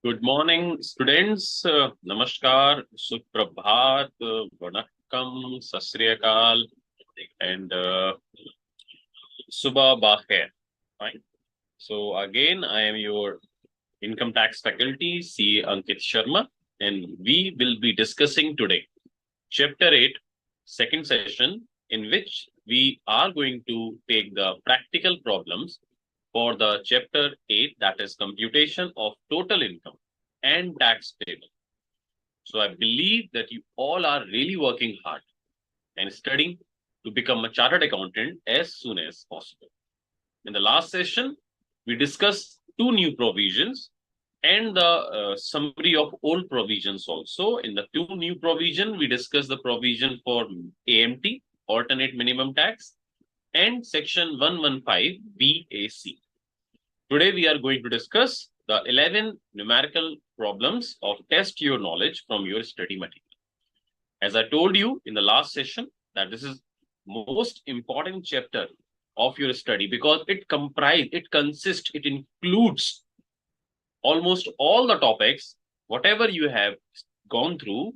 Good morning, students. Namaskar, Suprabhat, Vanakkam, Sasriyakal, and Subha Bakhair. Fine. So again, I am your income tax faculty, C. Ankit Sharma, and we will be discussing today Chapter 8, second session, in which we are going to take the practical problems for the Chapter 8, that is computation of total income and tax payable. So I believe that you all are really working hard and studying to become a chartered accountant as soon as possible. In the last session, we discussed two new provisions and the summary of old provisions also. In the two new provision, we discussed the provision for AMT, alternate minimum tax, and section 115 BAC. Today, we are going to discuss the 11 numerical problems of test your knowledge from your study material. As I told you in the last session, that this is most important chapter of your study because it includes almost all the topics, whatever you have gone through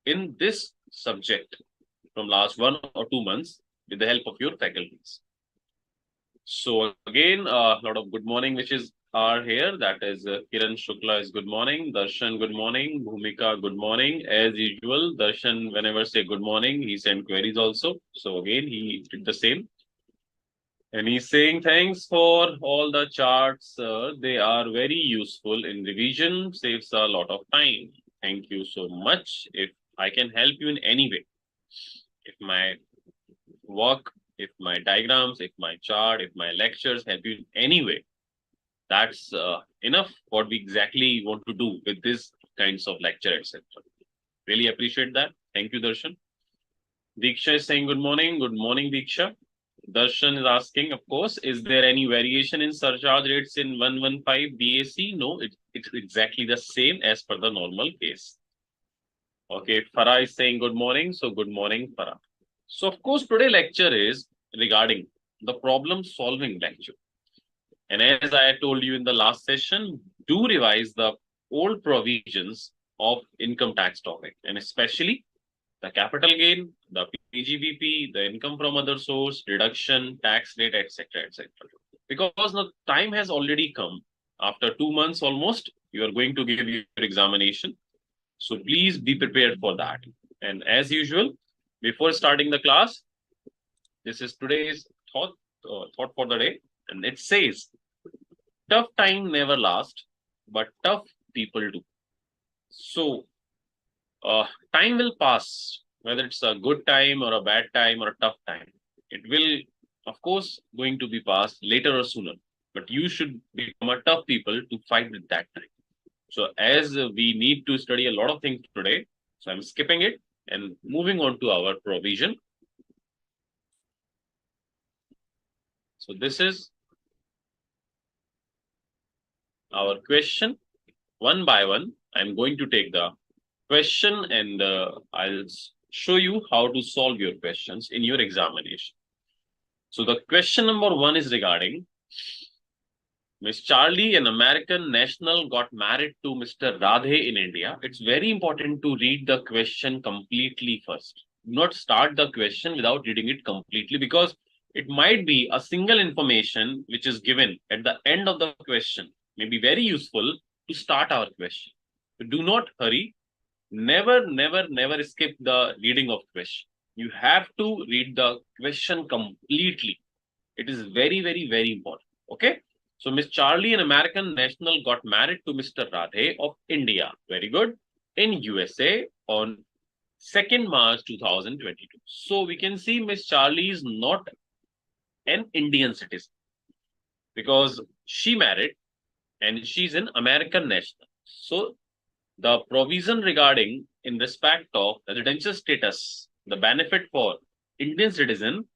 in this subject from last 1 or 2 months with the help of your faculties. So again, a lot of good morning wishes are here. That is Kiran Shukla is good morning. Darshan, good morning. Bhumika, good morning. As usual, Darshan, whenever say good morning, he sent queries also. So again, he did the same. And he's saying thanks for all the charts. They are very useful in revision, saves a lot of time. Thank you so much. If I can help you in any way, if my work, if my diagrams, if my chart, if my lectures help you in any way, that's enough what we exactly want to do with this kinds of lecture, etc. Really appreciate that. Thank you, Darshan. Diksha is saying good morning. Good morning, Diksha. Darshan is asking, of course, is there any variation in surcharge rates in 115 BAC? No, it's exactly the same as per the normal case. Okay, Farah is saying good morning. So good morning, Farah. So of course, today lecture is regarding the problem solving lecture. And as I told you in the last session, do revise the old provisions of income tax topic, and especially the capital gain, the PGBP, the income from other source, deduction, tax rate, etc., etc. Because the time has already come. After 2 months almost, you are going to give your examination. So please be prepared for that. And as usual, before starting the class, this is today's thought for the day, and it says, tough time never lasts, but tough people do. So time will pass, whether it's a good time or a bad time or a tough time. It will, of course, going to be passed later or sooner. But you should become a tough people to fight with that time. So as we need to study a lot of things today, so I'm skipping it and moving on to our provision. So this is our question. One by one, I'm going to take the question and I'll show you how to solve your questions in your examination. So the question number 1 is regarding Miss Charlie, an American national, got married to Mr. Radhe in India. It's very important to read the question completely first. Do not start the question without reading it completely because it might be a single information which is given at the end of the question may be very useful to start our question. So do not hurry. Never skip the reading of question. You have to read the question completely. It is very important. Okay. So Miss Charlie, an American national, got married to Mr. Radhe of India. Very good. In USA on 2nd March 2022. So we can see Miss Charlie is not an Indian citizen because she married and she's an American national. So the provision regarding in respect of residential status, the benefit for Indian citizen,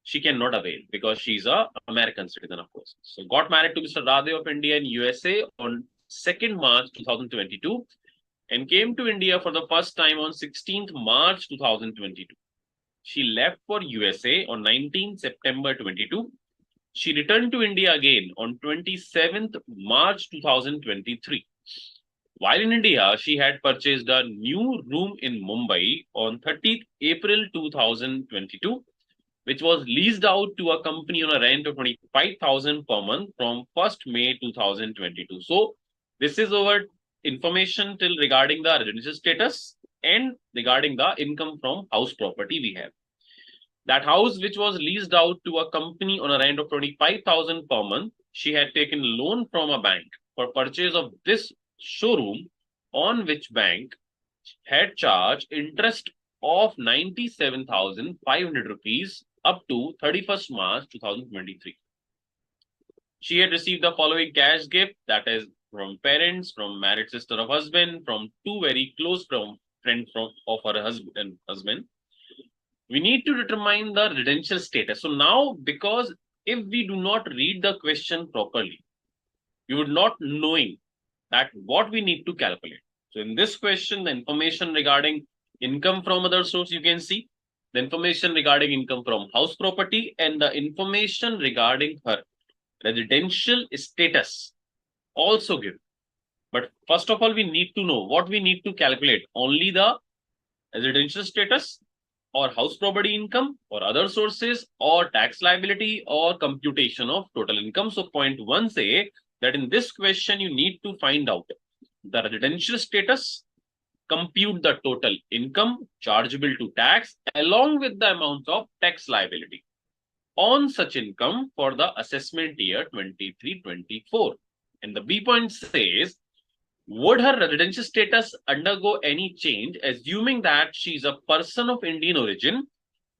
she cannot avail because she's a American citizen, of course. So got married to Mr. Radhe of India in USA on 2nd March 2022 and came to India for the first time on 16th March 2022. She left for USA on 19th September 22. She returned to India again on 27th March 2023. While in India, she had purchased a new room in Mumbai on 30th April 2022, which was leased out to a company on a rent of 25,000 per month from 1st May 2022. So this is our information till regarding the residential status and regarding the income from house property we have. That house, which was leased out to a company on a rent of 25,000 per month, she had taken loan from a bank for purchase of this showroom, on which bank had charged interest of 97,500 rupees up to 31st March 2023. She had received the following cash gift, that is from parents, from married sister of husband, from two very close friends of her husband. We need to determine the residential status. So now, because if we do not read the question properly, we would not knowing that what we need to calculate. So in this question, the information regarding income from other source, you can see the information regarding income from house property and the information regarding her residential status also given. But first of all, we need to know what we need to calculate, only the residential status or house property income or other sources or tax liability or computation of total income. So point one say that in this question, you need to find out the residential status, compute the total income chargeable to tax along with the amount of tax liability on such income for the assessment year 23-24. And the B point says, would her residential status undergo any change, assuming that she is a person of Indian origin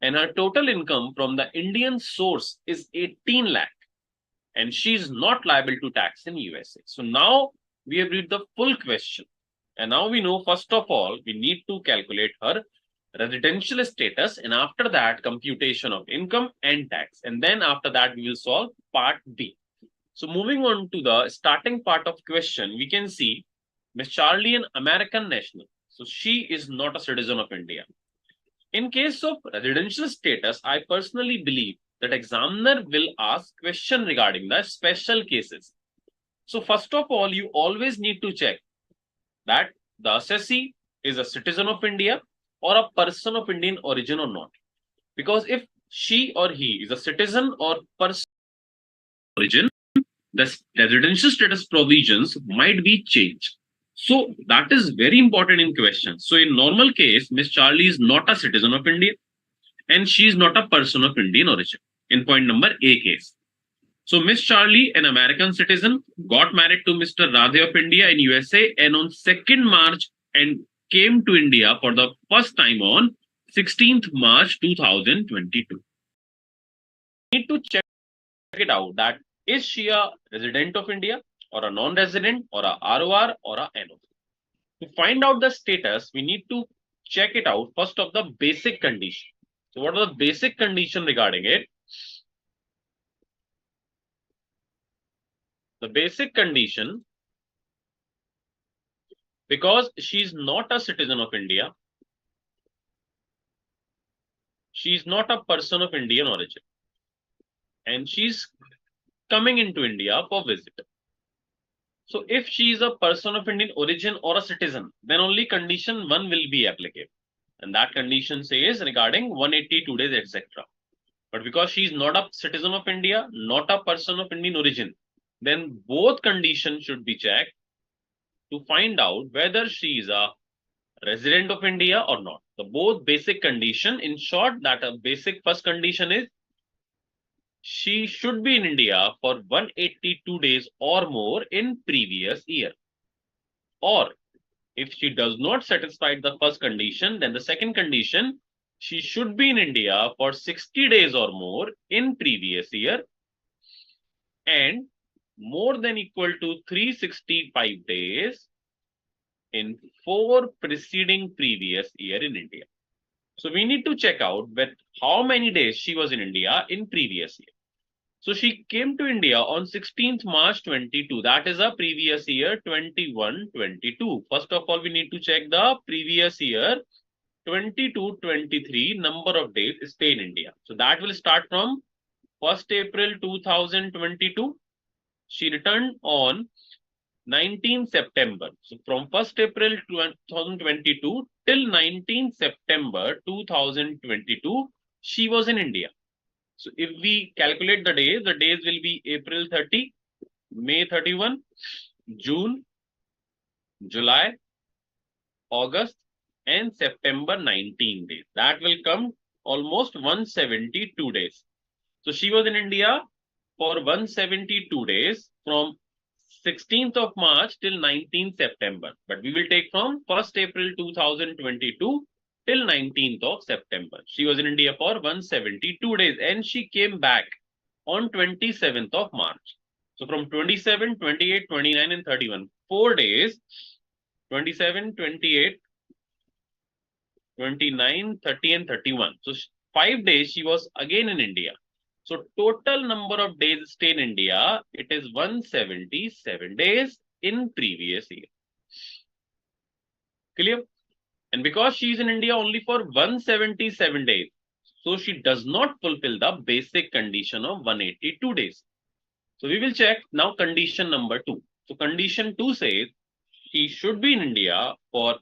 and her total income from the Indian source is 18 lakh and she is not liable to tax in USA? So now we have read the full question. And now we know, first of all, we need to calculate her residential status, and after that, computation of income and tax. And then after that, we will solve part B. So moving on to the starting part of question, we can see Miss Charlie, an American national. So she is not a citizen of India. In case of residential status, I personally believe that examiner will ask question regarding the special cases. So first of all, you always need to check that the assessee is a citizen of India or a person of Indian origin or not. Because if she or he is a citizen or person of origin, the residential status provisions might be changed. So that is very important in question. So in normal case, Miss Charlie is not a citizen of India and she is not a person of Indian origin in point number A case. So Miss Charlie, an American citizen, got married to Mr. Radhe of India in USA and on 2nd March and came to India for the first time on 16th March 2022. We need to check it out that is she a resident of India or a non-resident or a ROR or a NO? To find out the status, we need to check it out first of the basic condition. So what are the basic condition regarding it? The basic condition, because she is not a citizen of India, she is not a person of Indian origin, and she's coming into India for visit. So if she is a person of Indian origin or a citizen, then only condition 1 will be applicable. And that condition says regarding 182 days, etc. But because she is not a citizen of India, not a person of Indian origin, then both conditions should be checked to find out whether she is a resident of India or not. The both basic condition, in short, that a basic first condition is she should be in India for 182 days or more in previous year. Or if she does not satisfy the first condition, then the second condition, she should be in India for 60 days or more in previous year and more than equal to 365 days in 4 preceding previous year in India. So we need to check out with how many days she was in India in previous year. So she came to India on 16th March 22. That is a previous year 21-22. First of all, we need to check the previous year 22-23 number of days stay in India. So that will start from 1st April 2022. She returned on 19th September. So from 1st April 2022 till 19th September 2022, she was in India. So if we calculate the days will be April 30, May 31, June, July, August, and September 19 days. That will come almost 172 days. So she was in India for 172 days from 16th of March till 19th September. But we will take from 1st April 2022 till 19th of September. She was in India for 172 days and she came back on 27th of March. So from 27, 28, 29 and 31, 4 days, 27, 28, 29, 30 and 31. So 5 days she was again in India. So total number of days stay in India, it is 177 days in previous year. Clear? And because she is in India only for 177 days, so she does not fulfill the basic condition of 182 days. So we will check now condition number 2. So condition 2 says she should be in India for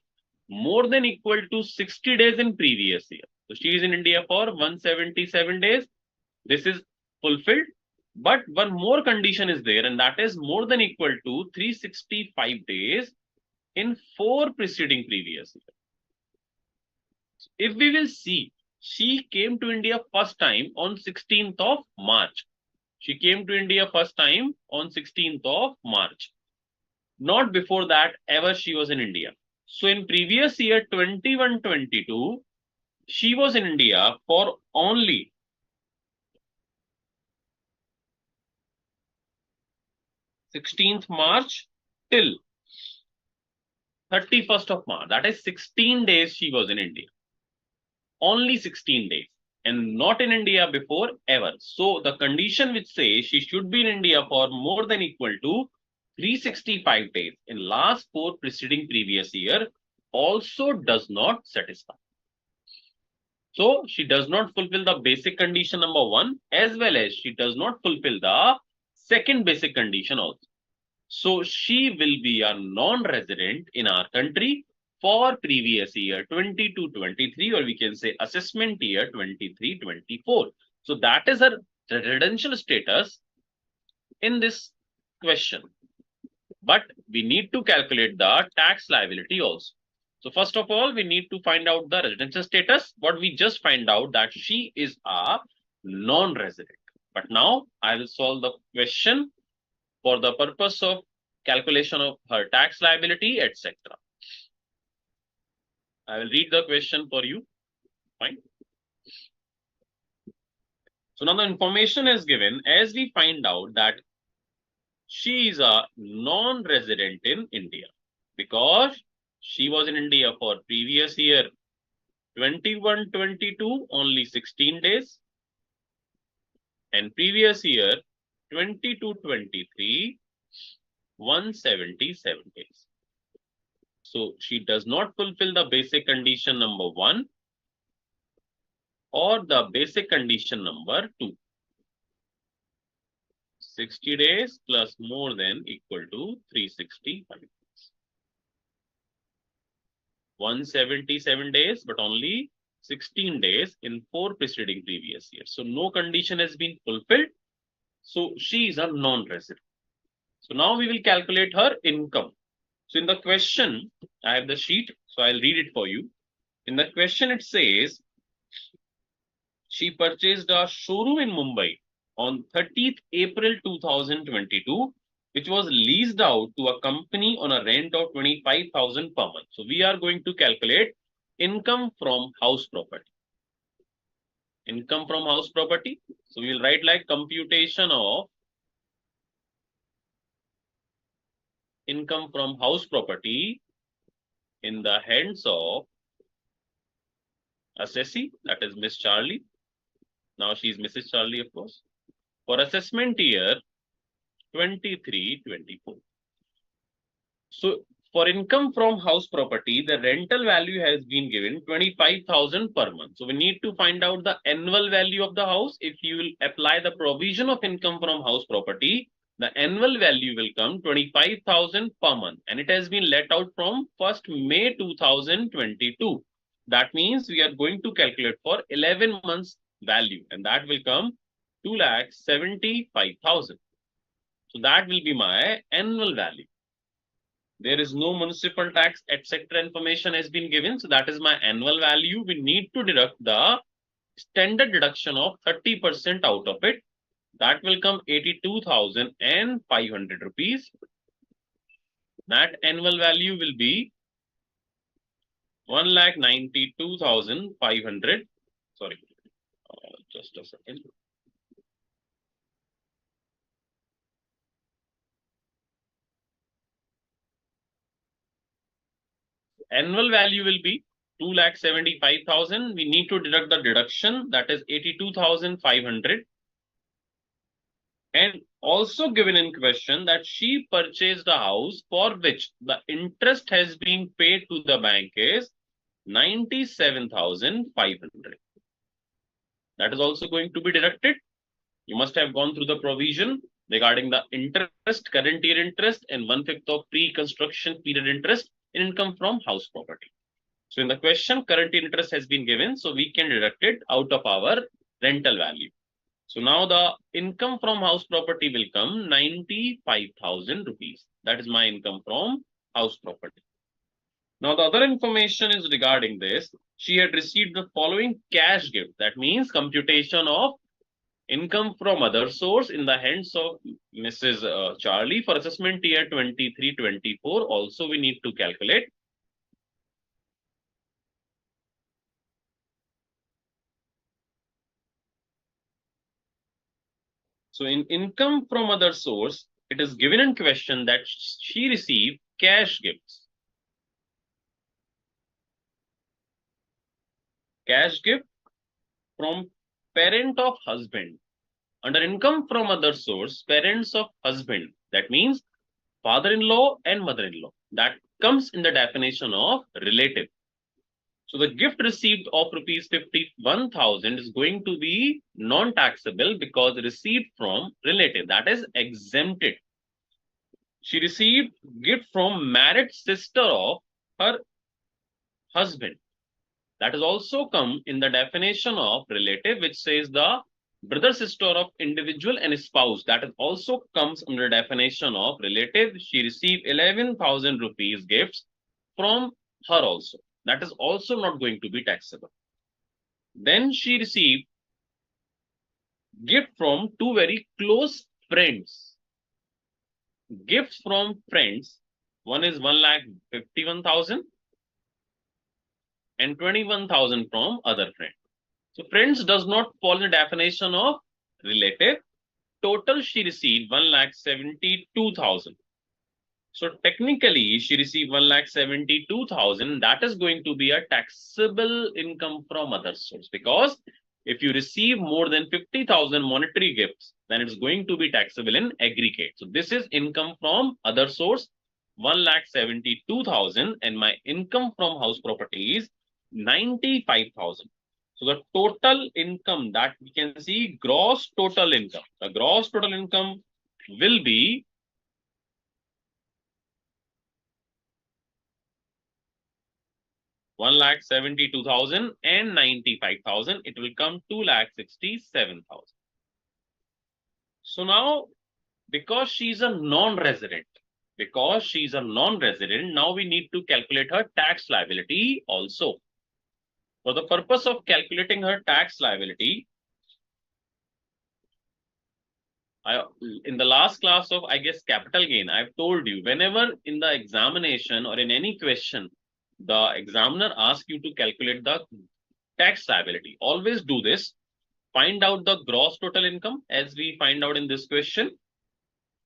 more than equal to 60 days in previous year. So she is in India for 177 days. This is fulfilled, but one more condition is there, and that is more than equal to 365 days in 4 preceding previous year. If we will see, she came to India first time on 16th of March. She came to India first time on 16th of March. Not before that ever she was in India. So in previous year 21-22, she was in India for only 16th March till 31st of March. That is 16 days she was in India. Only 16 days and not in India before ever. So the condition which says she should be in India for more than equal to 365 days in last 4 preceding previous year also does not satisfy. So she does not fulfill the basic condition number 1 as well as she does not fulfill the second basic condition also. So she will be a non-resident in our country for previous year 22-23, or we can say assessment year 23-24. So that is her residential status in this question. But we need to calculate the tax liability also. So first of all, we need to find out the residential status. What we just find out that she is a non-resident. But now I will solve the question for the purpose of calculation of her tax liability, etc. I will read the question for you. Fine. So now the information is given as we find out that she is a non-resident in India because she was in India for previous year 21-22 only 16 days and previous year 22-23 177 days. So she does not fulfill the basic condition number 1 or the basic condition number 2. 60 days plus more than equal to 365 days. 177 days, but only 16 days in 4 preceding previous years. So no condition has been fulfilled. So she is a non-resident. So now we will calculate her income. So in the question, I have the sheet, so I'll read it for you. In the question, it says, she purchased a showroom in Mumbai on 30th April 2022, which was leased out to a company on a rent of 25,000 per month. So we are going to calculate income from house property. Income from house property. So we will write like computation of income from house property in the hands of assessee, that is Miss Charlie. Now she is Mrs. Charlie, of course, for assessment year 23-24. So for income from house property, the rental value has been given 25,000 per month. So we need to find out the annual value of the house. If you will apply the provision of income from house property, The annual value will come 25,000 per month, and it has been let out from 1st May 2022. That means we are going to calculate for 11 months value, and that will come 2,75,000. So that will be my annual value. There is no municipal tax, etc. information has been given. So that is my annual value. We need to deduct the standard deduction of 30% out of it. That will come 82,500 rupees. That annual value will be 1,92,500. Sorry, just a second. Annual value will be 2,75,000. We need to deduct the deduction, that is 82,500. And also given in question that she purchased a house for which the interest has been paid to the bank is 97,500. That is also going to be deducted. You must have gone through the provision regarding the interest, current year interest, and 1/5 of pre-construction period interest in income from house property. So in the question, current year interest has been given, so we can deduct it out of our rental value. So now the income from house property will come 95,000 rupees. That is my income from house property. Now the other information is regarding this. She had received the following cash gift. That means computation of income from other source in the hands of Mrs. Charlie for assessment year 23-24. Also we need to calculate. So in income from other source, it is given in question that she received cash gifts. Cash gift from parent of husband. Under income from other source, parents of husband, that means father-in-law and mother-in-law. That comes in the definition of relative. So the gift received of rupees 51,000 is going to be non-taxable because received from relative, that is exempted. She received gift from married sister of her husband. That is also come in the definition of relative, which says the brother sister of individual and spouse. That is also comes under definition of relative. She received 11,000 rupees gifts from her also. That is also not going to be taxable. Then she received gift from two very close friends. Gifts from friends. One is 1,51,000 and 21,000 from other friend. So friends does not fall in the definition of relative. Total she received 1,72,000. So technically she received 1,72,000. That is going to be a taxable income from other source, because if you receive more than 50,000 monetary gifts, then it's going to be taxable in aggregate. So this is income from other source, 1,72,000, and my income from house property is 95,000. So the total income that we can see, gross total income. The gross total income will be 1,72,000 and 95,000. It will come 2,67,000. So now, because she's a non-resident, now we need to calculate her tax liability also. For the purpose of calculating her tax liability, in the last class of, I guess, capital gain, I've told you, whenever in the examination or in any question, the examiner asks you to calculate the tax liability, always do this. Find out the gross total income as we find out in this question.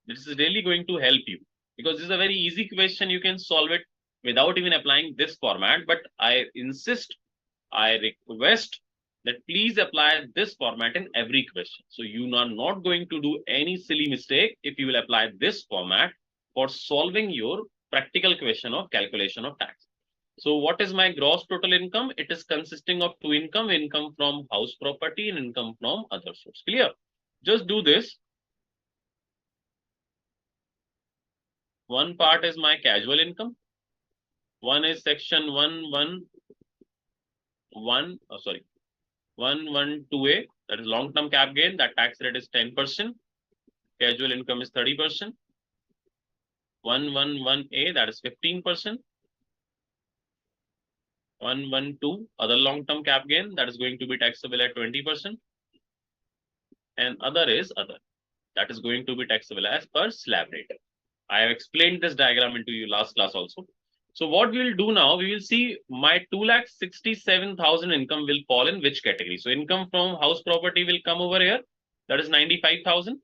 This is really going to help you, because this is a very easy question. You can solve it without even applying this format. But I insist, I request that please apply this format in every question. So you are not going to do any silly mistake if you will apply this format for solving your practical question of calculation of tax. So what is my gross total income? It is consisting of two income, income from house property and income from other source. Clear? Just do this. One part is my casual income. One is section 112A, that is long-term cap gain. That tax rate is 10%. Casual income is 30%. 111A, that is 15%. 112, other long-term cap gain, that is going to be taxable at 20%. And other is other, that is going to be taxable as per slab rate. I have explained this diagram into you last class also. So what we will do now, we will see my 2,67,000 income will fall in which category. So income from house property will come over here, that is 95,000.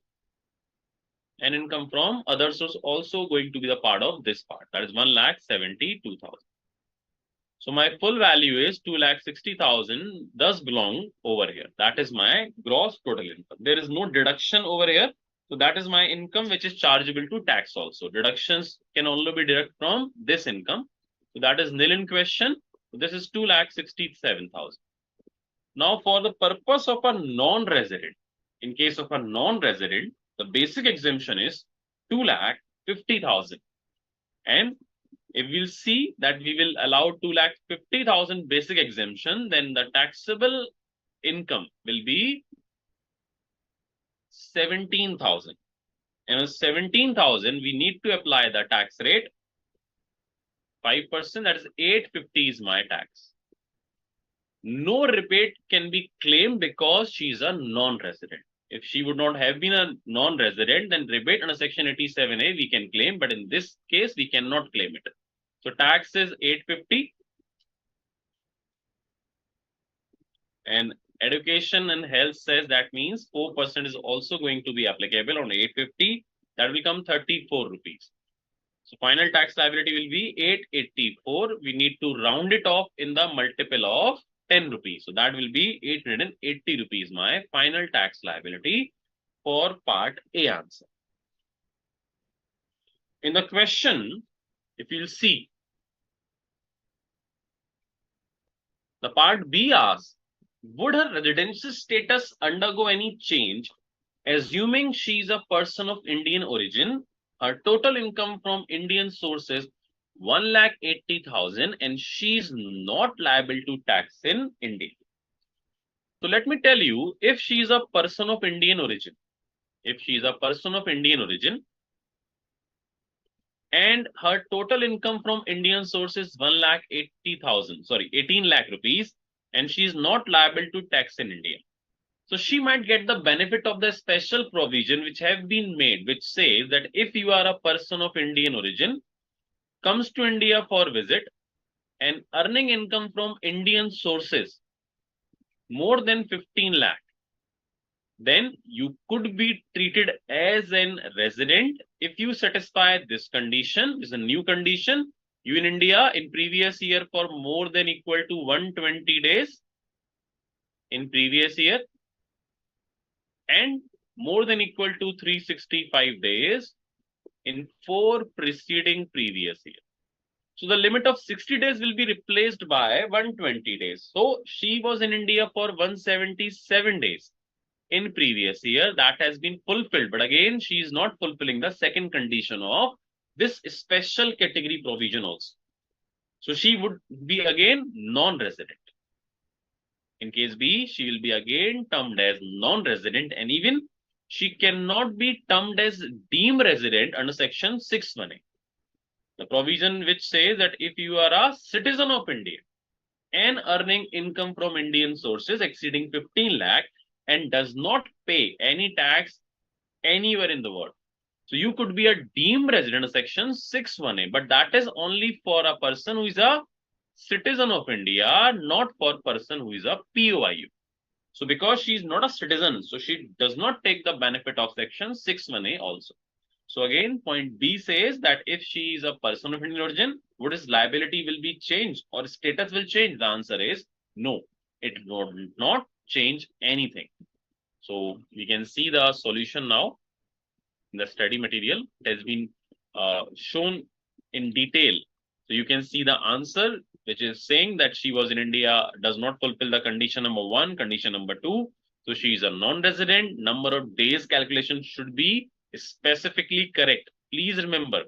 And income from other source also going to be the part of this part, that is 1,72,000. So my full value is 2,60,000 does belong over here. That is my gross total income. There is no deduction over here. So that is my income which is chargeable to tax also. Deductions can only be deducted from this income. So that is nil in question. So this is 2,67,000. Now for the purpose of a non-resident, in case of a non-resident, the basic exemption is 2,50,000. And if we'll see that we will allow 2,50,000 basic exemption, then the taxable income will be 17,000. And on 17,000, we need to apply the tax rate 5%, that is 850 is my tax. No rebate can be claimed because she is a non-resident. If she would not have been a non-resident, then rebate under section 87A we can claim, but in this case we cannot claim it. So tax is 850. And education and health says that means 4% is also going to be applicable on 850. That will come 34 rupees. So final tax liability will be 884. We need to round it off in the multiple of 10 rupees. So that will be 880 rupees, my final tax liability for part A answer. In the question, if you'll see, the part B asks, would her residential status undergo any change, assuming she is a person of Indian origin? Her total income from Indian sources 1,80,000 and she is not liable to tax in India. So let me tell you, if she is a person of Indian origin, and her total income from Indian sources 18 lakh rupees, and she is not liable to tax in India. So she might get the benefit of the special provision which have been made, which says that if you are a person of Indian origin, comes to India for visit, and earning income from Indian sources more than 15 lakh, then you could be treated as an resident if you satisfy this condition. This is a new condition. You in India in previous year for more than equal to 120 days in previous year, and more than equal to 365 days in 4 preceding previous year. So the limit of 60 days will be replaced by 120 days. So she was in India for 177 days in previous year. That has been fulfilled. But again, she is not fulfilling the second condition of this special category provision also. So she would be again non-resident. In case B, she will be again termed as non-resident, and even she cannot be termed as deemed resident under section 6(1)(a). The provision which says that if you are a citizen of India and earning income from Indian sources exceeding 15 lakh and does not pay any tax anywhere in the world, so you could be a deemed resident under section 6(1)(a), but that is only for a person who is a citizen of India, not for person who is a POIU. So because she is not a citizen, so she does not take the benefit of section 6(1)(a) also. So again, point B says that if she is a person of Indian origin, would his liability will be changed or status will change? The answer is no, it will not change anything. So we can see the solution now in the study material. It has been shown in detail. So you can see the answer, which is saying that she was in India, does not fulfill the condition number 1, condition number 2. So she is a non-resident. Number of days calculation should be specifically correct. Please remember,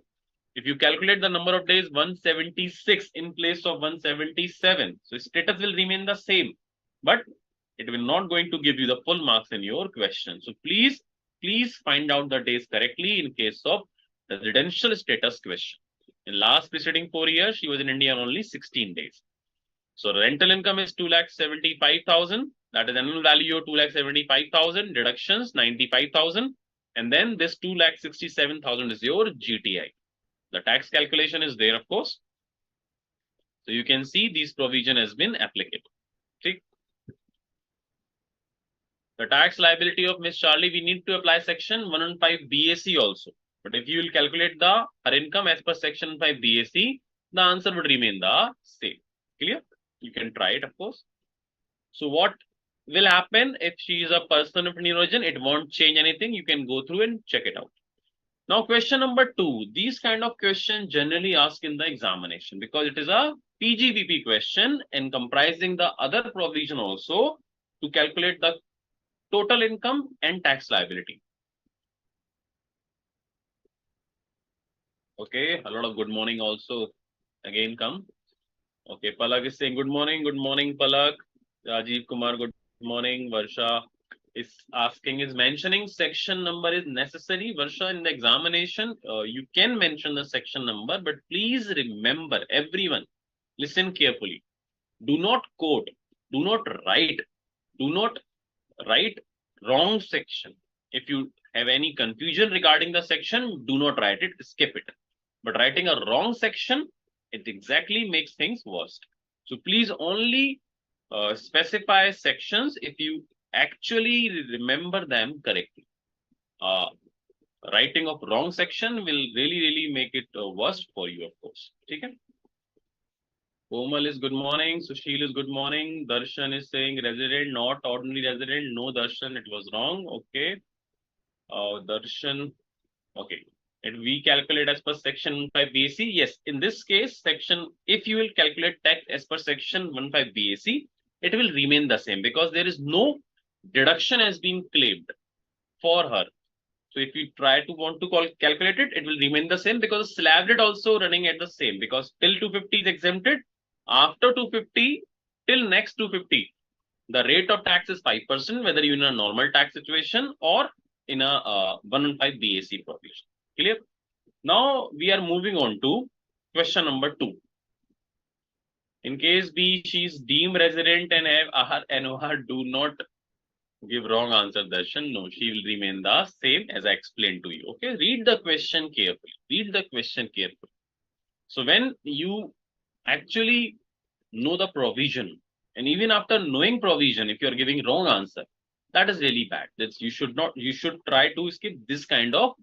If you calculate the number of days 176 in place of 177, so status will remain the same, but it will not going to give you the full marks in your question. So please find out the days correctly in case of residential status question. In last preceding 4 years, she was in India only 16 days. So rental income is 2,75,000. That is annual value of 2,75,000. Deductions 95,000. And then this 2,67,000 is your GTI. The tax calculation is there, of course. So you can see this provision has been applicable. Okay. The tax liability of Miss Charlie, we need to apply section 115 BAC also. But if you will calculate her income as per section 5 BAC, the answer would remain the same. Clear? You can try it, of course. So what will happen if she is a person of Indian origin? It won't change anything. You can go through and check it out. Now, question number 2. These kind of questions generally asked in the examination because it is a PGBP question and comprising the other provision also to calculate the total income and tax liability. Okay, a lot of good morning also again come. Okay, Palak is saying good morning, Palak. Rajiv Kumar, good morning. Varsha is asking, is mentioning section number is necessary? Varsha, in the examination, you can mention the section number, but please remember, everyone, listen carefully. Do not quote, do not write wrong section. If you have any confusion regarding the section, do not write it, skip it. But writing a wrong section, it exactly makes things worse. So please only specify sections if you actually remember them correctly. Writing of wrong section will really make it worse for you, of course. Okay. Komal is good morning. Sushil is good morning. Darshan is saying resident, not ordinary resident. No, Darshan, it was wrong. Okay. Darshan. Okay. And we calculate as per section 5 BAC. Yes, in this case, if you will calculate tax as per section 15 BAC, it will remain the same because there is no deduction has been claimed for her. So if you try to want to calculate it, it will remain the same because slab rate also running at the same because till 250 is exempted. After 250 till next 250, the rate of tax is 5%, whether you're in a normal tax situation or in a 115 BAC provision. Clear? Now we are moving on to question number 2. In case B, she is deemed resident and have AHAR NOR, do not give wrong answer, Darshan. No, she will remain the same as I explained to you. Okay, read the question carefully. Read the question carefully. So when you actually know the provision, and even after knowing provision, if you are giving wrong answer, that is really bad. That's you should try to skip this kind of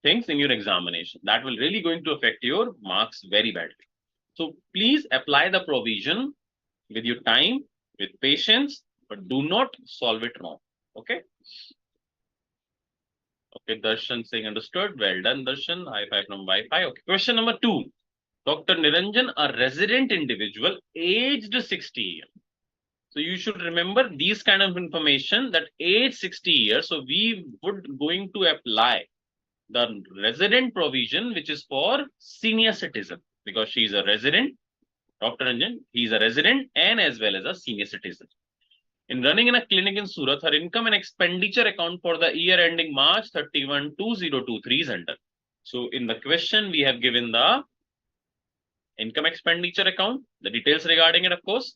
things in your examination. That will really going to affect your marks very badly. So please apply the provision with your time, with patience, but do not solve it wrong. Okay. Okay, Darshan saying understood. Well done, Darshan. High five from Wi-Fi. Okay, question number 2. Dr. Niranjan, a resident individual aged 60 years. So you should remember these kind of information that age 60 years. So we would going to apply the resident provision, which is for senior citizen, because she is a resident. Dr. Niranjan, he is a resident and as well as a senior citizen. In running in a clinic in Surat, her income and expenditure account for the year ending March 31, 2023 is under. So in the question, we have given the income expenditure account, the details regarding it, of course.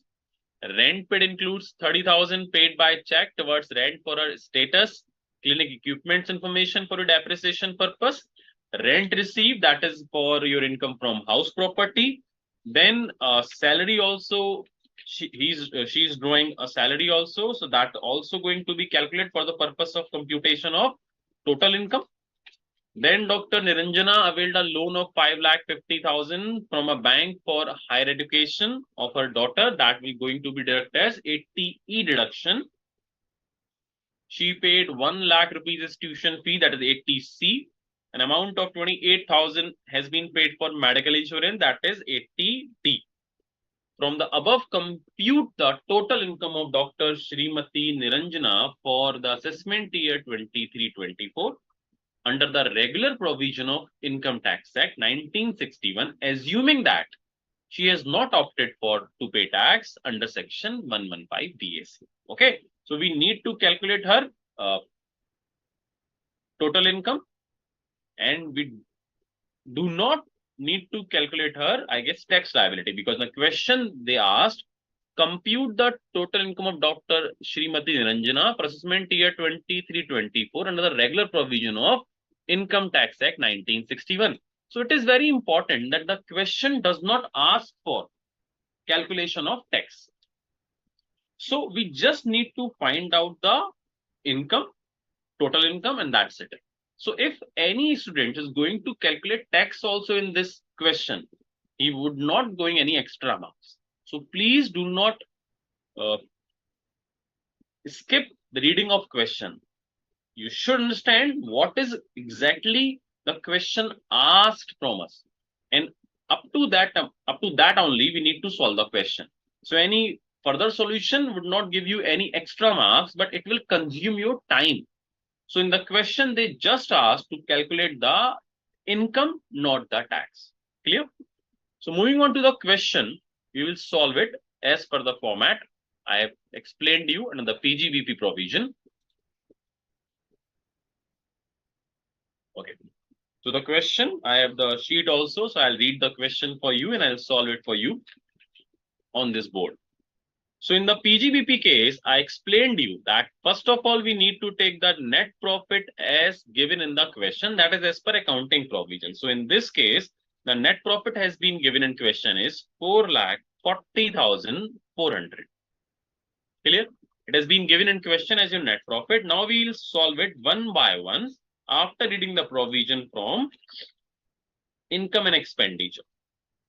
Rent paid includes 30,000 paid by check towards rent for her status, clinic equipments information for a depreciation purpose, rent received, that is for your income from house property. Then salary also, she's drawing a salary also, so that also going to be calculated for the purpose of computation of total income. Then Dr. Niranjana availed a loan of 5,50,000 from a bank for higher education of her daughter. That will going to be deducted as 80E deduction. She paid 1 lakh rupees as tuition fee, that is 80C. An amount of 28,000 has been paid for medical insurance, that is 80D. From the above, compute the total income of Dr. Srimati Niranjana for the assessment year 23-24. under the regular provision of Income Tax Act 1961, assuming that she has not opted for to pay tax under section 115 BAC. Okay, so we need to calculate her total income, and we do not need to calculate her, I guess, tax liability, because the question they asked, compute the total income of Dr. Srimati Niranjana for assessment year 23-24 under the regular provision of Income Tax Act 1961. So it is very important that the question does not ask for calculation of tax. So we just need to find out the income, total income, and that's it. So if any student is going to calculate tax also in this question, he would not going any extra marks. So please do not skip the reading of question. You should understand what is exactly the question asked from us, and up to that only we need to solve the question. So any further solution would not give you any extra marks, but it will consume your time. So in the question, they just asked to calculate the income, not the tax. Clear? So moving on to the question, we will solve it as per the format I have explained you under the PGBP provision. Okay. So the question, I have the sheet also, so I'll read the question for you and I'll solve it for you on this board. So in the PGBP case, I explained you that first of all, we need to take the net profit as given in the question, that is as per accounting provision. So in this case, the net profit has been given in question is 4,40,400. Clear? It has been given in question as your net profit. Now we will solve it one by one after reading the provision from income and expenditure.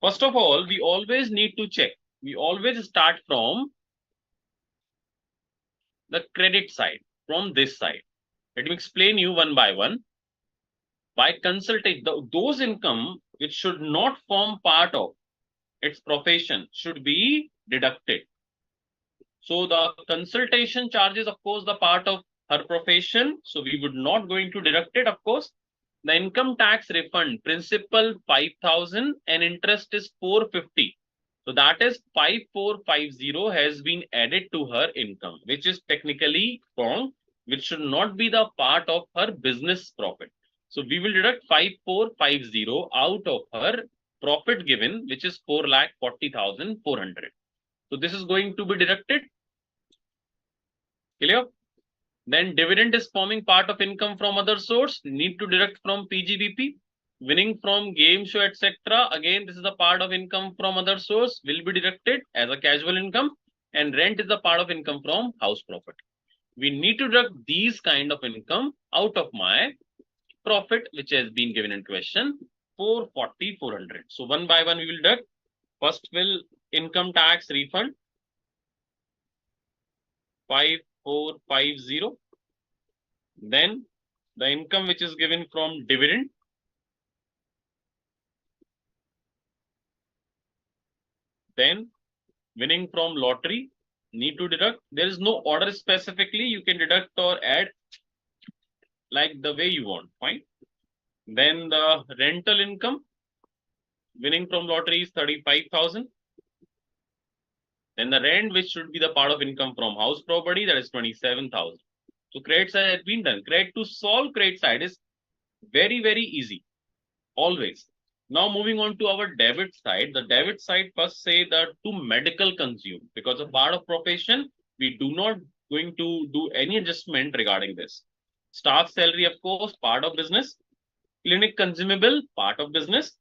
First of all, we always need to check. We always start from the credit side, from this side. Let me explain you one by one. By consulting those income which should not form part of its profession should be deducted. So the consultation charges, of course, the part of her profession. So we would not going to deduct it, of course. The income tax refund, principal 5,000 and interest is 450. So that is 5,450 has been added to her income, which is technically wrong, which should not be the part of her business profit. So we will deduct 5,450 out of her profit given, which is 4,40,400. So this is going to be deducted. Clear? Then dividend is forming part of income from other source, need to deduct from PGBP. Winning from game show, etc. Again, this is a part of income from other source, will be deducted as a casual income, and rent is a part of income from house profit. We need to deduct these kind of income out of my profit, which has been given in question, 440,400. So one by one we will deduct. First will income tax refund, 5,450. Then the income which is given from dividend, then winning from lottery, need to deduct. There is no order specifically. You can deduct or add like the way you want. Fine. Then the rental income, winning from lottery is 35,000. Then the rent, which should be the part of income from house property, that is 27,000. So credit side has been done. Credit to solve credit side is very, very easy. Always. Now moving on to our debit side. The debit side first say that to medical consume, because a part of profession, we do not going to do any adjustment regarding this. Staff salary, of course, part of business. Clinic consumable, part of business.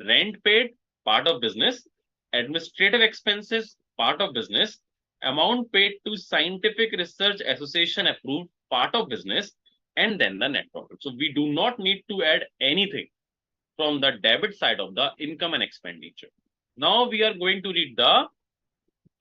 Rent paid, part of business. Administrative expenses, part of business. Amount paid to Scientific Research Association approved, part of business. And then the net profit. So we do not need to add anything from the debit side of the income and expenditure. Now we are going to read the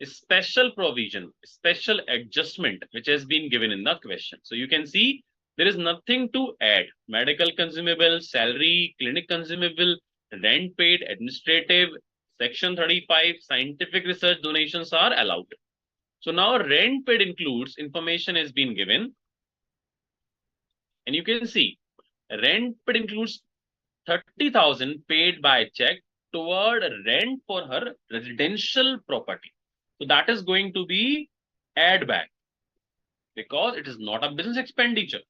special provision, special adjustment, which has been given in the question. So you can see there is nothing to add. Medical consumable, salary, clinic consumable, rent paid, administrative, section 35, scientific research donations are allowed. So now rent paid includes information has been given. And you can see Rent paid includes 30,000 paid by check toward rent for her residential property. So that is going to be add back because it is not a business expenditure.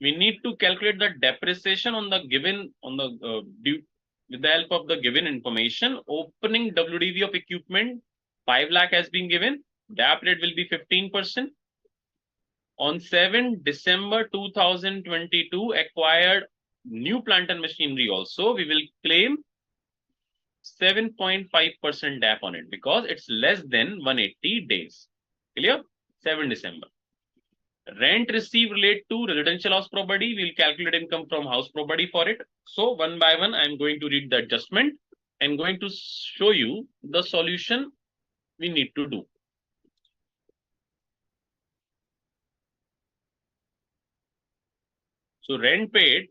We need to calculate the depreciation on the given with the help of the given information. Opening WDV of equipment 5 lakh has been given. DAP rate will be 15%. On 7 December 2022, acquired new plant and machinery also, we will claim 7.5% DAP on it because it's less than 180 days. Clear? 7 December. Rent received relate to residential house property. We'll calculate income from house property for it. So one by one, I'm going to read the adjustment and going to show you the solution we need to do. So rent paid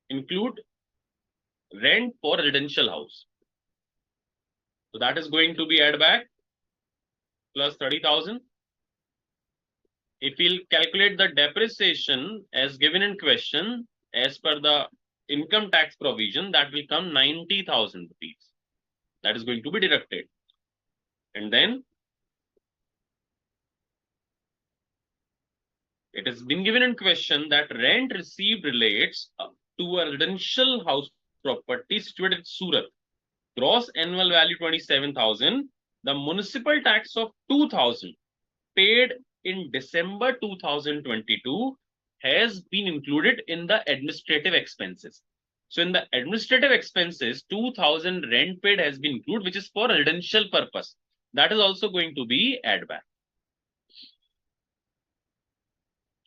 include rent for residential house. So that is going to be add back plus 30,000. If we'll calculate the depreciation as given in question, as per the income tax provision, that will come 90,000 rupees. That is going to be deducted. And then it has been given in question that rent received relates to a residential house property situated in Surat. Gross annual value 27,000. The municipal tax of 2,000 paid in December 2022 has been included in the administrative expenses. So in the administrative expenses, 2,000 rent paid has been included, which is for residential purpose. That is also going to be add back.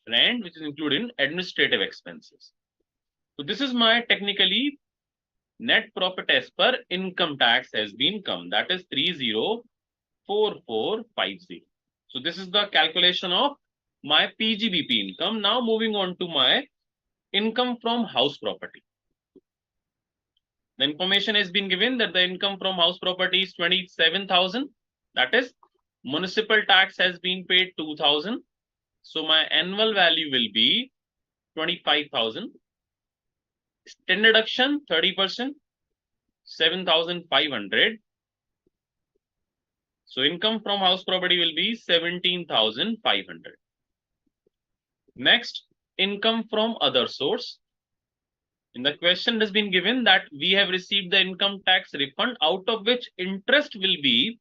Rent, which is included in administrative expenses. So this is my technically net profit as per income tax has been come. That is 304450. So this is the calculation of my PGBP income. Now moving on to my income from house property. The information has been given that the income from house property is 27,000. That is municipal tax has been paid 2,000. So my annual value will be 25,000. Standard deduction 30%, 7,500. So income from house property will be 17,500. Next, income from other source. In the question has been given that we have received the income tax refund, out of which interest will be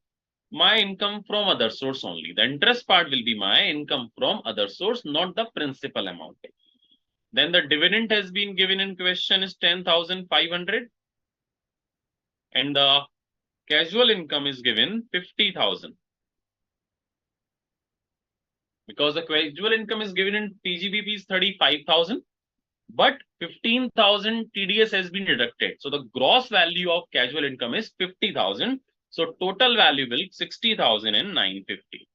my income from other source only. The interest part will be my income from other source, not the principal amount. Then the dividend has been given in question is 10,500. And the casual income is given 50,000. Because the casual income is given in PGBP is 35,000. But 15,000 TDS has been deducted. So the gross value of casual income is 50,000. So total value will 60,950.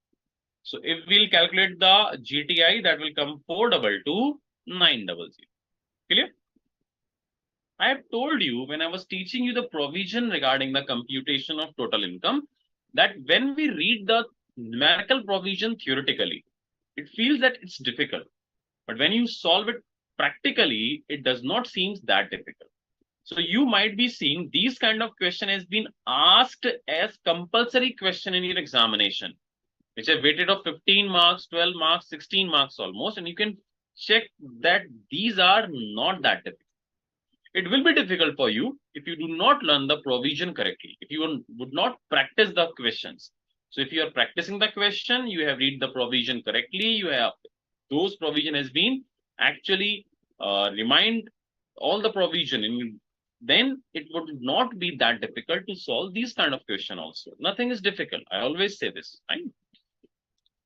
So if we'll calculate the GTI, that will come 422,900. Clear? I have told you when I was teaching you the provision regarding the computation of total income, that when we read the numerical provision theoretically, it feels that it's difficult. But when you solve it practically, it does not seem that difficult. So you might be seeing these kind of question has been asked as compulsory question in your examination, which are weighted of 15 marks, 12 marks, 16 marks almost. And you can check that these are not that difficult. It will be difficult for you if you do not learn the provision correctly, if you would not practice the questions. So if you are practicing the question, you have read the provision correctly, you have those provision has been actually remind all the provision, and then it would not be that difficult to solve these kind of question also. Nothing is difficult. I always say this, right?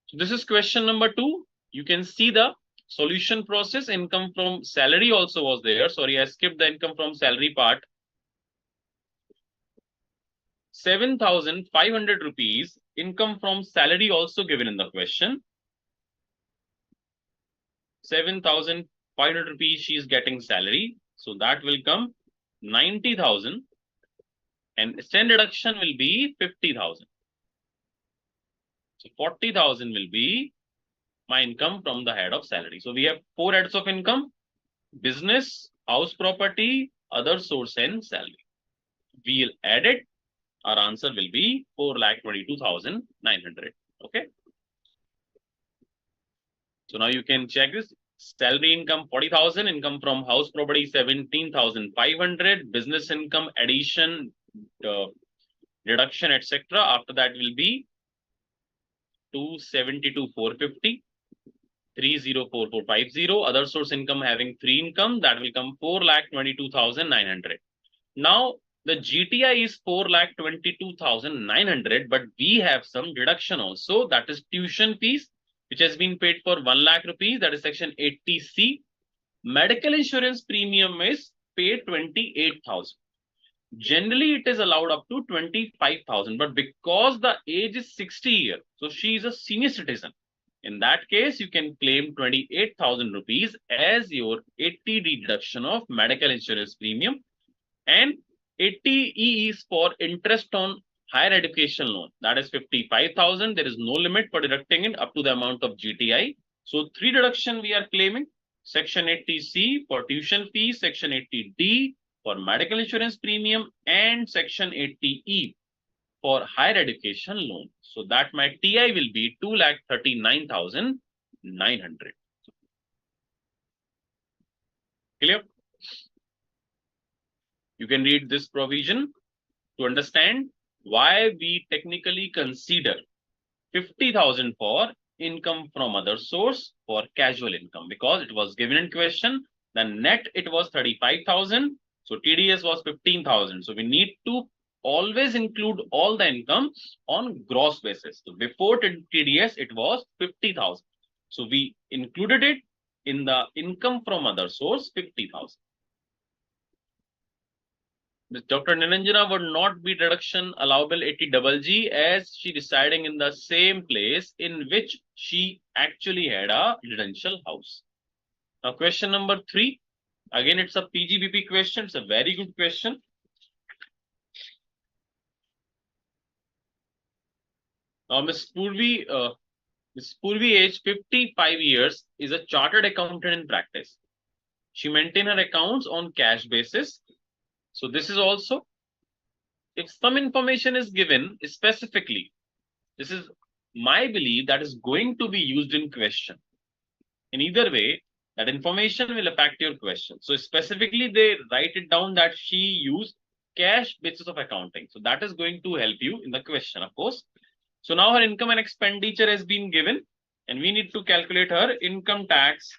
So this is question number 2. You can see the solution process. Income from salary also was there. Sorry, I skipped the income from salary part. 7,500 rupees income from salary also given in the question. 7,500 rupees she is getting salary. So that will come 90,000. And standard deduction will be 50,000. So 40,000 will be my income from the head of salary. So we have 4 heads of income: business, house property, other source and salary. We'll add it. Our answer will be 4,22,900. Okay. So now you can check this. Salary income 40,000, income from house property 17,500, business income addition, deduction, etc. After that will be 272,450, 304450. Other source income having 3 income, that will come 4,22,900. Now the GTI is 4,22,900, but we have some deduction also, that is tuition fees, which has been paid for 1 lakh rupees, that is section 80C. Medical insurance premium is paid 28,000. Generally, it is allowed up to 25,000, but because the age is 60 years, so she is a senior citizen. In that case, you can claim 28,000 rupees as your 80D deduction of medical insurance premium, and 80E is for interest on higher education loan. That is 55,000. There is no limit for deducting it up to the amount of GTI. So 3 deduction we are claiming: section 80C for tuition fees, section 80D for medical insurance premium, and section 80E for higher education loan. So that my TI will be 2,39,900. Clear? You can read this provision to understand why we technically consider 50,000 for income from other source for casual income, because it was given in question. The net it was 35,000. So TDS was 15,000. So we need to always include all the income on gross basis. So before TDS, it was 50,000. So we included it in the income from other source, 50,000. Dr. Niranjana would not be deduction allowable 80GG as she residing in the same place in which she actually had a residential house. Now, question number 3. Again, it's a PGBP question. It's a very good question. Now, Ms. Purvi, age 55 years, is a chartered accountant in practice. She maintains her accounts on cash basis. So this is also, if some information is given specifically, this is my belief that is going to be used in question. In either way, that information will affect your question. So specifically, they write it down that she used cash basis of accounting. So that is going to help you in the question, of course. So now her income and expenditure has been given, and we need to calculate her income tax.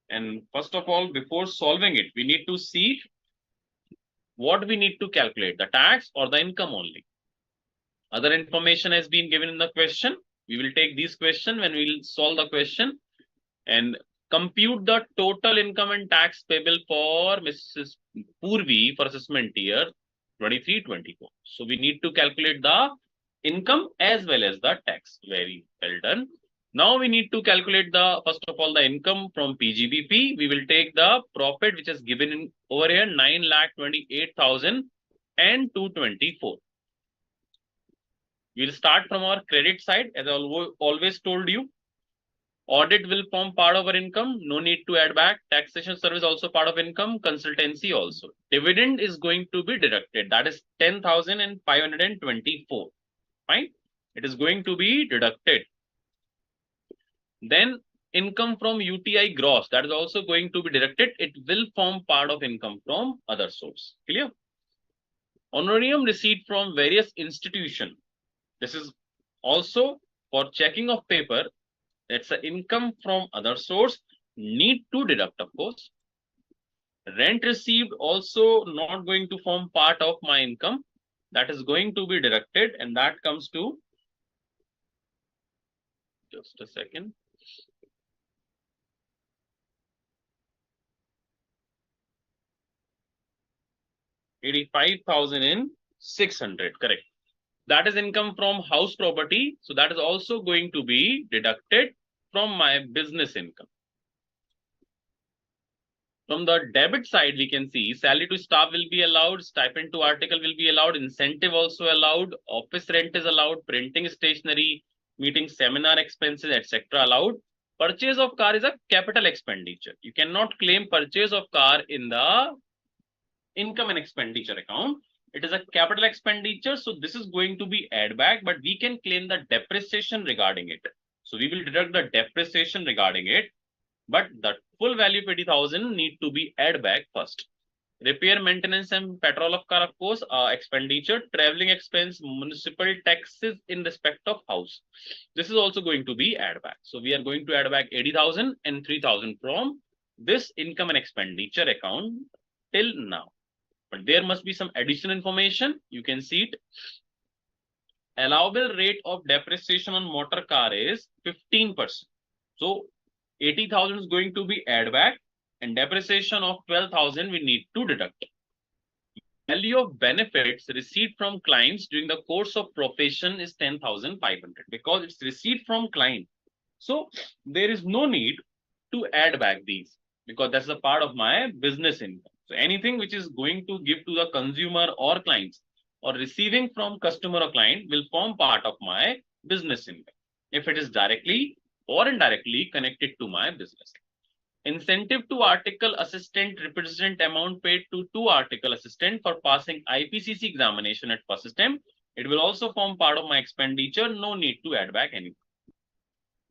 And first of all, before solving it, we need to see what we need to calculate, the tax or the income only. Other information has been given in the question. We will take this question when we will solve the question and compute the total income and tax payable for Mrs. Purvi for assessment year 23-24. So we need to calculate the income as well as the tax. Very well done. Now we need to calculate the, first of all, the income from PGBP. We will take the profit which is given in over here, 9,28,224. We'll start from our credit side. As I always told you, audit will form part of our income. No need to add back. Taxation service also part of income. Consultancy also. Dividend is going to be deducted. That is 10,524. Fine. It is going to be deducted. Then income from UTI gross, that is also going to be deducted. It will form part of income from other source. Clear? Honorarium receipt from various institutions. This is also for checking of paper. That's the income from other source. Need to deduct, of course. Rent received also not going to form part of my income. That is going to be deducted, and that comes to, just a second. 85,600, correct. That is income from house property. So that is also going to be deducted from my business income. From the debit side, we can see salary to staff will be allowed, stipend to article will be allowed, incentive also allowed, office rent is allowed, printing stationery, meeting seminar expenses, etc. allowed. Purchase of car is a capital expenditure. You cannot claim purchase of car in the income and expenditure account. It is a capital expenditure, so this is going to be add back, but we can claim the depreciation regarding it. So we will deduct the depreciation regarding it, but the full value of 80,000 need to be add back first. Repair, maintenance, and petrol of car, of course, expenditure, traveling expense, municipal taxes in respect of house. This is also going to be add back. So we are going to add back 80,000 and 3,000 from this income and expenditure account till now. But there must be some additional information. You can see it. Allowable rate of depreciation on motor car is 15%. So 80,000 is going to be add back, and depreciation of 12,000 we need to deduct. Value of benefits received from clients during the course of profession is 10,500 because it's received from client. So there is no need to add back these because that's a part of my business income. So anything which is going to give to the consumer or clients or receiving from customer or client will form part of my business income if it is directly or indirectly connected to my business. Incentive to article assistant represent amount paid to 2 article assistant for passing IPCC examination at first attempt. It will also form part of my expenditure. No need to add back anything.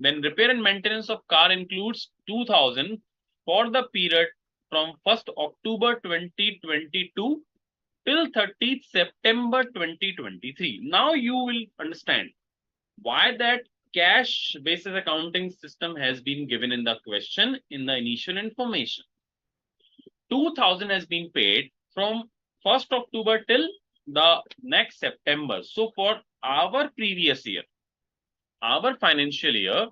Then repair and maintenance of car includes 2,000 for the period from 1st October 2022 till 30th September 2023. Now you will understand why that cash basis accounting system has been given in the question in the initial information. 2,000 has been paid from 1st October till the next September. So for our previous year, our financial year,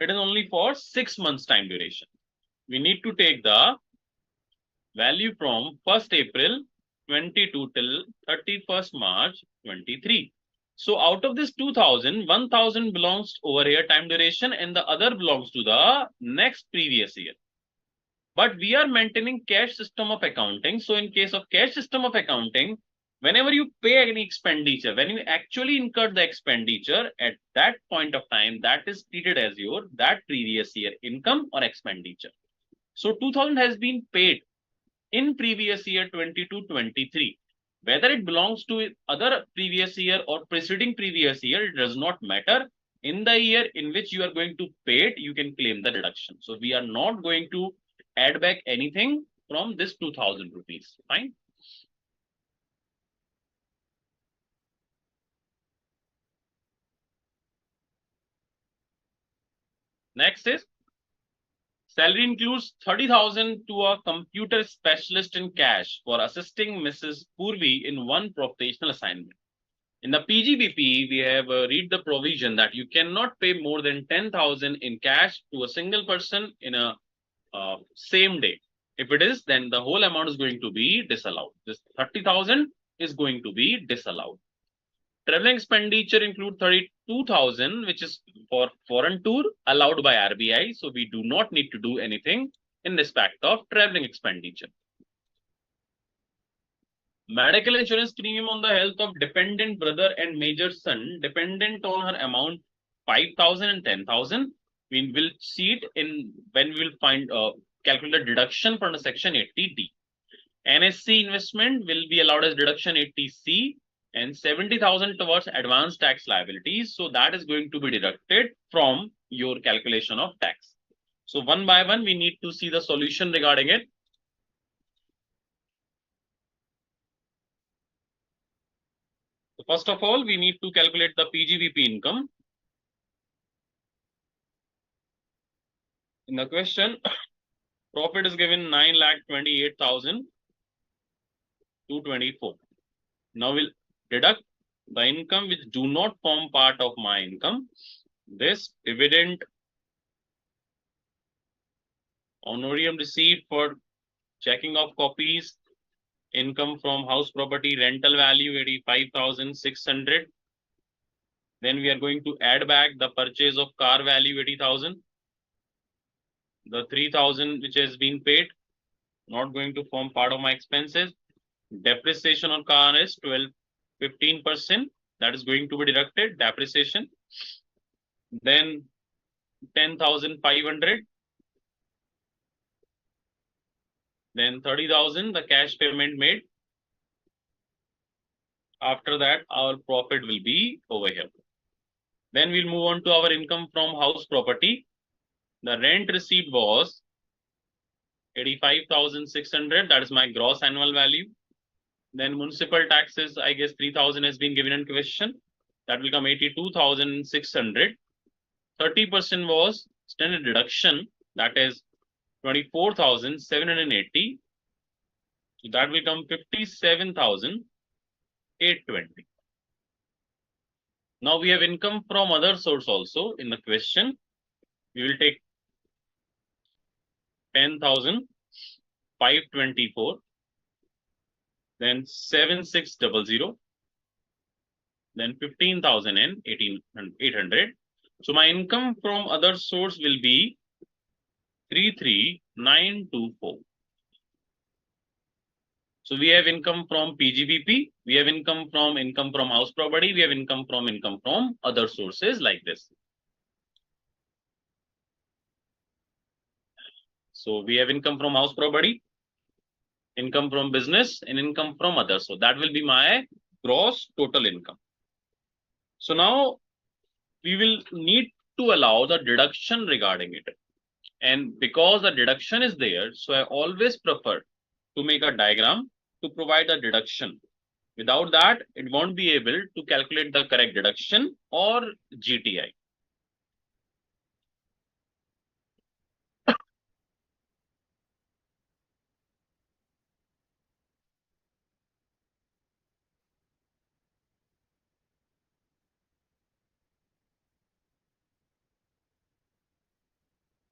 it is only for 6 months time duration. We need to take the value from 1st April 22 till 31st March 23. So out of this 2,000, 1,000 belongs over here time duration and the other belongs to the next previous year. But we are maintaining cash system of accounting. So in case of cash system of accounting, whenever you pay any expenditure, when you actually incur the expenditure at that point of time, that is treated as your that previous year income or expenditure. So 2,000 has been paid in previous year 22-23. Whether it belongs to other previous year or preceding previous year, it does not matter. In the year in which you are going to pay it, you can claim the deduction. So we are not going to add back anything from this 2,000 rupees. Fine. Next is salary includes 30,000 to a computer specialist in cash for assisting Mrs. Purvi in one professional assignment. In the PGBP, we have read the provision that you cannot pay more than 10,000 in cash to a single person in a same day. If it is, then the whole amount is going to be disallowed. This 30,000 is going to be disallowed. Traveling expenditure include 32,000, which is for foreign tour allowed by RBI. So we do not need to do anything in respect of traveling expenditure. Medical insurance premium on the health of dependent brother and major son, dependent on her amount 5,000 and 10,000. We will see it in when we will find calculate deduction from the section 80D. NSC investment will be allowed as deduction 80C and 70,000 towards advanced tax liabilities. So that is going to be deducted from your calculation of tax. So one by one, we need to see the solution regarding it. So first of all, we need to calculate the PGBP income. In the question, profit is given 9,28,224. Now we'll deduct the income which do not form part of my income. This dividend, honorarium received for checking of copies, income from house property, rental value 85,600. Then we are going to add back the purchase of car value 80,000. The 3,000 which has been paid, not going to form part of my expenses. Depreciation on car is 15%. That is going to be deducted, depreciation. Then 10,500. Then 30,000, the cash payment made. After that, our profit will be over here. Then we'll move on to our income from house property. The rent received was 85,600. That is my gross annual value. Then municipal taxes, I guess 3,000 has been given in question. That will come 82,600. 30% was standard deduction. That is 24,780. So that will come 57,820. Now we have income from other source also in the question. We will take 10,524, then 7,600, then 15,000 and 800. So my income from other source will be 33,924. So we have income from PGBP, we have income from house property, we have income from other sources like this. So we have income from house property, income from business, and income from others. So that will be my gross total income. So now we will need to allow the deduction regarding it. And because the deduction is there, so I always prefer to make a diagram to provide a deduction. Without that, it won't be able to calculate the correct deduction or GTI.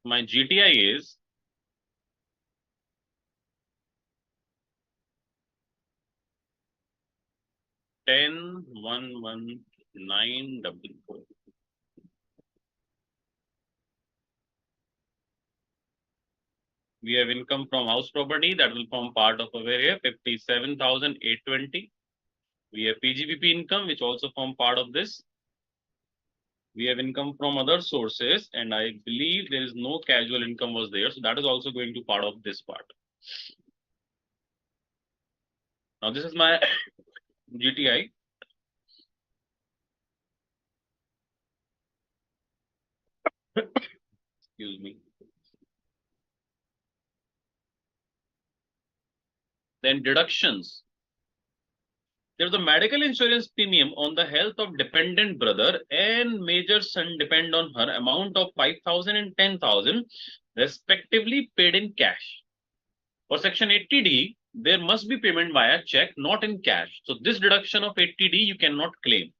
My GTI is 10,11944. We have income from house property that will form part of over here, 57,820. We have PGBP income, which also form part of this. We have income from other sources, and I believe there is no casual income was there. So that is also going to part of this part. Now this is my GTI. Excuse me. Then deductions. There's a medical insurance premium on the health of dependent brother and major son depend on her amount of 5,000 and 10,000 respectively paid in cash. For section 80D, there must be payment via check, not in cash. So this deduction of 80D you cannot claim.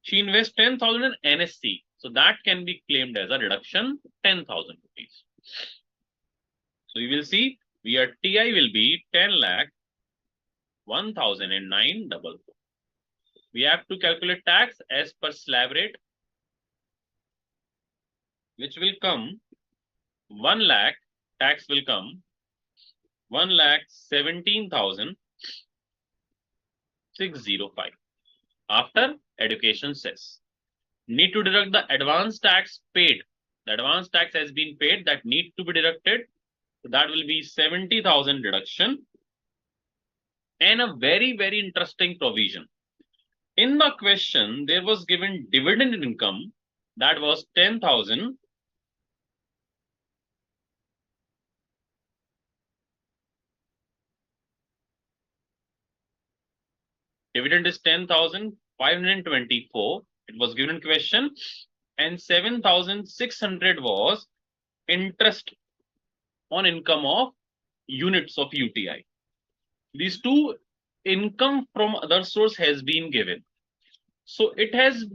She invests 10,000 in NSC. So that can be claimed as a deduction, 10,000 rupees. So you will see, your TI will be 10 lakh 1,009.44. We have to calculate tax as per slab rate, which will come 1 lakh, tax will come 1,17,605 after education cess. Need to deduct the advance tax paid. The advance tax has been paid, that need to be deducted. So that will be 70,000 deduction. And a very, very interesting provision. In the question, there was given dividend income that was 10,000. Dividend is 10,524. It was given in question. And 7,600 was interest on income of units of UTI. These two income from other source has been given. So it has,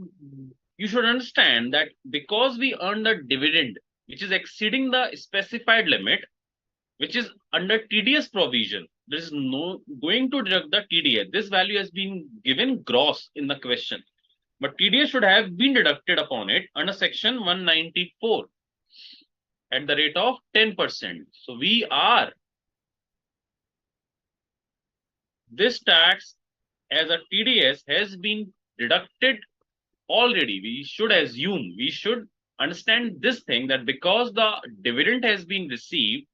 you should understand that because we earned a dividend, which is exceeding the specified limit, which is under TDS provision, there is no going to deduct the TDS. This value has been given gross in the question, but TDS should have been deducted upon it under section 194 at the rate of 10%. So we are, this tax as a TDS has been deducted already. We should assume, we should understand this thing, that because the dividend has been received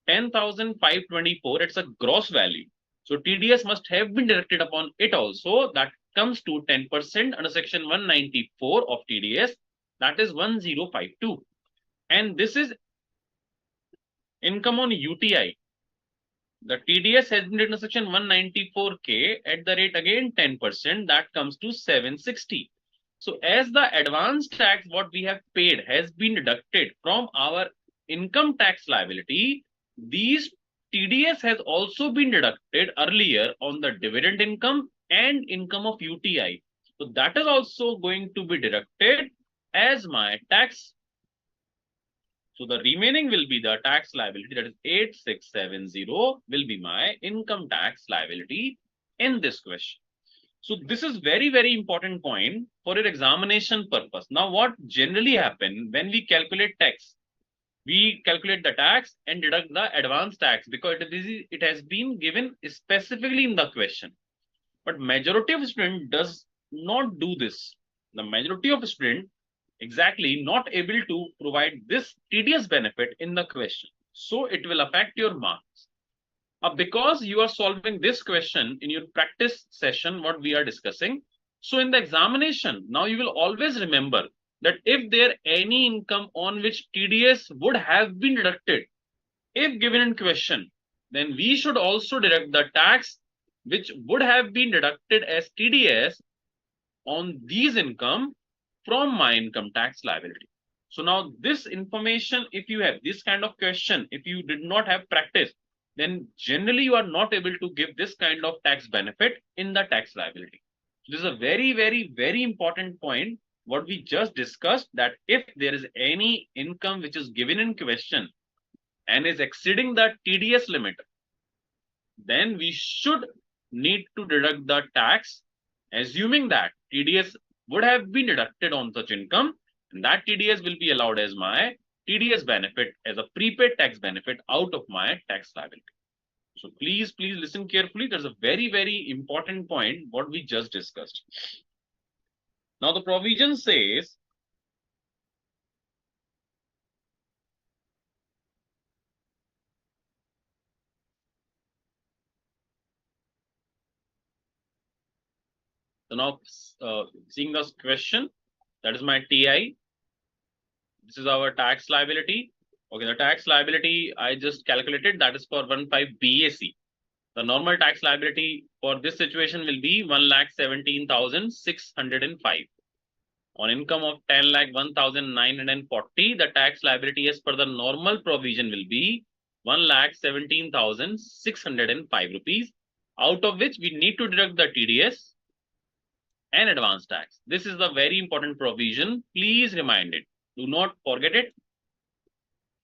10,524, it's a gross value. So TDS must have been deducted upon it also. That comes to 10% under section 194 of TDS, that is 1052. And this is income on UTI. The TDS has been written in section 194K at the rate again 10%, that comes to 760. So as the advance tax what we have paid has been deducted from our income tax liability, these TDS has also been deducted earlier on the dividend income and income of UTI. So that is also going to be deducted as my tax. So the remaining will be the tax liability, that is 8670 will be my income tax liability in this question. So this is very, very important point for your examination purpose. Now, what generally happen when we calculate tax? We calculate the tax and deduct the advance tax because it has been given specifically in the question. But majority of students does not do this. The majority of students exactly not able to provide this TDS benefit in the question. So it will affect your marks. Because you are solving this question in your practice session, what we are discussing. So in the examination, now you will always remember that if there any income on which TDS would have been deducted, if given in question, then we should also deduct the tax which would have been deducted as TDS on these income from my income tax liability. So now this information, if you have this kind of question, if you did not have practice, then generally you are not able to give this kind of tax benefit in the tax liability. So this is a very, very, very important point what we just discussed, that if there is any income which is given in question and is exceeding the TDS limit, then we should need to deduct the tax, assuming that TDS would have been deducted on such income, and that TDS will be allowed as my TDS benefit, as a prepaid tax benefit out of my tax liability. So please listen carefully. There's a very, very important point what we just discussed. Now the provision says, so now seeing this question, that is my TI. This is our tax liability. Okay, the tax liability I just calculated, that is for 15 BAC. The normal tax liability for this situation will be 1,17,605. On income of 10,01,940, the tax liability as per the normal provision will be 1,17,605 rupees, out of which we need to deduct the TDS and advance tax. This is the very important provision. Please remind it. Do not forget it.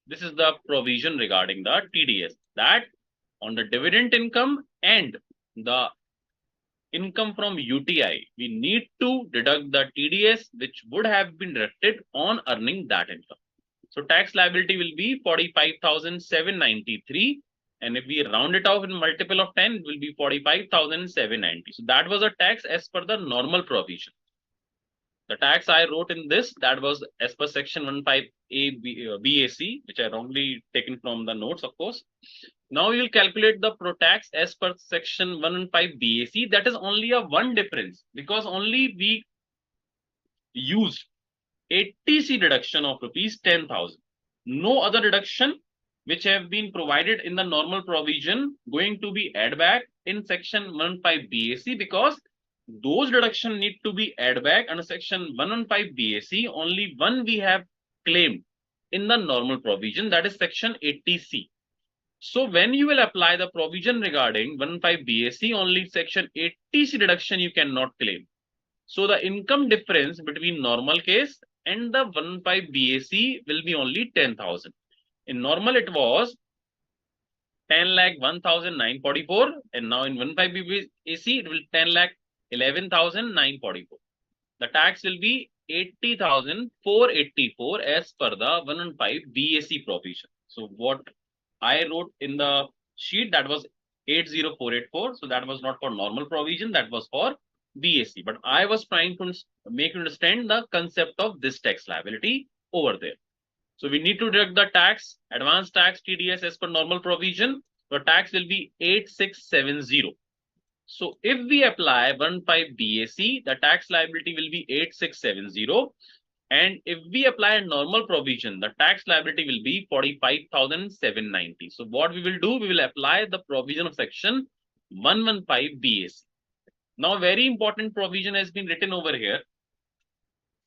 This is the provision regarding the TDS, that on the dividend income and the income from UTI, we need to deduct the TDS which would have been deducted on earning that income. So tax liability will be 45,793. And if we round it off in multiple of 10, it will be 45,790. So that was a tax as per the normal provision. The tax I wrote in this, that was as per section 15A BAC, which I wrongly taken from the notes, of course. Now you will calculate the pro tax as per section 115 BAC. That is only a one difference, because only we used 80C deduction of rupees 10,000. No other deduction which have been provided in the normal provision going to be add back in section 115 BAC, because those deduction need to be add back under section 115 BAC. Only one we have claimed in the normal provision, that is section 80C. So when you will apply the provision regarding 115 BAC, only section 80C deduction you cannot claim. So the income difference between normal case and the 115 BAC will be only 10,000. In normal it was 10,01,944, and now in 115 BAC it will 10,11,944. The tax will be 80,484 as per the 115 BAC provision. So what I wrote in the sheet, that was 80,484. So that was not for normal provision, that was for BAC. But I was trying to make you understand the concept of this tax liability over there. So we need to deduct the tax, advance tax, TDS as per normal provision. The tax will be 8670. So if we apply 15 BAC, the tax liability will be 8670. And if we apply a normal provision, the tax liability will be 45,790. So what we will do, we will apply the provision of section 115 BAC. Now, very important provision has been written over here.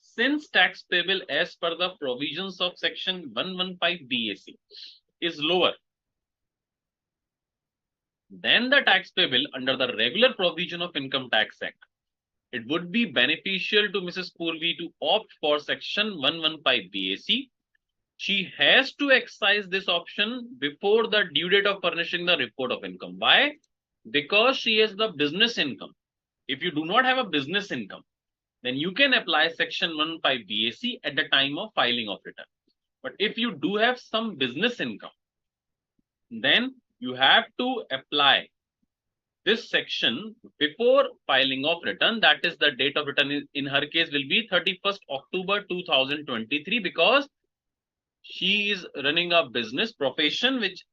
Since tax payable as per the provisions of section 115 BAC is lower than the tax payable under the regular provision of Income Tax Act, it would be beneficial to Mrs. Purvi to opt for section 115 BAC. She has to exercise this option before the due date of furnishing the report of income. Why? Because she has the business income. If you do not have a business income, then you can apply section 115 BAC at the time of filing of return. But if you do have some business income, then you have to apply this section before filing of return. That is, the date of return in her case will be 31st October 2023, because she is running a business profession which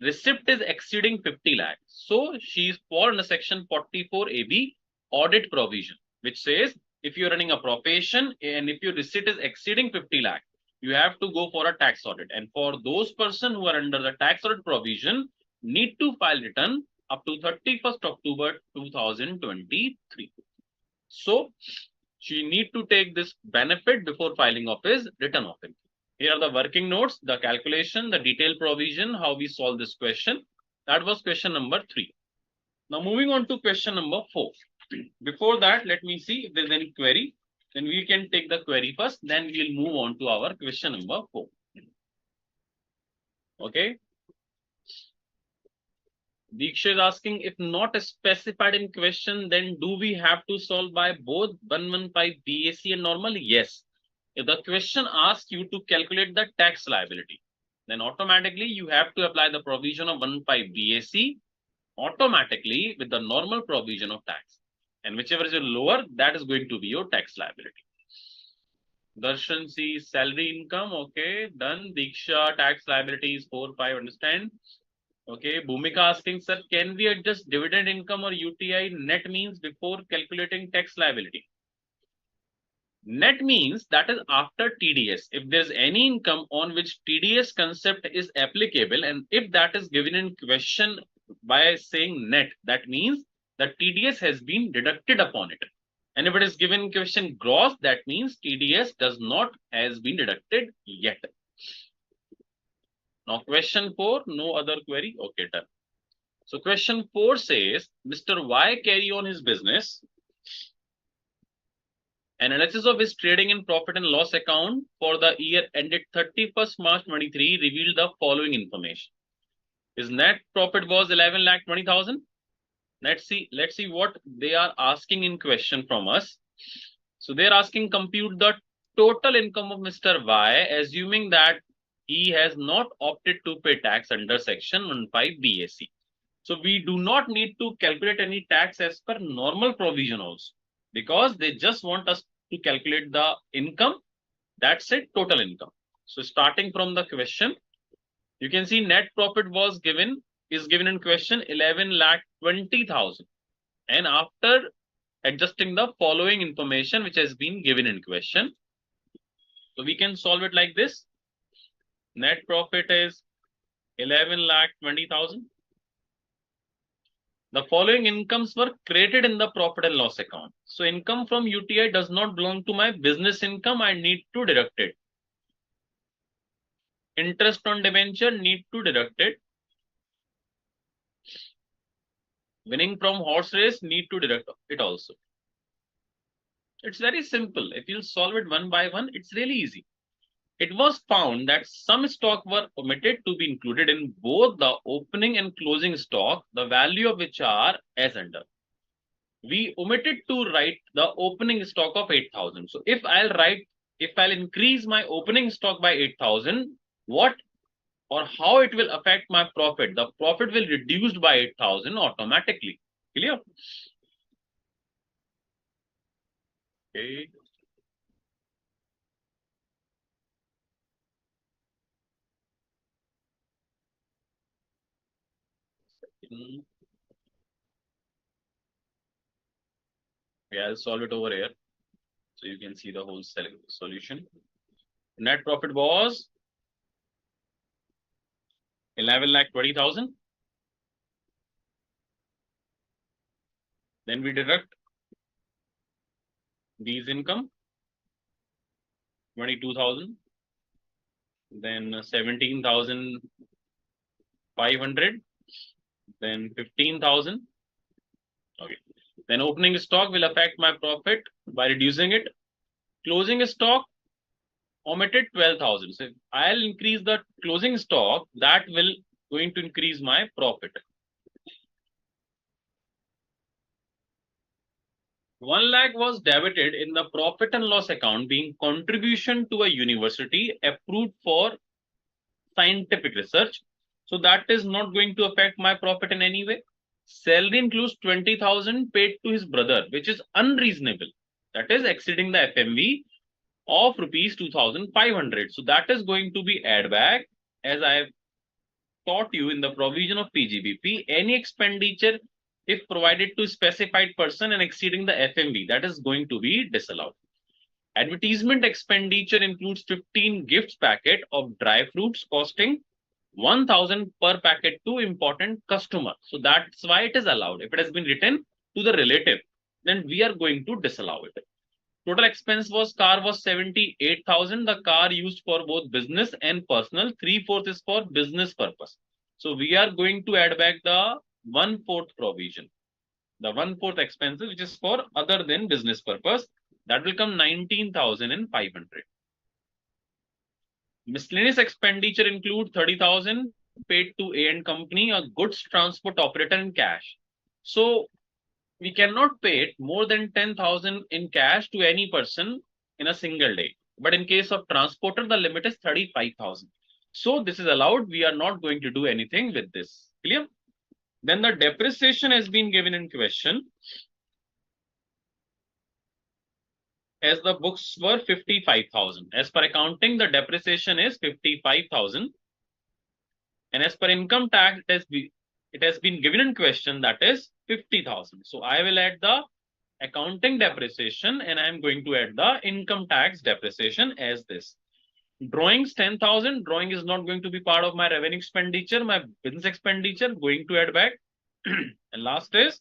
receipt is exceeding 50 lakhs. So she is for in the section 44AB audit provision, which says if you're running a profession and if your receipt is exceeding 50 lakhs, you have to go for a tax audit. And for those persons who are under the tax audit provision, need to file return up to 31st October 2023. So she need to take this benefit before filing of his return of income. Here are the working notes, the calculation, the detailed provision, how we solve this question. That was question number 3. Now moving on to question number 4. Before that, let me see if there's any query. Then we can take the query first, then we'll move on to our question number 4. Okay. Diksha is asking, if not specified in question, then do we have to solve by both 115 BAC and normal? Yes. If the question asks you to calculate the tax liability, then automatically you have to apply the provision of 115 BAC automatically with the normal provision of tax. And whichever is your lower, that is going to be your tax liability. Darshan C, salary income. Okay, done. Diksha, tax liability is 4-5, understand? Okay, Bhumika asking, sir, can we adjust dividend income or UTI net means before calculating tax liability? Net means that is after TDS. If there's any income on which TDS concept is applicable, and if that is given in question by saying net, that means that TDS has been deducted upon it. And if it is given in question gross, that means TDS does not has been deducted yet. Now question 4, no other query. Okay, done. So question 4 says, Mr. Y carry on his business. Analysis of his trading and profit and loss account for the year ended 31st March 23 revealed the following information. His net profit was 11,20,000. Let's see what they are asking in question from us. So they're asking compute the total income of Mr. Y, assuming that he has not opted to pay tax under section 15 BAC. So we do not need to calculate any tax as per normal provision also, because they just want us to calculate the income. That's it, total income. So starting from the question, you can see net profit is given in question 11,20,000. And after adjusting the following information which has been given in question, so we can solve it like this. Net profit is 11,20,000. The following incomes were created in the profit and loss account. So income from UTI does not belong to my business income. I need to deduct it. Interest on debenture, need to deduct it. Winning from horse race, need to deduct it also. It's very simple. If you solve it one by one, it's really easy. It was found that some stock were omitted to be included in both the opening and closing stock, the value of which are as under. We omitted to write the opening stock of 8,000. So if I'll increase my opening stock by 8,000, what or how it will affect my profit? The profit will reduce by 8,000 automatically. Clear? Okay. Yeah, I'll solve it over here. So you can see the whole solution. Net profit was 11,20,000. Then we deduct these income, 22,000. Then 17,500. Then 15,000. Okay. Then opening stock will affect my profit by reducing it. Closing stock omitted 12,000. So if I'll increase the closing stock, that will going to increase my profit. 1 lakh was debited in the profit and loss account being contribution to a university approved for scientific research. So that is not going to affect my profit in any way. Salary includes 20,000 paid to his brother, which is unreasonable. That is exceeding the FMV of rupees 2,500. So that is going to be add back, as I have taught you in the provision of PGBP. Any expenditure if provided to specified person and exceeding the FMV, that is going to be disallowed. Advertisement expenditure includes 15 gifts packet of dry fruits costing 1,000 per packet to important customer. So that's why it is allowed. If it has been written to the relative, then we are going to disallow it. Total expense was car was 78,000. The car used for both business and personal. 3/4 is for business purpose. So we are going to add back the 1/4 provision. The 1/4 expenses, which is for other than business purpose, that will come 19,500. Miscellaneous expenditure include 30,000 paid to A&M company, a goods transport operator in cash. So we cannot pay more than 10,000 in cash to any person in a single day. But in case of transporter, the limit is 35,000. So this is allowed. We are not going to do anything with this. Clear? Then the depreciation has been given in question. As the books were 55,000. As per accounting, the depreciation is 55,000. And as per income tax, it has been given in question, that is 50,000. So I will add the accounting depreciation and I am going to add the income tax depreciation as this. Drawings 10,000. Drawing is not going to be part of my revenue expenditure, my business expenditure, going to add back. And last is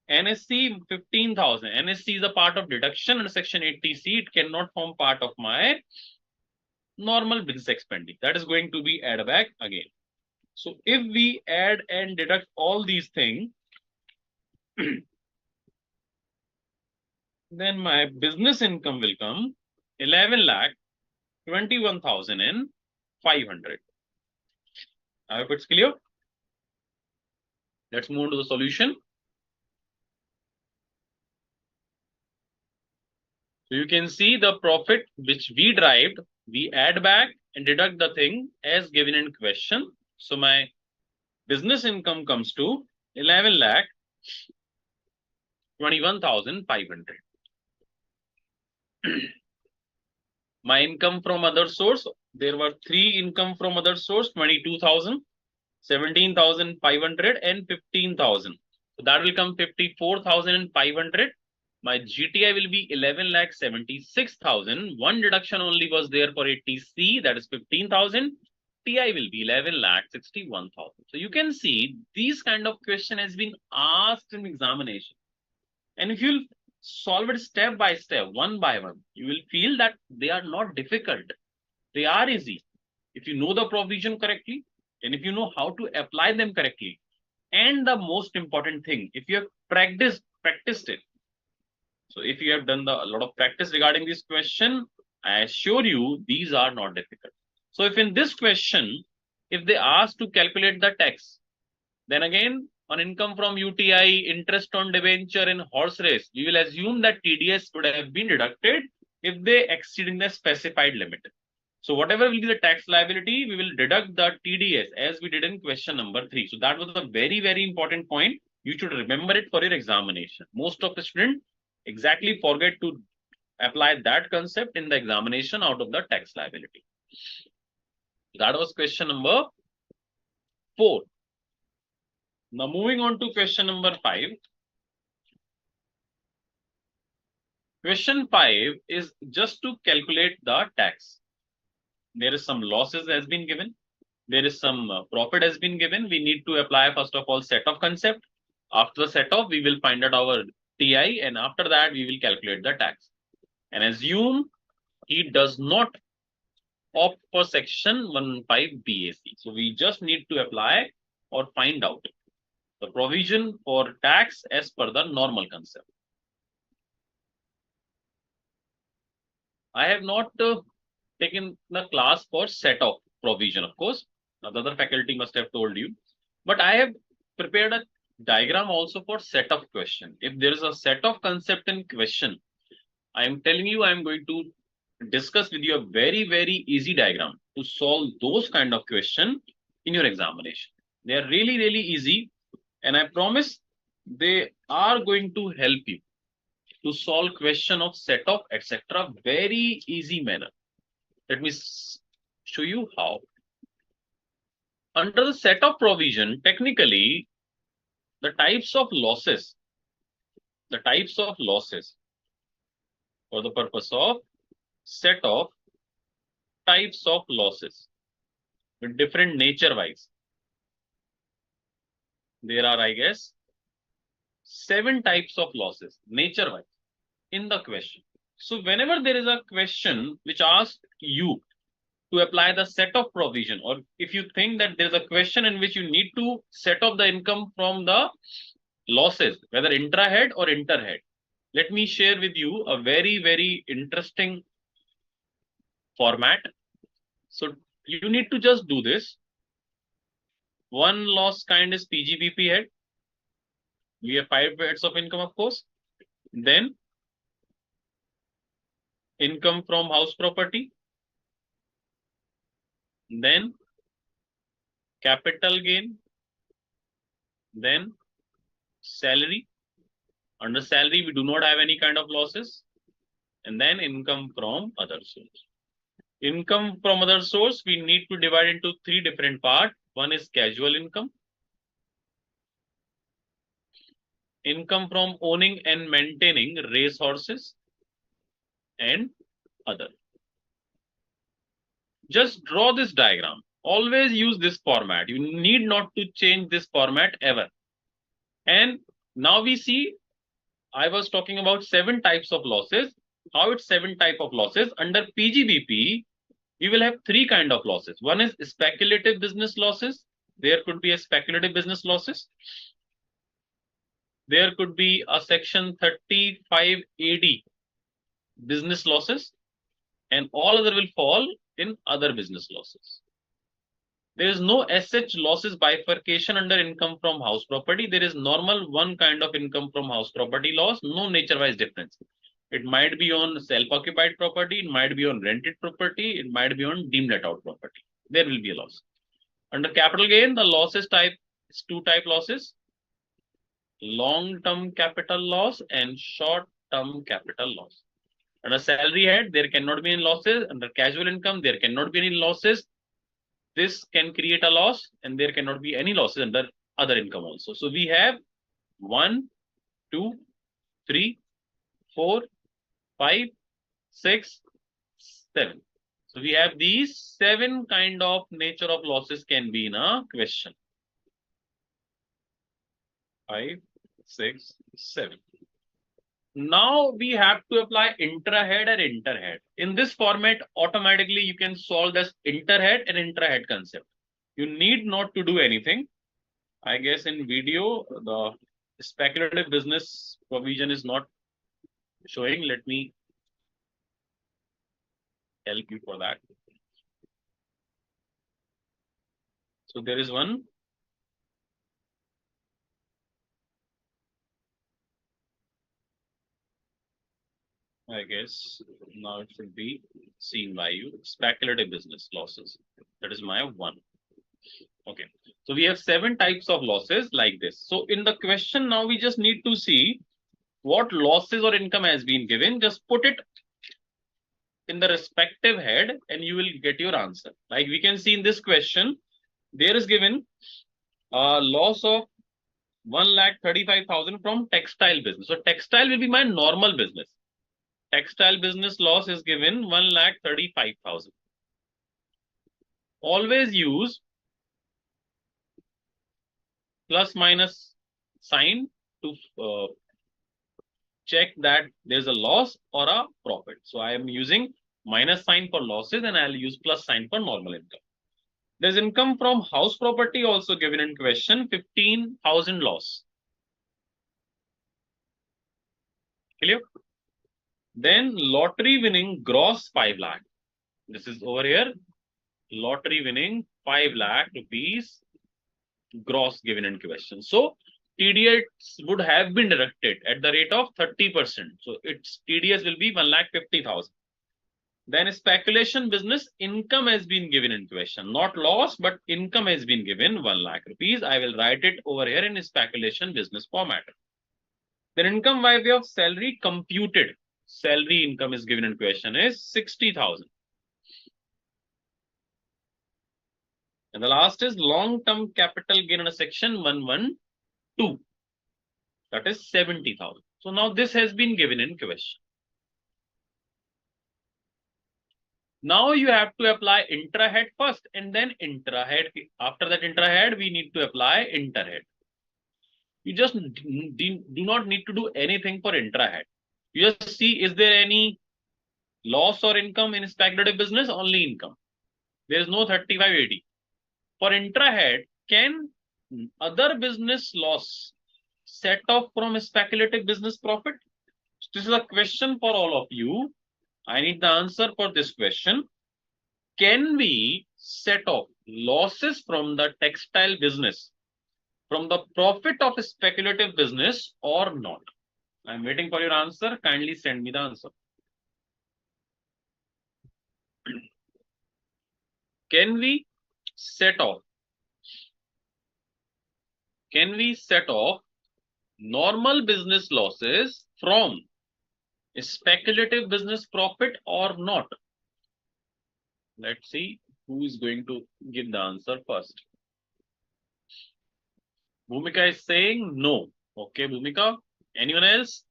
NSC 15,000. NSC is a part of deduction under section 80C. It cannot form part of my normal business expenditure. That is going to be add back again. So if we add and deduct all these things, then my business income will come 11,21,500. I hope it's clear. Let's move on to the solution. So you can see the profit which we derived, we add back and deduct the thing as given in question. So my business income comes to 11,21,500. My income from other source, there were 3 income from other source, 22,000, 17,500 and 15,000. So that will come 54,500. My GTI will be 11,76,000. One deduction only was there for 80C, that is 15,000. TI will be 11,61,000. So you can see these kind of question has been asked in examination. And if you solve it step by step, one by one, you will feel that they are not difficult. They are easy. If you know the provision correctly, and if you know how to apply them correctly. And the most important thing, if you have practiced it. So if you have done a lot of practice regarding this question, I assure you, these are not difficult. So if in this question, if they ask to calculate the tax, then again, on income from UTI, interest on debenture and horse race, we will assume that TDS would have been deducted if they exceed in the specified limit. So whatever will be the tax liability, we will deduct the TDS as we did in question number 3. So that was a very, very important point. You should remember it for your examination. Most of the students exactly forget to apply that concept in the examination out of the tax liability. That was question number 4. Now moving on to question number 5. Question 5 is just to calculate the tax. There is some losses has been given. There is some profit has been given. We need to apply first of all set of concept. After the set of, we will find out our TI, and after that we will calculate the tax. And assume he does not opt for section 15 BAC. So we just need to apply or find out the provision for tax as per the normal concept. I have not taken the class for set of provision, of course. Now, the other faculty must have told you, but I have prepared a diagram also for set of question. If there is a set of concept in question, I am telling you, I am going to discuss with you a very, very easy diagram to solve those kind of question in your examination. They are really, really easy, and I promise they are going to help you to solve question of set of etc. very easy manner. Let me show you how. Under the set of provision, technically, the types of losses for the purpose of set of types of losses with different nature wise. There are, I guess, 7 types of losses nature wise in the question. So whenever there is a question which asks you to apply the set of provision, or if you think that there's a question in which you need to set off the income from the losses, whether intra-head or inter-head, let me share with you a very, very interesting format. So you need to just do this. One loss kind is PGBP head. We have 5 heads of income, of course. Then income from house property. Then capital gain. Then salary. Under salary, we do not have any kind of losses. And then income from other source. Income from other source, we need to divide into 3 different parts. One is casual income. Income from owning and maintaining race horses. And other. Just draw this diagram. Always use this format. You need not to change this format ever. And now we see, I was talking about 7 types of losses. How it's 7 type of losses? Under PGBP, we will have 3 kind of losses. One is speculative business losses. There could be a speculative business losses. There could be a section 35 AD business losses, and all other will fall in other business losses. There is no SH losses bifurcation under income from house property. There is normal one kind of income from house property loss, no nature-wise difference. It might be on self-occupied property, it might be on rented property, it might be on deemed let out property. There will be a loss. Under capital gain, the losses type is 2 type losses: long-term capital loss and short-term capital loss. Under salary head, there cannot be any losses. Under casual income, there cannot be any losses. This can create a loss, and there cannot be any losses under other income also. So we have 1, 2, 3, 4, 5, 6, 7. So we have these 7 kind of nature of losses can be in a question. 5, 6, 7. Now we have to apply intra-head and inter-head. In this format, automatically you can solve this inter-head and intra-head concept. You need not to do anything. I guess in video, the speculative business provision is not showing. Let me help you for that. So there is one. I guess now it should be seen by you. Speculative business losses. That is my 1. Okay. So we have 7 types of losses like this. So in the question now, we just need to see what losses or income has been given. Just put it in the respective head and you will get your answer. Like we can see in this question, there is given a loss of 1,35,000 from textile business. So textile will be my normal business. Textile business loss is given 1,35,000. Always use plus minus sign to check that there's a loss or a profit. So I am using minus sign for losses and I'll use plus sign for normal income. There's income from house property also given in question, 15,000 loss. Clear? Then lottery winning gross 5 lakh. This is over here. Lottery winning 5 lakh rupees gross given in question. So TDS would have been deducted at the rate of 30%. So its TDS will be 1,50,000. Then speculation business income has been given in question, not loss, but income has been given 1 lakh rupees. I will write it over here in speculation business format. Then income by way of salary computed. Salary income is given in question is 60,000. And the last is long-term capital gain under section 112. That is 70,000. So now this has been given in question. Now you have to apply intrahead first and then intrahead. After that intrahead, we need to apply interhead. You just do not need to do anything for intrahead. You just see, is there any loss or income in speculative business? Only income. There is no 3580. For intrahead, can other business loss set off from speculative business profit? This is a question for all of you. I need the answer for this question. Can we set off losses from the textile business from the profit of a speculative business or not? I'm waiting for your answer. Kindly send me the answer. Can we set off normal business losses from speculative business profit or not? Let's see who is going to give the answer first. Bhumika is saying no. Okay, Bhumika. Anyone else?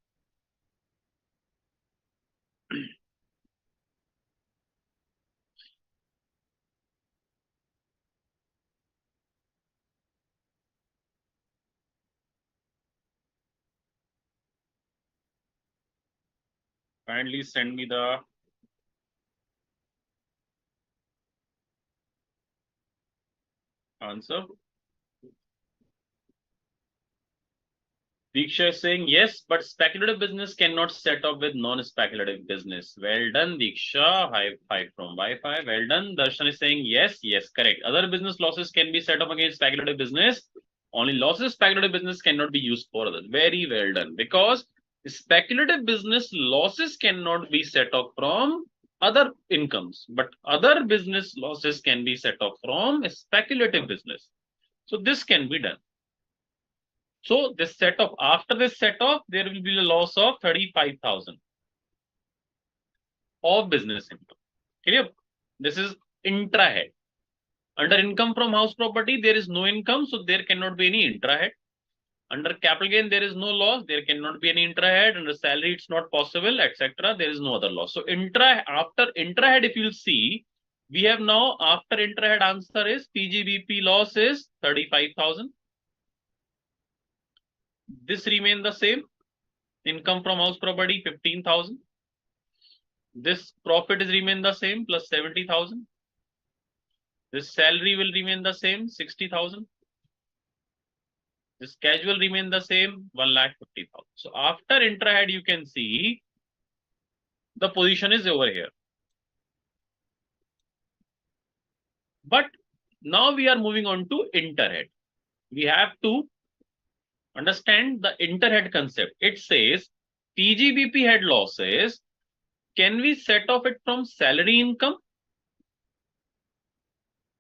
Kindly send me the answer. Diksha is saying yes, but speculative business cannot set off with non-speculative business. Well done, Diksha. High five from Wi-Fi. Well done. Darshan is saying yes, correct. Other business losses can be set off against speculative business. Only losses speculative business cannot be used for others. Very well done. Because speculative business losses cannot be set off from other incomes, but other business losses can be set off from speculative business. So this can be done. So this set off, after this set off, there will be a loss of 35,000 of business income. Clear? This is intrahead. Under income from house property, there is no income, so there cannot be any intrahead. Under capital gain, there is no loss, there cannot be any intrahead. Under salary, it's not possible, etc. There is no other loss. So after intrahead, if you'll see, we have now after intrahead answer is PGBP loss is 35,000. This remain the same. Income from house property 15,000. This profit is remain the same plus 70,000. This salary will remain the same 60,000. This casual remain the same 1,50,000. So after intrahead, you can see the position is over here. But now we are moving on to interhead. We have to understand the interhead concept. It says PGBP head losses. Can we set off it from salary income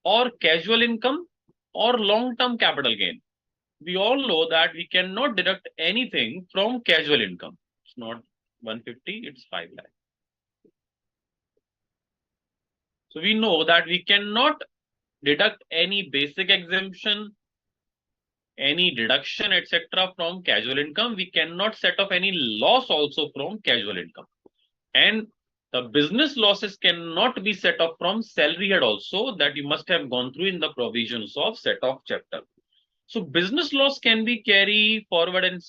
or casual income or long-term capital gain? We all know that we cannot deduct anything from casual income. It's not 150, it's 5 lakh. So we know that we cannot deduct any basic exemption, any deduction, etc. from casual income. We cannot set off any loss also from casual income. And the business losses cannot be set off from salary head also, that you must have gone through in the provisions of set off chapter. So business loss can be carry forward and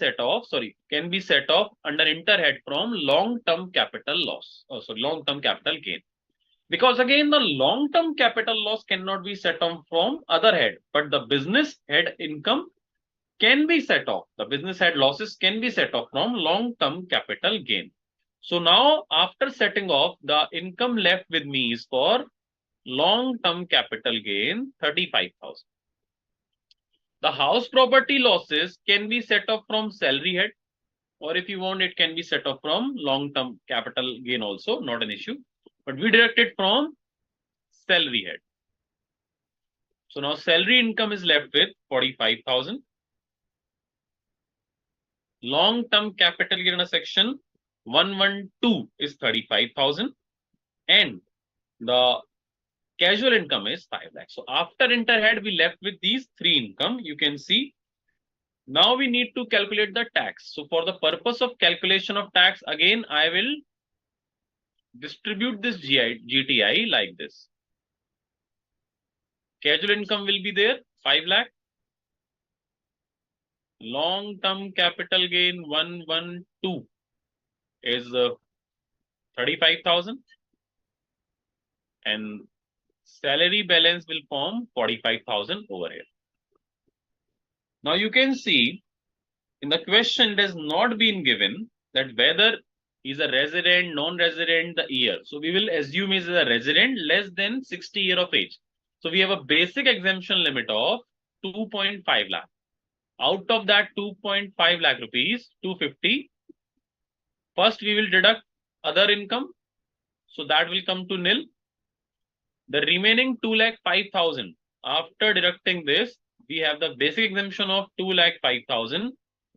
can be set off under interhead from long-term capital loss. Long-term capital gain. Because again, the long-term capital loss cannot be set off from other head, but the business head income can be set off. The business head losses can be set off from long-term capital gain. So now, after setting off, the income left with me is for long-term capital gain, 35,000. The house property losses can be set off from salary head, or if you want, it can be set off from long-term capital gain also, not an issue. But we deduct it from salary head. So now salary income is left with 45,000. Long-term capital gain in a section 112 is 35,000. And the casual income is 5 lakhs. So after interhead, we left with these three income. You can see. Now we need to calculate the tax. So for the purpose of calculation of tax, again, I will distribute this GTI like this. Casual income will be there, 5 lakh. Long-term capital gain 112 is 35,000. And salary balance will form 45,000 over here. Now you can see in the question it has not been given that whether he's a resident, non-resident, the year. So we will assume he's a resident less than 60 years of age. So we have a basic exemption limit of 2.5 lakh. Out of that 2.5 lakh rupees, 250. First we will deduct other income. So that will come to nil. The remaining 2,05,000. After deducting this, we have the basic exemption of 2,05,000.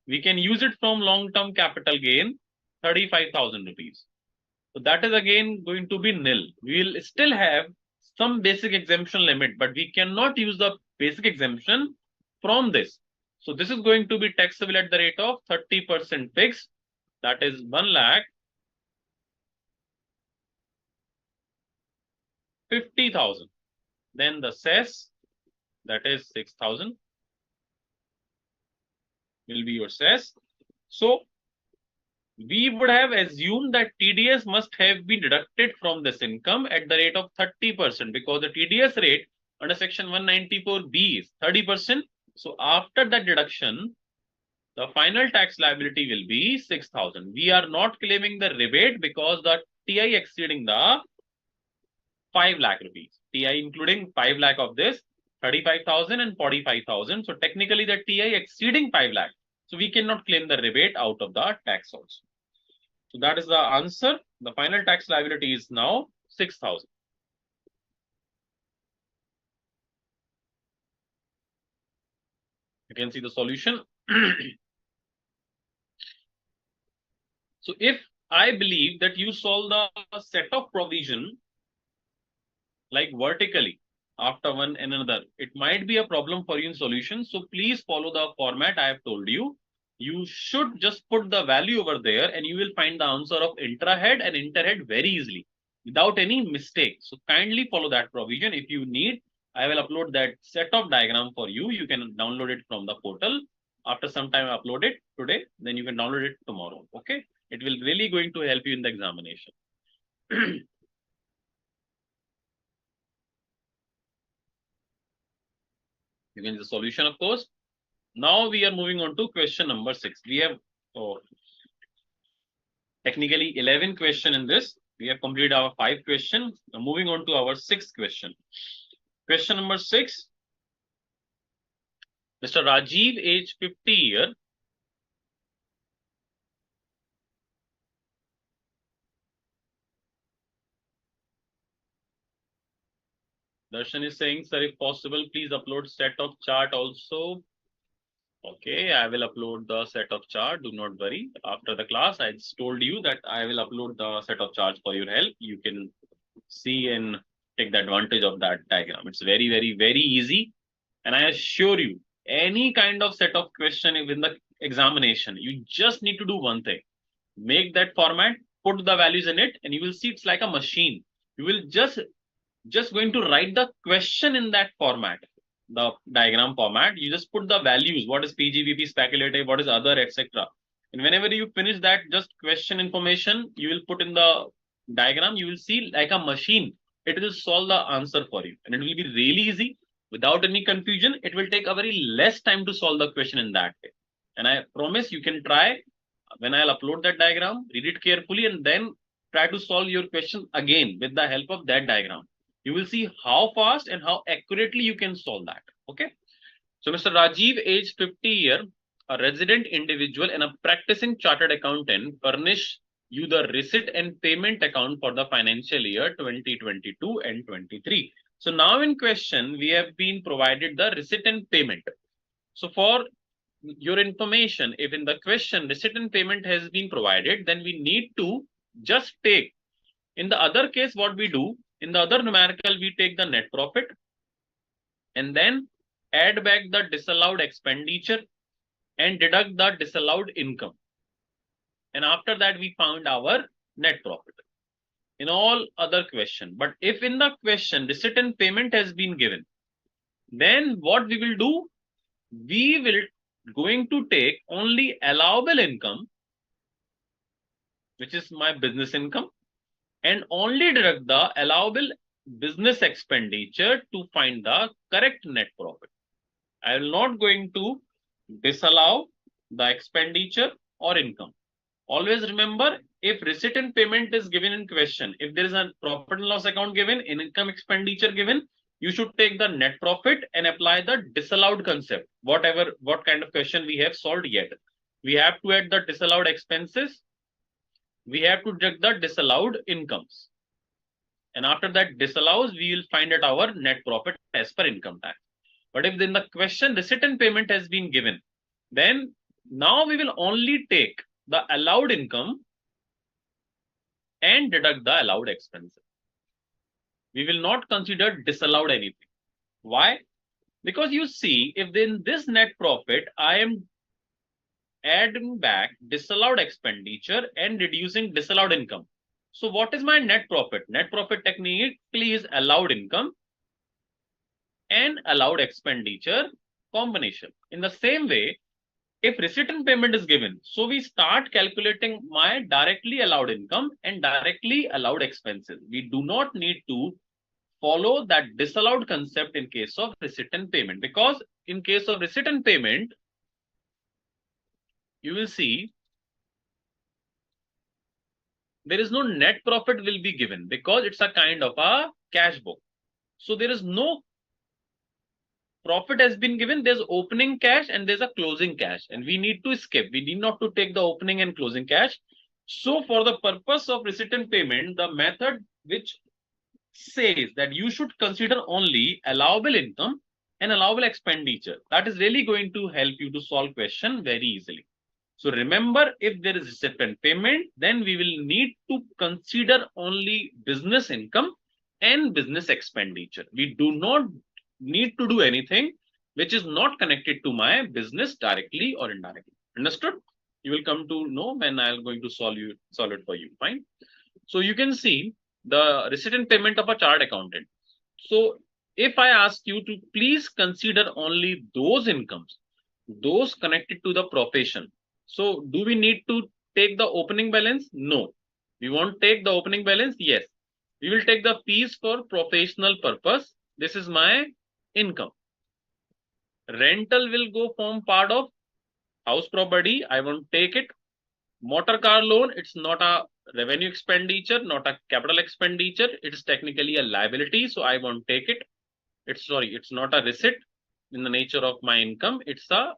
We can use it from long-term capital gain, 35,000 rupees. So that is again going to be nil. We will still have some basic exemption limit, but we cannot use the basic exemption from this. So this is going to be taxable at the rate of 30% fixed. That is 1,50,000. Then the cess, that is 6,000, will be your cess. So we would have assumed that TDS must have been deducted from this income at the rate of 30%, because the TDS rate under section 194B is 30%. So after that deduction, the final tax liability will be 6,000. We are not claiming the rebate because the TI exceeding the 5 lakh rupees. TI including 5 lakh of this, 35,000 and 45,000. So technically the TI exceeding 5 lakh. So we cannot claim the rebate out of the tax also. So that is the answer. The final tax liability is now 6,000. You can see the solution. So if I believe that you solve the set of provision like vertically after one and another, it might be a problem for you in solution. So please follow the format I have told you. You should just put the value over there and you will find the answer of intrahead and interhead very easily without any mistake. So kindly follow that provision. If you need, I will upload that set of diagram for you. You can download it from the portal. After some time, upload it today, then you can download it tomorrow. Okay. It will really going to help you in the examination. You can see the solution, of course. Now we are moving on to question number 6. We have technically 11 questions in this. We have completed our 5 questions. Now moving on to our 6th question. Question number 6. Mr. Rajiv, age 50 year. Darshan is saying, sir, if possible, please upload set of chart also. Okay, I will upload the set of chart. Do not worry. After the class, I just told you that I will upload the set of charts for your help. You can see and take the advantage of that diagram. It's very, very, very easy. And I assure you, any kind of set of question in the examination, you just need to do one thing. Make that format, put the values in it, and you will see it's like a machine. You will just going to write the question in that format, the diagram format. You just put the values, what is PGBP, speculative, what is other, etc. And whenever you finish that just question information, you will put in the diagram, you will see like a machine. It will solve the answer for you, and it will be really easy without any confusion. It will take a very less time to solve the question in that way. And I promise you can try. When I'll upload that diagram, read it carefully, and then try to solve your question again with the help of that diagram. You will see how fast and how accurately you can solve that. Okay. So Mr. Rajiv, age 50 year, a resident individual and a practicing chartered accountant, furnish you the receipt and payment account for the financial year 2022 and 23. So now in question, we have been provided the receipt and payment. So for your information, if in the question receipt and payment has been provided, then we need to just take, in the other case, what we do, in the other numerical, we take the net profit and then add back the disallowed expenditure and deduct the disallowed income. And after that, we found our net profit in all other question. But if in the question receipt and payment has been given, then what we will do, we will going to take only allowable income, which is my business income, and only deduct the allowable business expenditure to find the correct net profit. I will not going to disallow the expenditure or income. Always remember, if receipt and payment is given in question, if there is a profit and loss account given, income expenditure given, you should take the net profit and apply the disallowed concept, what kind of question we have solved yet. We have to add the disallowed expenses. We have to deduct the disallowed incomes. And after that disallows, we will find out our net profit as per income tax. But if in the question receipt and payment has been given, then now we will only take the allowed income and deduct the allowed expenses. We will not consider disallowed anything. Why? Because you see, if in this net profit, I am adding back disallowed expenditure and reducing disallowed income. So what is my net profit? Net profit technically is allowed income and allowed expenditure combination. In the same way, if receipt and payment is given, so we start calculating my directly allowed income and directly allowed expenses. We do not need to follow that disallowed concept in case of receipt and payment, because in case of receipt and payment, you will see there is no net profit will be given because it's a kind of a cash book. So there is no profit has been given. There's opening cash and there's a closing cash, and we need to skip. We need not to take the opening and closing cash. So for the purpose of receipt and payment, the method which says that you should consider only allowable income and allowable expenditure, that is really going to help you to solve question very easily. So remember, if there is receipt and payment, then we will need to consider only business income and business expenditure. We do not need to do anything which is not connected to my business directly or indirectly. Understood? You will come to know when I am going to solve it for you. Fine. So you can see the receipt and payment of a chartered accountant. So if I ask you to please consider only those incomes, those connected to the profession. So do we need to take the opening balance? No. We won't take the opening balance? Yes. We will take the fees for professional purpose. This is my income. Rental will go form part of house property. I won't take it. Motor car loan, it's not a revenue expenditure, not a capital expenditure. It's technically a liability, so I won't take it. It's not a receipt in the nature of my income. It's a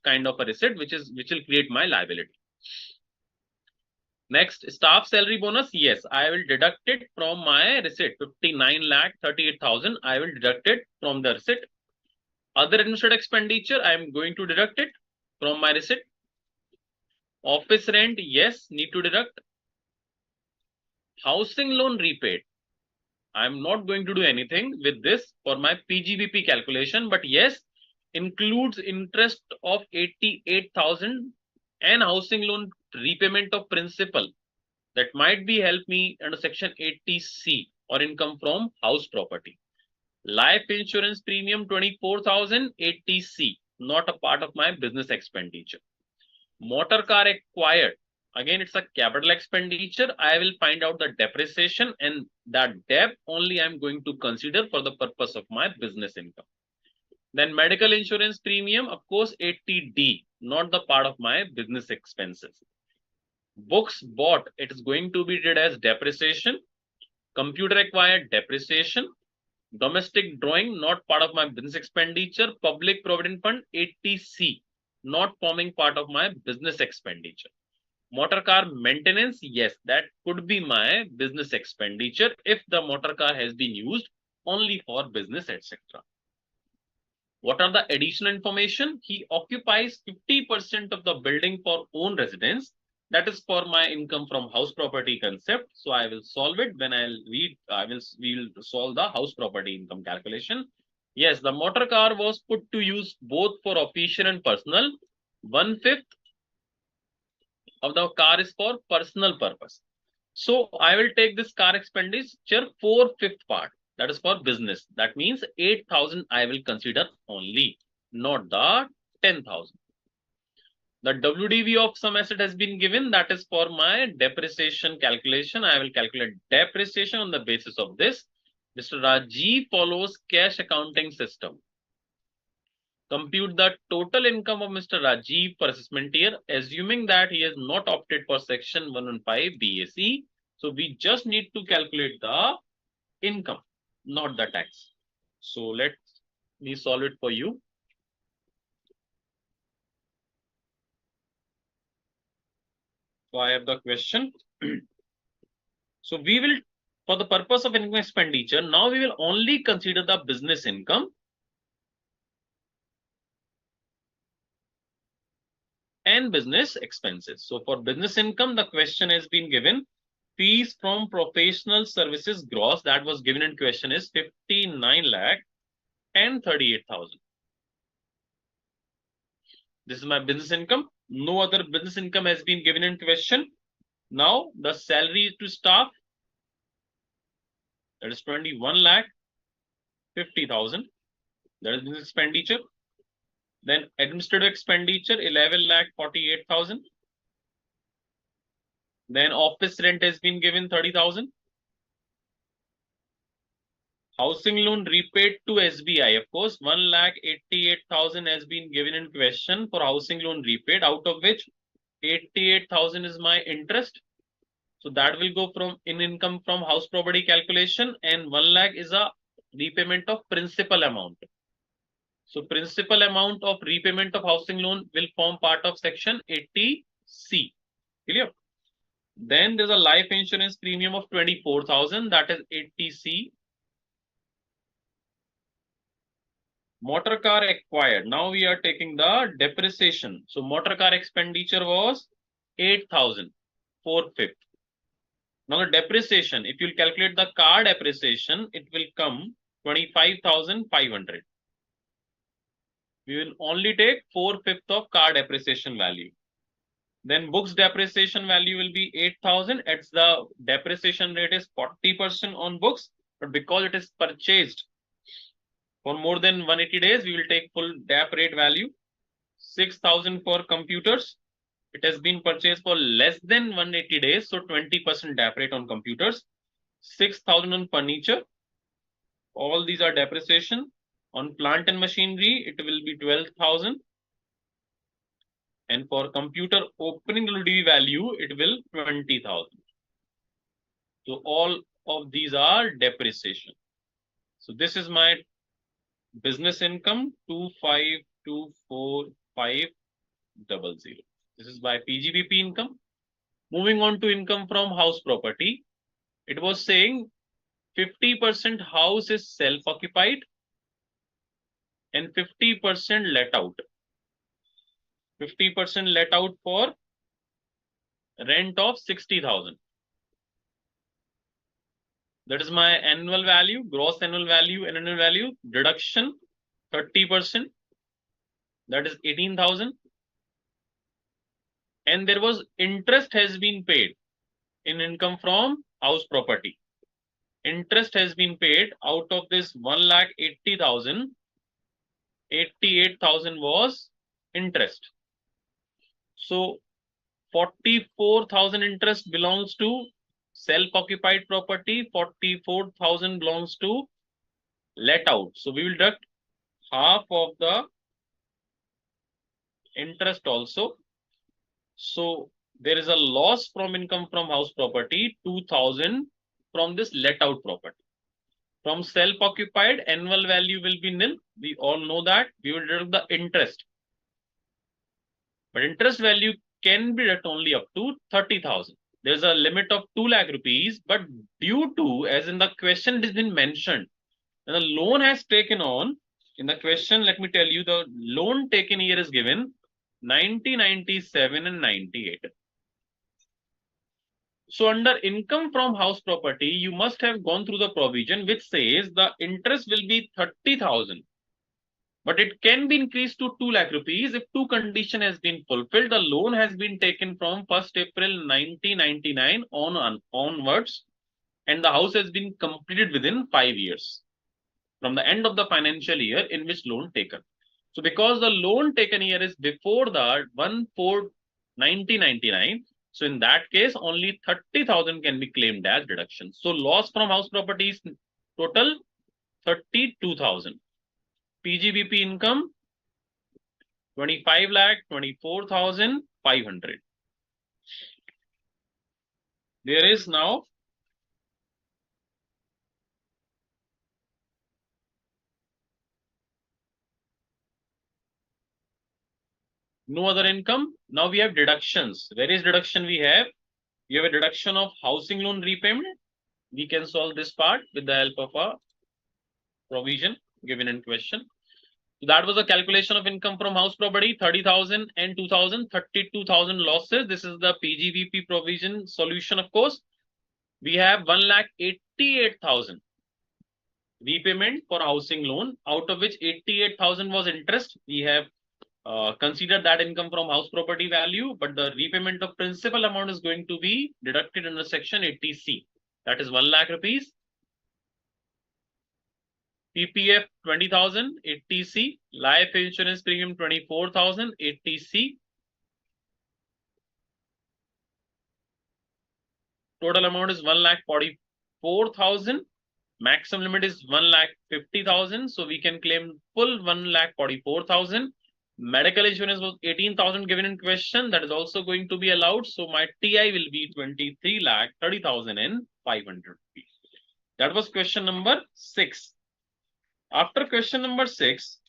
kind of a receipt which will create my liability. Next, staff salary bonus. Yes, I will deduct it from my receipt. 59,38,000. I will deduct it from the receipt. Other administrative expenditure, I am going to deduct it from my receipt. Office rent, yes, need to deduct. Housing loan repaid. I'm not going to do anything with this for my PGBP calculation, but yes, includes interest of 88,000 and housing loan repayment of principal. That might be help me under section 80C or income from house property. Life insurance premium 24,000 80C, not a part of my business expenditure. Motor car acquired, again it's a capital expenditure. I will find out the depreciation, and that debt only I'm going to consider for the purpose of my business income. Then medical insurance premium, of course 80D, not the part of my business expenses. Books bought, it is going to be treated as depreciation. Computer acquired, depreciation. Domestic drawing, not part of my business expenditure. Public provident fund 80C, not forming part of my business expenditure. Motor car maintenance, yes, that could be my business expenditure if the motor car has been used only for business, etc. What are the additional information? He occupies 50% of the building for own residence. That is for my income from house property concept. So I will solve it when I'll read. We will solve the house property income calculation. Yes, the motor car was put to use both for official and personal. 1/5 of the car is for personal purpose. So I will take this car expenditure 4/5 part. That is for business. That means 8,000 I will consider only, not the 10,000. The WDV of some asset has been given. That is for my depreciation calculation. I will calculate depreciation on the basis of this. Mr. Rajiv follows cash accounting system. Compute the total income of Mr. Rajiv for assessment year, assuming that he has not opted for section 115 BAC. So we just need to calculate the income, not the tax. So let me solve it for you. So I have the question. So we will, for the purpose of income expenditure, now we will only consider the business income and business expenses. So for business income, the question has been given. Fees from professional services gross, that was given in question, is 59 lakh and 38,000. This is my business income. No other business income has been given in question. Now the salary to staff, that is 21 lakh 50,000. That is business expenditure. Then administrative expenditure 11 lakh 48,000. Then office rent has been given 30,000. Housing loan repaid to SBI, of course, 1,88,000 has been given in question for housing loan repaid, out of which 88,000 is my interest. So that will go from in income from house property calculation, and 1 lakh is a repayment of principal amount. So principal amount of repayment of housing loan will form part of section 80C. Clear? Then there's a life insurance premium of 24,000, that is 80C. Motor car acquired. Now we are taking the depreciation. So motor car expenditure was 8,000, 4/5. Now the depreciation, if you calculate the car depreciation, it will come 25,500. We will only take 4/5 of car depreciation value. Then books depreciation value will be 8,000. It's the depreciation rate is 40% on books, but because it is purchased for more than 180 days, we will take full DAP rate value. 6,000 for computers. It has been purchased for less than 180 days, so 20% DAP rate on computers. 6,000 on furniture. All these are depreciation. On plant and machinery, it will be 12,000. And for computer opening WDV value, it will 20,000. So all of these are depreciation. So this is my business income 2524,500. This is by PGBP income. Moving on to income from house property. It was saying 50% house is self-occupied and 50% let out. 50% let out for rent of 60,000. That is my annual value, gross annual value, and annual value. Deduction 30%. that is 18,000. And there was interest has been paid in income from house property. Interest has been paid out of this 1,80,000. 88,000 was interest. So 44,000 interest belongs to self-occupied property. 44,000 belongs to let out. So we will deduct half of the interest also. So there is a loss from income from house property, 2,000 from this let out property. From self-occupied, annual value will be nil. We all know that. We will deduct the interest. But interest value can be deducted only up to 30,000. There's a limit of 2 lakh rupees, but due to, as in the question it has been mentioned, and the loan has taken on, in the question, let me tell you, the loan taken here is given 1997 and 98. So under income from house property, you must have gone through the provision which says the interest will be 30,000. But it can be increased to 2 lakh rupees if two conditions has been fulfilled. The loan has been taken from 1st April 1999 onwards, and the house has been completed within 5 years from the end of the financial year in which loan taken. So because the loan taken here is before the 1/4/1999, so in that case only 30,000 can be claimed as deduction. So loss from house property is total 32,000. PGBP income 25 lakh 24,500. There is now no other income. Now we have deductions. Various deduction we have. We have a deduction of housing loan repayment. We can solve this part with the help of a provision given in question. So that was a calculation of income from house property, 30,000 and 2,000, 32,000 losses. This is the PGBP provision solution, of course. We have 1,88,000 repayment for housing loan, out of which 88,000 was interest. We have considered that income from house property value, but the repayment of principal amount is going to be deducted under section 80C. That is 1 lakh rupees. PPF 20,000, 80C. Life insurance premium 24,000, 80C. Total amount is 1,44,000. Maximum limit is 1,50,000. So we can claim full 1,44,000. Medical insurance was 18,000 given in question. That is also going to be allowed. So my TI will be 23,30,500 rupees. That was question number 6. After question number 6,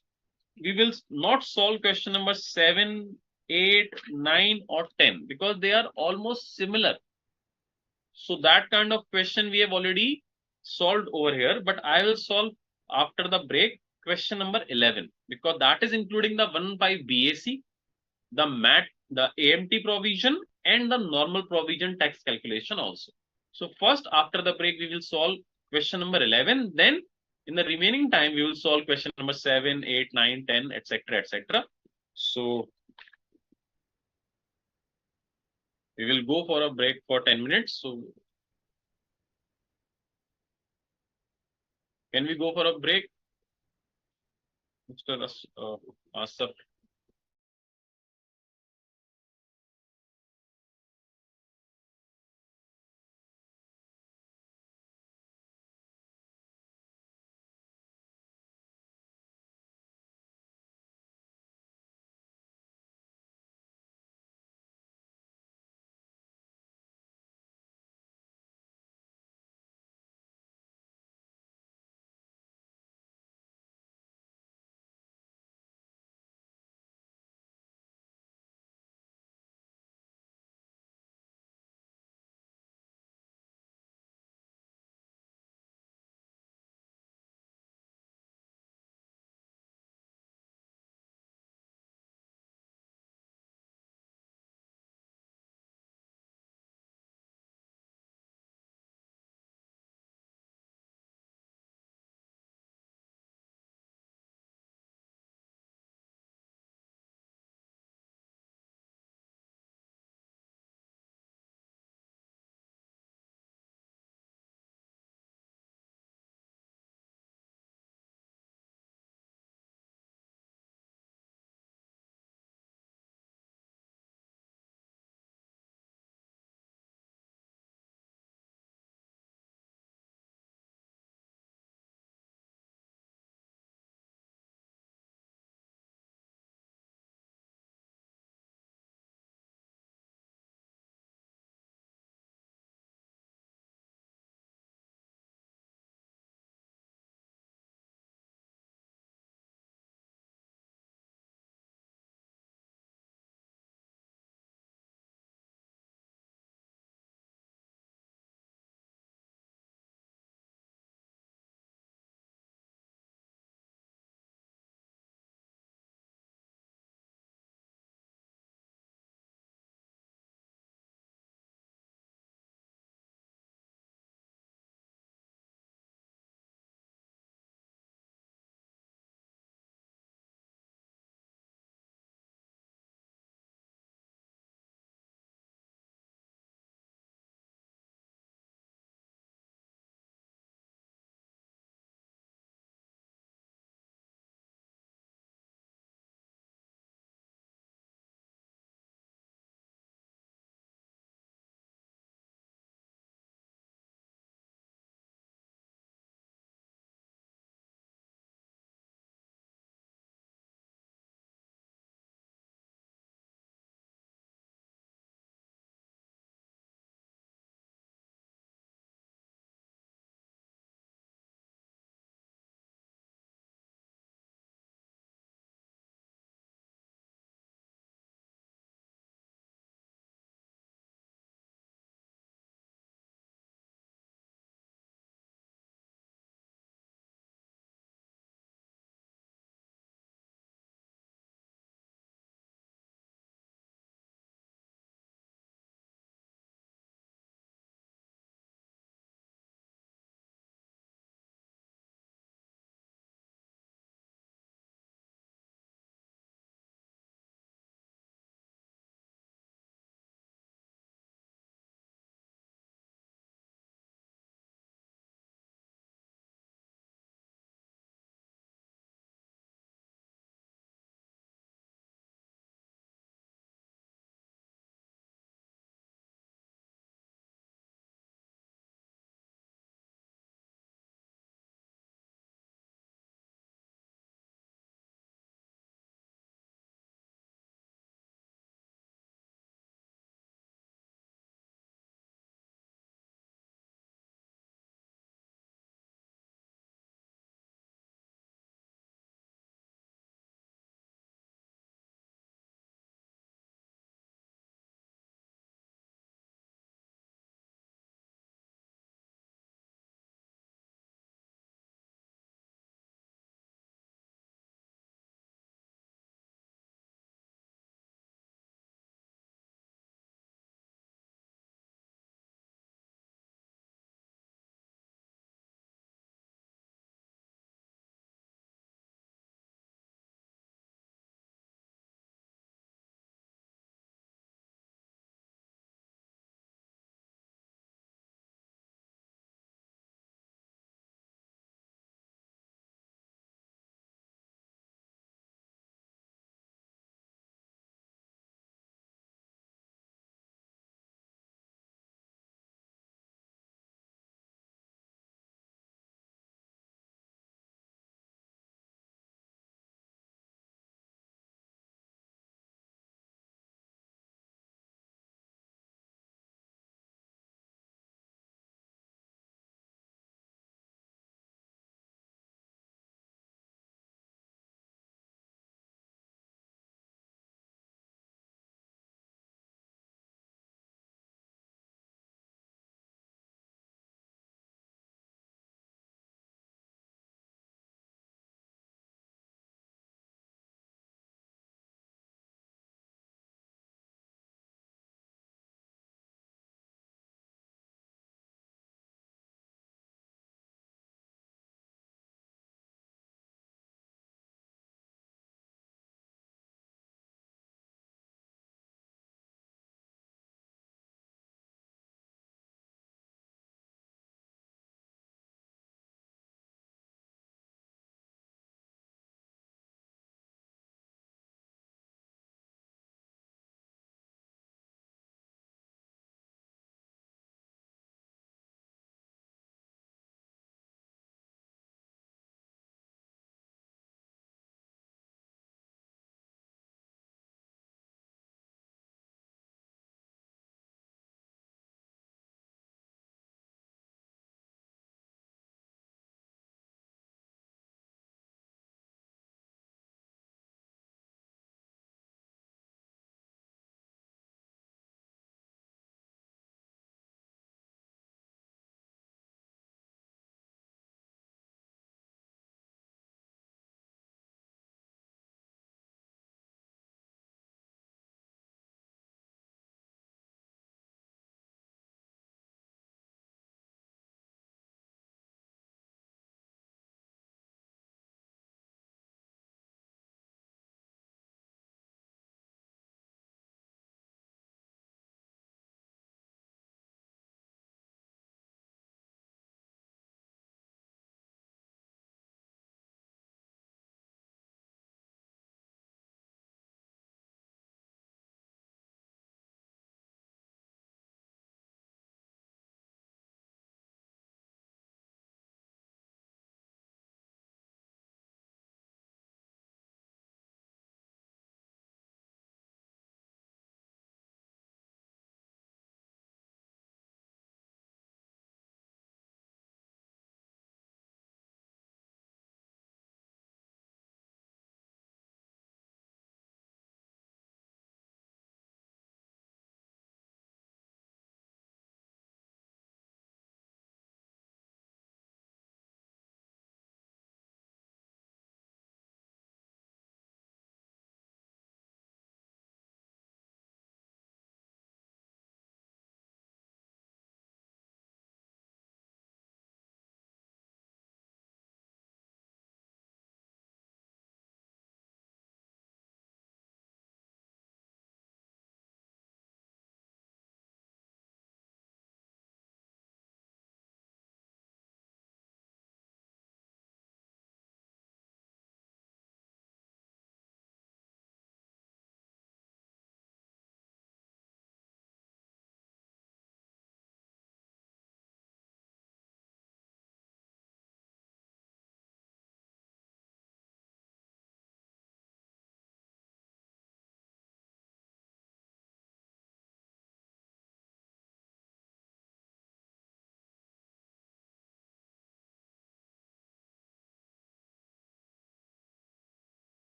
we will not solve question number 7, 8, 9, or 10 because they are almost similar. So that kind of question we have already solved over here, but I will solve after the break question number 11 because that is including the 1/5 BAC, the MAT, the AMT provision, and the normal provision tax calculation also. So first after the break we will solve question number 11. Then in the remaining time we will solve question number 7, 8, 9, 10, etc., etc. So we will go for a break for 10 minutes. So can we go for a break, Mr. Asaf?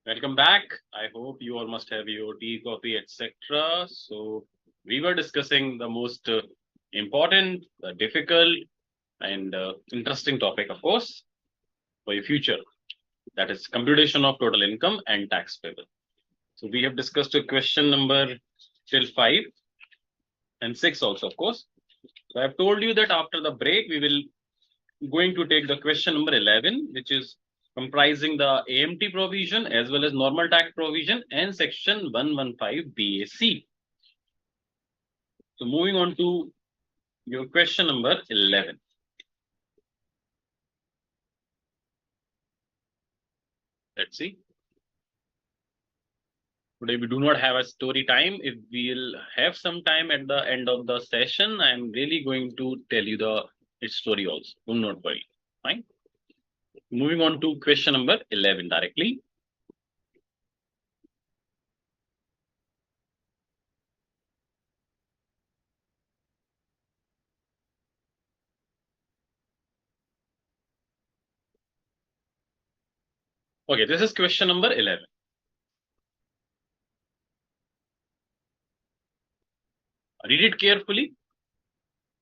Welcome back. I hope you all must have your tea, coffee, etc. So we were discussing the most important, difficult, and interesting topic, of course, for your future. That is computation of total income and tax payable. So we have discussed a question number till 5 and 6 also, of course. So I have told you that after the break, we will going to take the question number 11, which is comprising the AMT provision as well as normal tax provision and section 115 BAC. So moving on to your question number 11. Let's see. Today we do not have a story time. If we'll have some time at the end of the session, I'm really going to tell you the its story also. Do not worry. Fine. Moving on to question number 11 directly. Okay, this is question number 11. Read it carefully.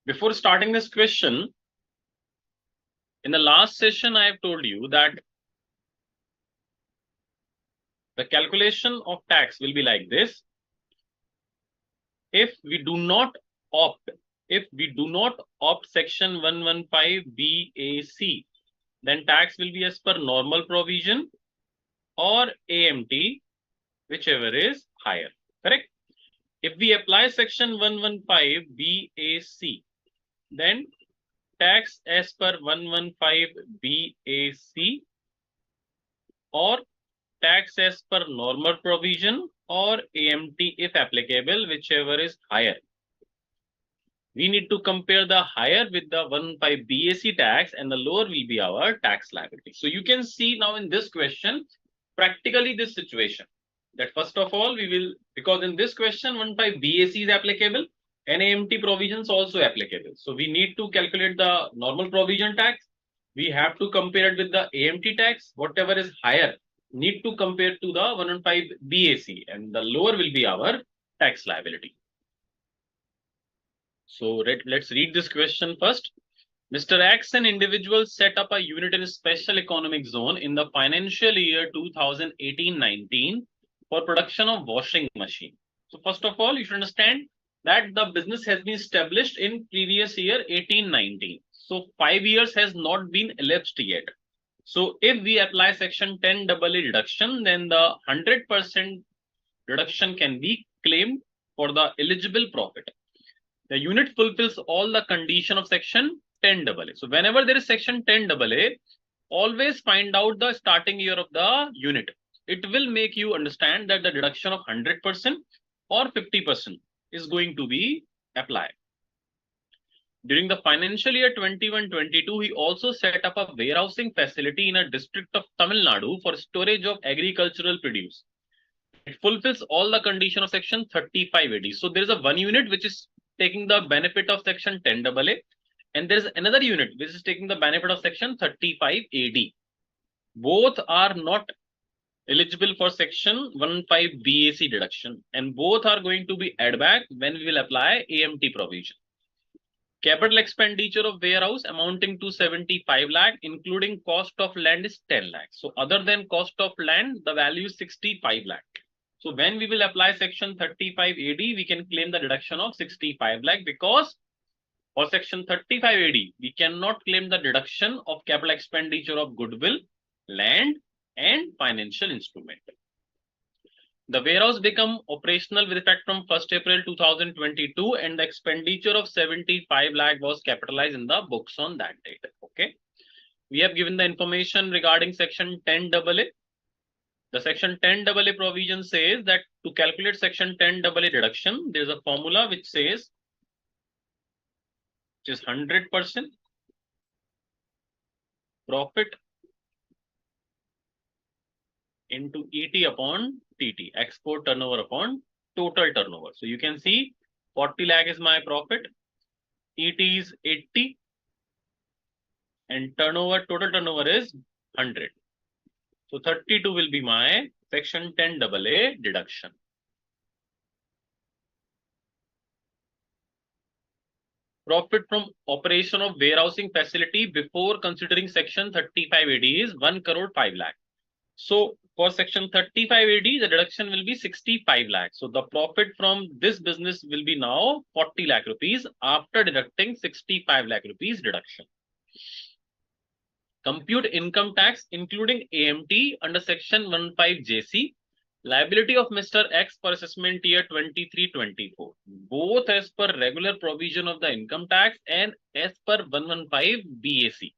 Before starting this question, in the last session, I have told you that the calculation of tax will be like this. If we do not opt section 115 BAC, then tax will be as per normal provision or AMT, whichever is higher. Correct? If we apply section 115 BAC, then tax as per 115 BAC or tax as per normal provision or AMT if applicable, whichever is higher. We need to compare the higher with the 115 BAC tax and the lower will be our tax liability. So you can see now in this question, practically this situation, that first of all, we will, because in this question, 115 BAC is applicable and AMT provisions also applicable. So we need to calculate the normal provision tax. We have to compare it with the AMT tax, whatever is higher need to compare to the 115 BAC and the lower will be our tax liability. So let's read this question first. Mr. X, an individual, set up a unit in a special economic zone in the financial year 2018-19 for production of washing machine. So first of all, you should understand that the business has been established in previous year 18-19. So 5 years has not been elapsed yet. So if we apply section 10AA deduction, then the 100% deduction can be claimed for the eligible profit. The unit fulfills all the condition of section 10AA. So whenever there is section 10AA, always find out the starting year of the unit. It will make you understand that the deduction of 100% or 50% is going to be applied. During the financial year 21-22, he also set up a warehousing facility in a district of Tamil Nadu for storage of agricultural produce. It fulfills all the condition of section 35AD. So there is a one unit which is taking the benefit of section 10AA, and there is another unit which is taking the benefit of section 35AD. Both are not eligible for section 15 BAC deduction, and both are going to be add back when we will apply AMT provision. Capital expenditure of warehouse amounting to 75 lakh, including cost of land, is 10 lakh. So other than cost of land, the value is 65 lakh. So when we will apply section 35AD, we can claim the deduction of 65 lakh, because for section 35AD, we cannot claim the deduction of capital expenditure of goodwill, land, and financial instrument. The warehouse become operational with effect from 1st April 2022, and the expenditure of 75 lakh was capitalized in the books on that date. Okay. We have given the information regarding section 10AA. The section 10AA provision says that to calculate section 10AA deduction, there is a formula which says, which is 100% profit into ET upon TT, export turnover upon total turnover. So you can see 40 lakh is my profit, ET is 80, and turnover, total turnover is 100. So 32 will be my Section 10AA deduction. Profit from operation of warehousing facility before considering section 35 AD is 1 crore 5 lakh. So for section 35 AD, the deduction will be 65 lakh. So the profit from this business will be now 40 lakh rupees after deducting 65 lakh rupees deduction. Compute income tax including AMT under section 15 JC. Liability of Mr. X for assessment year 23-24, both as per regular provision of the income tax and as per 115 BAC.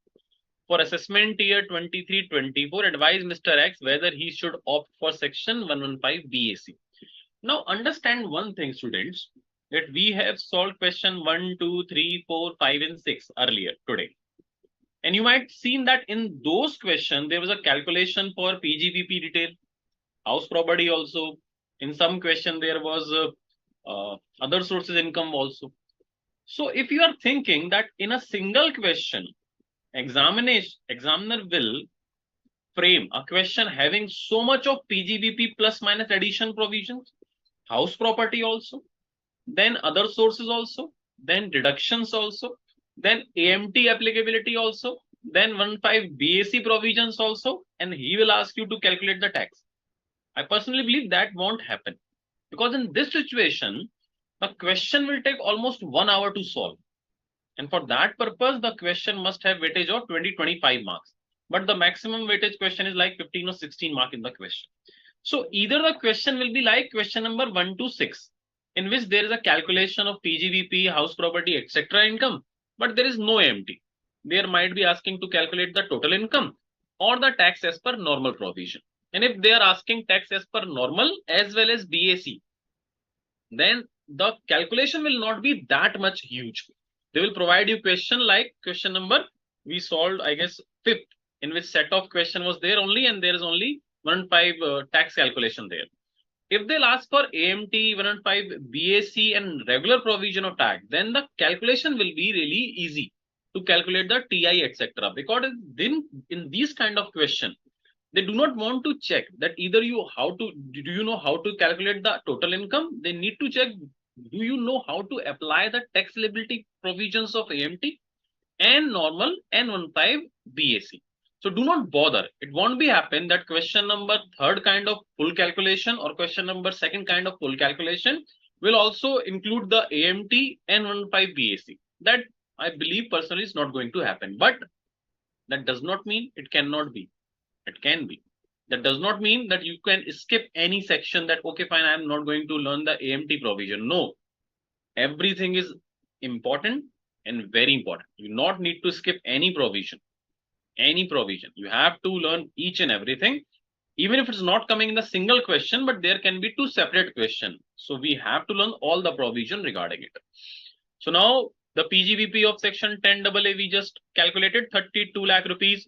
For assessment year 23-24, advise Mr. X whether he should opt for section 115 BAC. Now understand one thing, students, that we have solved question 1, 2, 3, 4, 5, and 6 earlier today. And you might seen that in those questions, there was a calculation for PGBP detail, house property also. In some question, there was other sources income also. So if you are thinking that in a single question, examiner will frame a question having so much of PGBP plus minus addition provisions, house property also, then other sources also, then deductions also, then AMT applicability also, then 15 BAC provisions also, and he will ask you to calculate the tax. I personally believe that won't happen, because in this situation, the question will take almost 1 hour to solve. And for that purpose, the question must have weightage of 20-25 marks. But the maximum weightage question is like 15 or 16 marks in the question. So either the question will be like question number 1 to 6, in which there is a calculation of PGBP, house property, etc. income, but there is no AMT. There might be asking to calculate the total income or the tax as per normal provision. And if they are asking tax as per normal as well as BAC, then the calculation will not be that much huge. They will provide you question like question number we solved, I guess, 5th, in which set of question was there only, and there is only 115 tax calculation there. If they'll ask for AMT, 115 BAC, and regular provision of tax, then the calculation will be really easy to calculate the TI, etc. Because then in these kind of question, they do not want to check that either do you know how to calculate the total income. They need to check, do you know how to apply the tax liability provisions of AMT and normal and 15 BAC. So do not bother. It won't be happen that question number 3rd kind of full calculation or question number 2nd kind of full calculation will also include the AMT and 15 BAC. That I believe personally is not going to happen. But that does not mean it cannot be. It can be. That does not mean that you can skip any section that, okay, fine, I'm not going to learn the AMT provision. No, everything is important and very important. You do not need to skip any provision. Any provision. You have to learn each and everything, even if it's not coming in the single question, but there can be 2 separate questions. So we have to learn all the provision regarding it. So now the PGBP of section 10AA, we just calculated 32 lakh rupees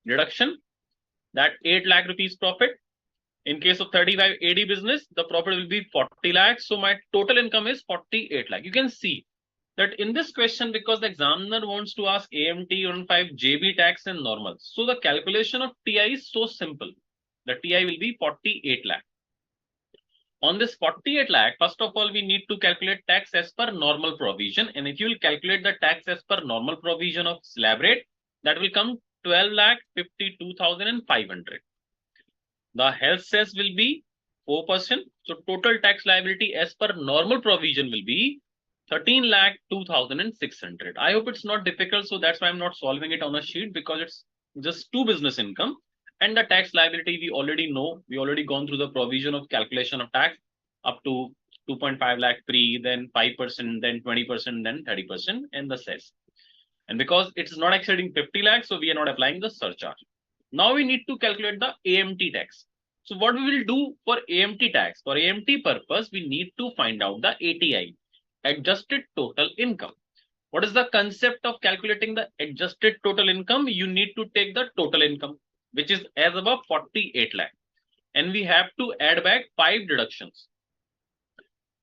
deduction. That 8 lakh rupees profit. In case of 35 AD business, the profit will be 40 lakhs. So my total income is 48 lakh. You can see that in this question, because the examiner wants to ask AMT, 15 JB tax and normal. So the calculation of TI is so simple. The TI will be 48 lakh. On this 48 lakh, first of all, we need to calculate tax as per normal provision. And if you will calculate the tax as per normal provision of slab rate, that will come 12,52,500. The health cess will be 4%. So total tax liability as per normal provision will be 13,02,600. I hope it's not difficult. So that's why I'm not solving it on a sheet, because it's just 2 business income. And the tax liability we already know. We already gone through the provision of calculation of tax up to 2.5 lakh pre, then 5%, then 20%, then 30%, and the cess. And because it is not exceeding 50 lakhs, so we are not applying the surcharge. Now we need to calculate the AMT tax. So what we will do for AMT tax? For AMT purpose, we need to find out the ATI, adjusted total income. What is the concept of calculating the adjusted total income? You need to take the total income, which is as above 48 lakh. And we have to add back 5 deductions.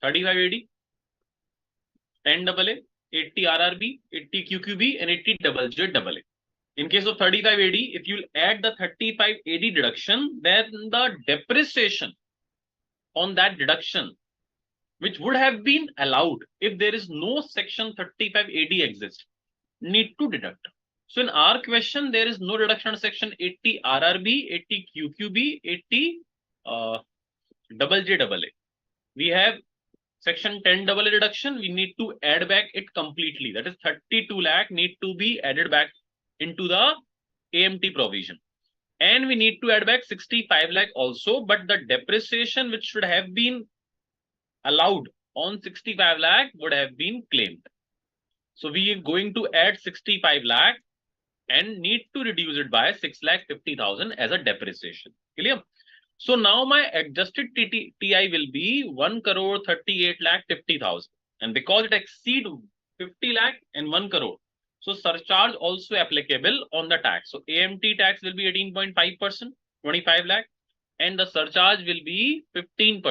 35 AD, 10 AA, 80 RRB, 80 QQB, and 80 JJAA. In case of 35 AD, if you add the 35 AD deduction, then the depreciation on that deduction, which would have been allowed if there is no section 35 AD exist, need to deduct. So in our question, there is no deduction on section 80 RRB, 80 QQB, 80 JJAA. We have section 10 AA deduction. We need to add back it completely. That is 32 lakh need to be added back into the AMT provision. And we need to add back 65 lakh also, but the depreciation which should have been allowed on 65 lakh would have been claimed. So we are going to add 65 lakh and need to reduce it by 6,50,000 as a depreciation. Clear? So now my adjusted TI will be 1,38,50,000. And because it exceeds 50 lakh and 1 crore, so surcharge also applicable on the tax. So AMT tax will be 18.5%, 25 lakh, and the surcharge will be 15%.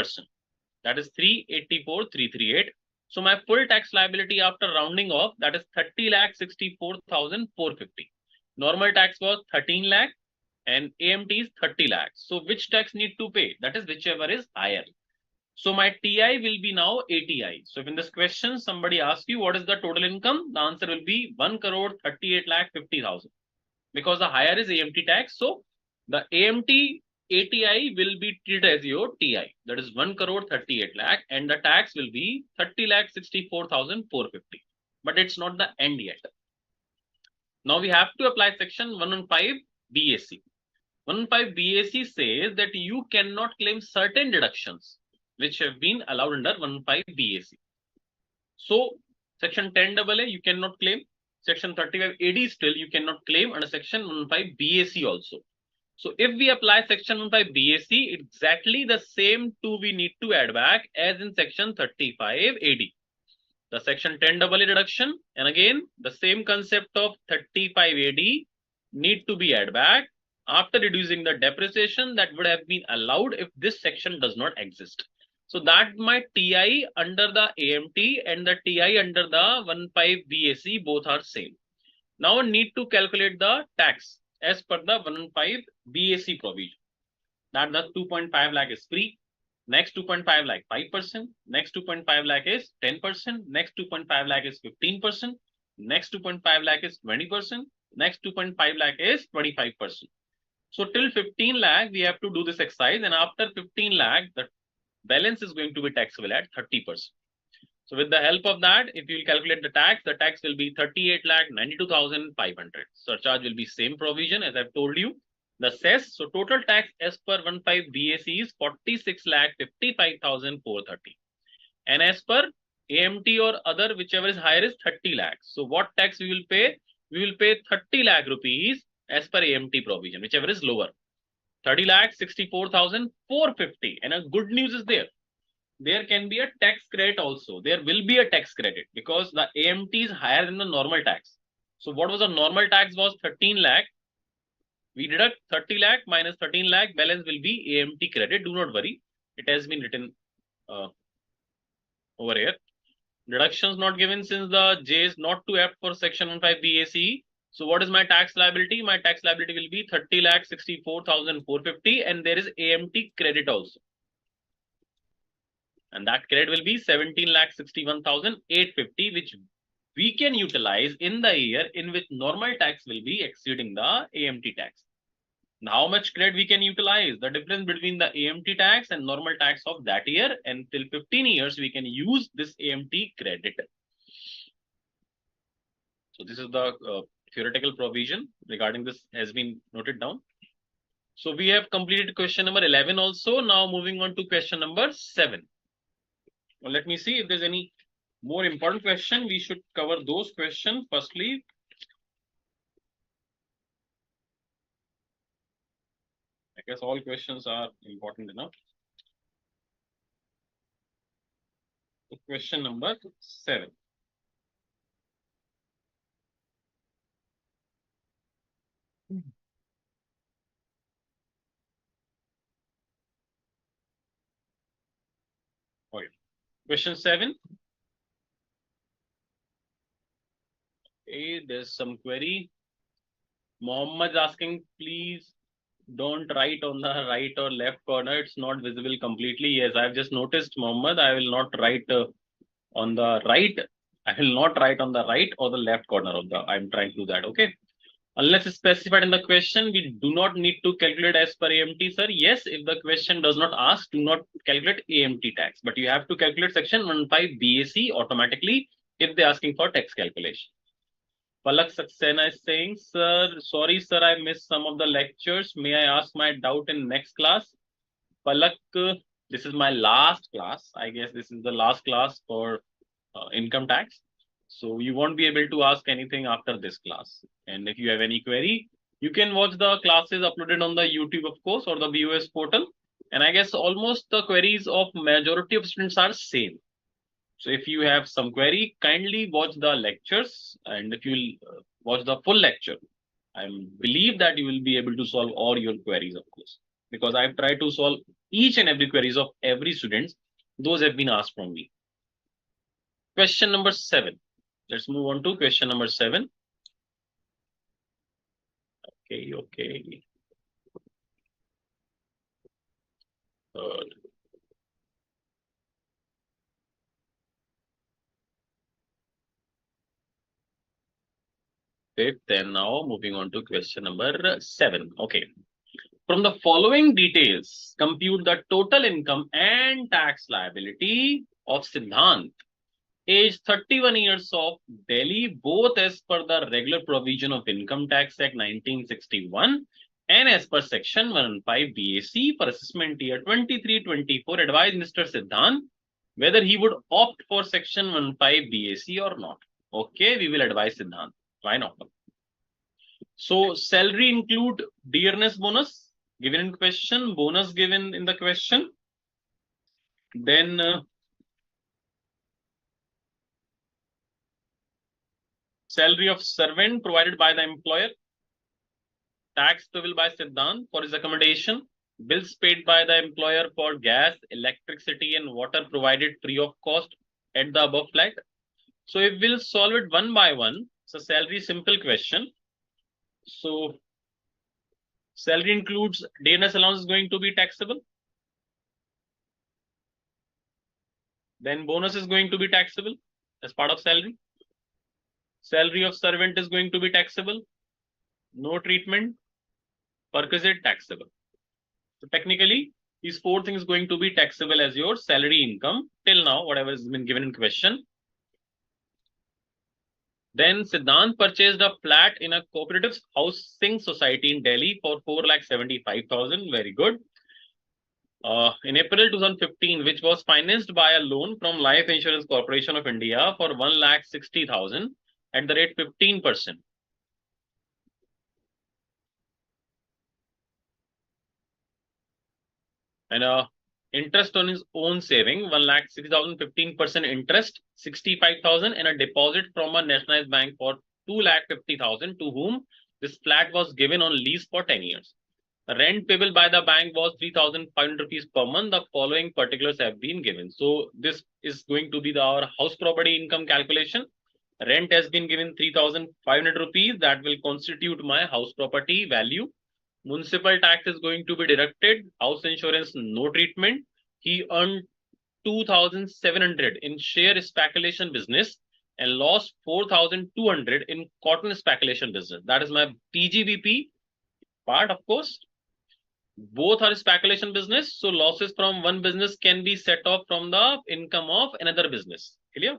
That is 384,338. So my full tax liability after rounding off, that is 30,64,450. Normal tax was 13 lakh and AMT is 30 lakhs. So which tax need to pay? That is whichever is higher. So my TI will be now ATI. So if in this question somebody asks you what is the total income, the answer will be 1,38,50,000 because the higher is AMT tax. So the AMT ATI will be treated as your TI. That is 1,38 lakh and the tax will be 30,64,450. But it's not the end yet. Now we have to apply section 115 BAC. 115 BAC says that you cannot claim certain deductions which have been allowed under 115 BAC. So section 10 AA you cannot claim. Section 35 AD still you cannot claim under section 115 BAC also. So if we apply section 115 BAC, exactly the same two we need to add back as in section 35 AD. The section 10 AA deduction, and again the same concept of 35 AD need to be added back after reducing the depreciation that would have been allowed if this section does not exist. So that my TI under the AMT and the TI under the 115 BAC both are same. Now I need to calculate the tax as per the 115 BAC provision. That the 2.5 lakh is free. Next 2.5 lakh 5%. Next 2.5 lakh is 10%. Next 2.5 lakh is 15%. Next 2.5 lakh is 20%. Next 2.5 lakh is 25%. So till 15 lakh we have to do this exercise, and after 15 lakh the balance is going to be taxable at 30%. So with the help of that, if you will calculate the tax will be 38,92,500. Surcharge will be same provision as I've told you. The cess, so total tax as per 115 BAC is 46,55,430. And as per AMT or other, whichever is higher is 30 lakhs. So what tax we will pay? We will pay 30 lakh rupees as per AMT provision, whichever is lower. 30 lakhs, 64,450. And a good news is there can be a tax credit also. There will be a tax credit because the AMT is higher than the normal tax. So what was the normal tax was 13 lakh. We deduct 30 lakh minus 13 lakh, balance will be AMT credit. Do not worry. It has been written over here. Deductions not given since the J is not too apt for section 15 BAC. So what is my tax liability? My tax liability will be 30 lakh 64,450 and there is AMT credit also. And that credit will be 17,61,850, which we can utilize in the year in which normal tax will be exceeding the AMT tax. Now, how much credit we can utilize? The difference between the AMT tax and normal tax of that year, and till 15 years, we can use this AMT credit. So this is the theoretical provision regarding this has been noted down. So we have completed question number 11 also. Now moving on to question number 7. Well, let me see if there's any more important question. We should cover those questions firstly. I guess all questions are important enough. So question number 7. Okay. Question 7. Okay, there's some query. Mohammed is asking, please don't write on the right or left corner. It's not visible completely. Yes, I've just noticed, Mohammed. I will not write on the right. I will not write on the right or the left corner of the. I'm trying to do that. Okay. Unless it's specified in the question, we do not need to calculate as per AMT, sir. Yes, if the question does not ask, do not calculate AMT tax, but you have to calculate section 15 BAC automatically if they're asking for tax calculation. Palak Saxena is saying, sir, sorry, sir, I missed some of the lectures. May I ask my doubt in next class? Palak, this is my last class. I guess this is the last class for income tax. So you won't be able to ask anything after this class. And if you have any query, you can watch the classes uploaded on the YouTube, of course, or the BOS portal. And I guess almost the queries of majority of students are same. So if you have some query, kindly watch the lectures. And if you watch the full lecture, I believe that you will be able to solve all your queries, of course, because I've tried to solve each and every queries of every student. Those have been asked from me. Question number 7. Let's move on to question number 7. Okay. Third. Fifth, and now moving on to question number 7. Okay. From the following details, compute the total income and tax liability of Siddhant, age 31 years of Delhi, both as per the regular provision of Income Tax Act 1961 and as per section 115 BAC for assessment year 23-24. Advise Mr. Siddhant whether he would opt for section 115 BAC or not. Okay, we will advise Siddhant. Why not? So salary include dearness bonus given in question, bonus given in the question. Then salary of servant provided by the employer, tax payable by Siddhant for his accommodation, bills paid by the employer for gas, electricity, and water provided free of cost at the above flat. So if we'll solve it one by one, so salary simple question. So salary includes dearness allowance is going to be taxable. Then bonus is going to be taxable as part of salary. Salary of servant is going to be taxable. No treatment. Perquisite taxable. So technically, these 4 things going to be taxable as your salary income till now, whatever has been given in question. Then Siddhant purchased a flat in a cooperative housing society in Delhi for 4,75,000. Very good. In April 2015, which was financed by a loan from Life Insurance Corporation of India for 1,60,000 at the rate 15%. And interest on his own saving, 1,60,000, 15% interest, 65,000, and a deposit from a nationalized bank for 2,50,000 to whom this flat was given on lease for 10 years. The rent payable by the bank was 3,500 rupees per month. The following particulars have been given. So this is going to be our house property income calculation. Rent has been given 3,500 rupees. That will constitute my house property value. Municipal tax is going to be deducted. House insurance, no treatment. He earned 2,700 in share speculation business and lost 4,200 in cotton speculation business. That is my PGBP part, of course. Both are speculation business. So losses from one business can be set off from the income of another business. Clear?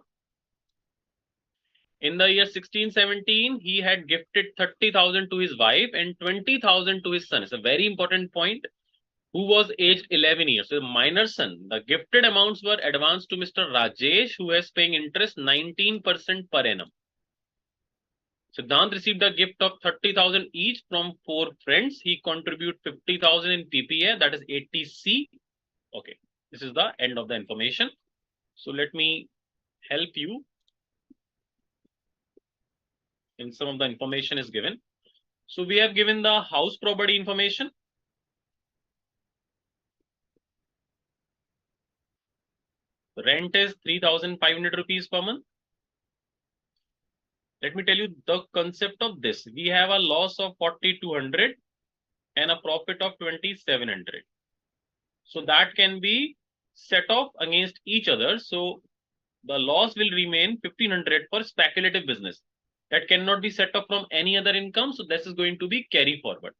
In the year 1617, he had gifted 30,000 to his wife and 20,000 to his son. It's a very important point. Who was aged 11 years. So minor son. The gifted amounts were advanced to Mr. Rajesh, who is paying interest 19% per annum. Siddhant received a gift of 30,000 each from 4 friends. He contributed 50,000 in PPA, that is 80C. Okay, this is the end of the information. So let me help you in some of the information is given. So we have given the house property information. Rent is 3,500 rupees per month. let me tell you the concept of this. We have a loss of 4,200 and a profit of 2,700. So that can be set off against each other. So the loss will remain 1,500 for speculative business. That cannot be set off from any other income. So this is going to be carry forward.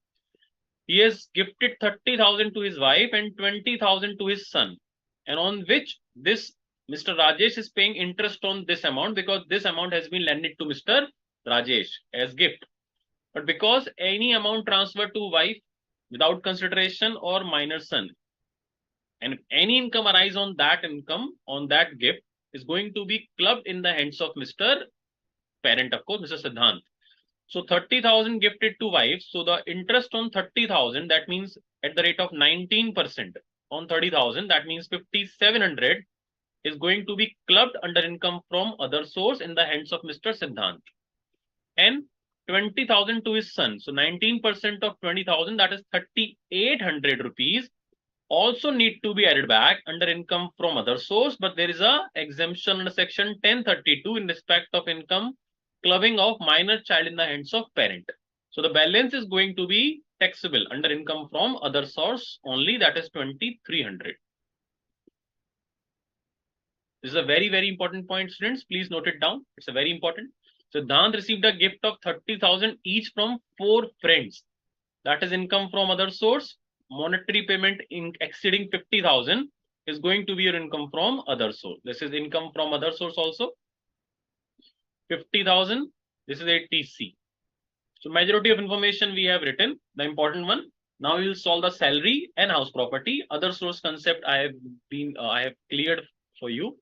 He has gifted 30,000 to his wife and 20,000 to his son, and on which this Mr. Rajesh is paying interest on this amount because this amount has been lended to Mr. Rajesh as gift. But because any amount transferred to wife without consideration or minor son, and if any income arise on that income, on that gift, is going to be clubbed in the hands of Mr. Parent, of course, Mr. Siddhant. So 30,000 gifted to wife. So the interest on 30,000, that means at the rate of 19% on 30,000, that means 5,700 is going to be clubbed under income from other source in the hands of Mr. Siddhant. And 20,000 to his son. So 19% of 20,000, that is 3,800 rupees, also need to be added back under income from other source, but there is a exemption under section 1032 in respect of income clubbing of minor child in the hands of parent. So the balance is going to be taxable under income from other source only, that is 2,300. This is a very, very important point, students. Please note it down. It's a very important. So Siddhant received a gift of 30,000 each from 4 friends. That is income from other source. Monetary payment in exceeding 50,000 is going to be your income from other source. This is income from other source also. 50,000. This is 80C. So majority of information we have written. The important one. Now we will solve the salary and house property. Other source concept I have cleared for you.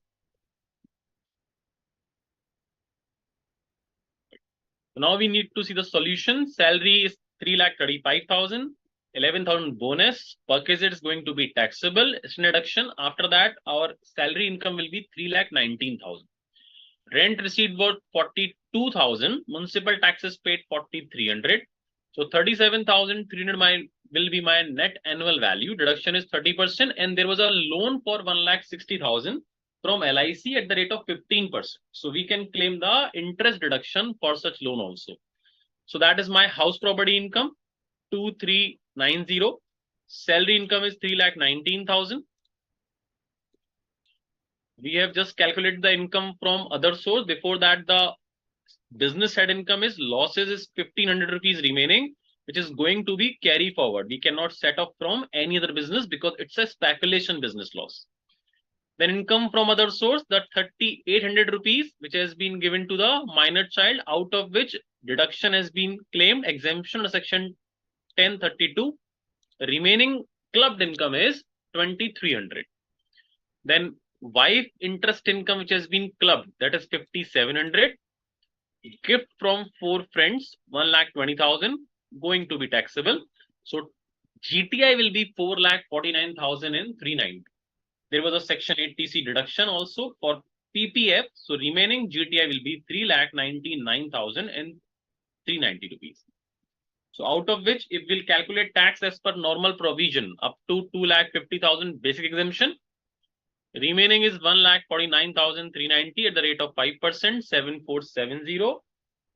Now we need to see the solution. Salary is 3,35,000. 11,000 bonus. Perquisite is going to be taxable. It's an deduction. After that, our salary income will be 3,19,000. Rent received was 42,000. Municipal taxes paid 4,300. So 37,300 will be my net annual value. Deduction is 30%. And there was a loan for 1,60,000 from LIC at the rate of 15%. So we can claim the interest deduction for such loan also. So that is my house property income, 2,390. Salary income is 3,19,000. We have just calculated the income from other source. Before that, the business head income is losses is 1,500 rupees remaining, which is going to be carry forward. We cannot set off from any other business because it's a speculation business loss. Then income from other source, the 3,800 rupees, which has been given to the minor child, out of which deduction has been claimed, exemption under section 1032. The remaining clubbed income is 2,300. Then wife interest income, which has been clubbed, that is 5,700. Gift from 4 friends, 1,20,000, going to be taxable. So GTI will be 4,49,390. There was a section 8TC deduction also for PPF. So remaining GTI will be 3,99,390 rupees. So out of which, if we'll calculate tax as per normal provision up to 2,50,000 basic exemption, remaining is 1,49,390 at the rate of 5%, 7,470.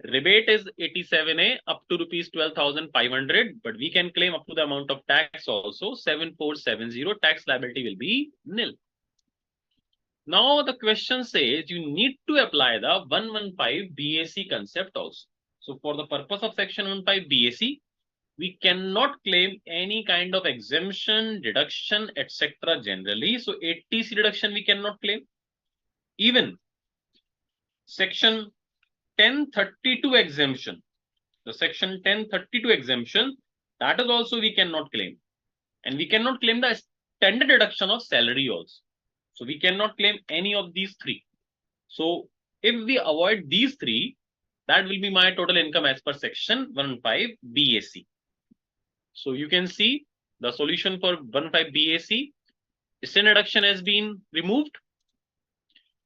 Rebate is 87A up to rupees 12,500, but we can claim up to the amount of tax also, 7,470. Tax liability will be nil. Now the question says you need to apply the 115 BAC concept also. So for the purpose of section 115 BAC, we cannot claim any kind of exemption, deduction, etc. generally. So 80C deduction we cannot claim. Even section 1032 exemption, the section 1032 exemption, that is also we cannot claim. And we cannot claim the standard deduction of salary also. So we cannot claim any of these 3. So if we avoid these 3, that will be my total income as per section 115 BAC. So you can see the solution for 115 BAC. Standard deduction has been removed.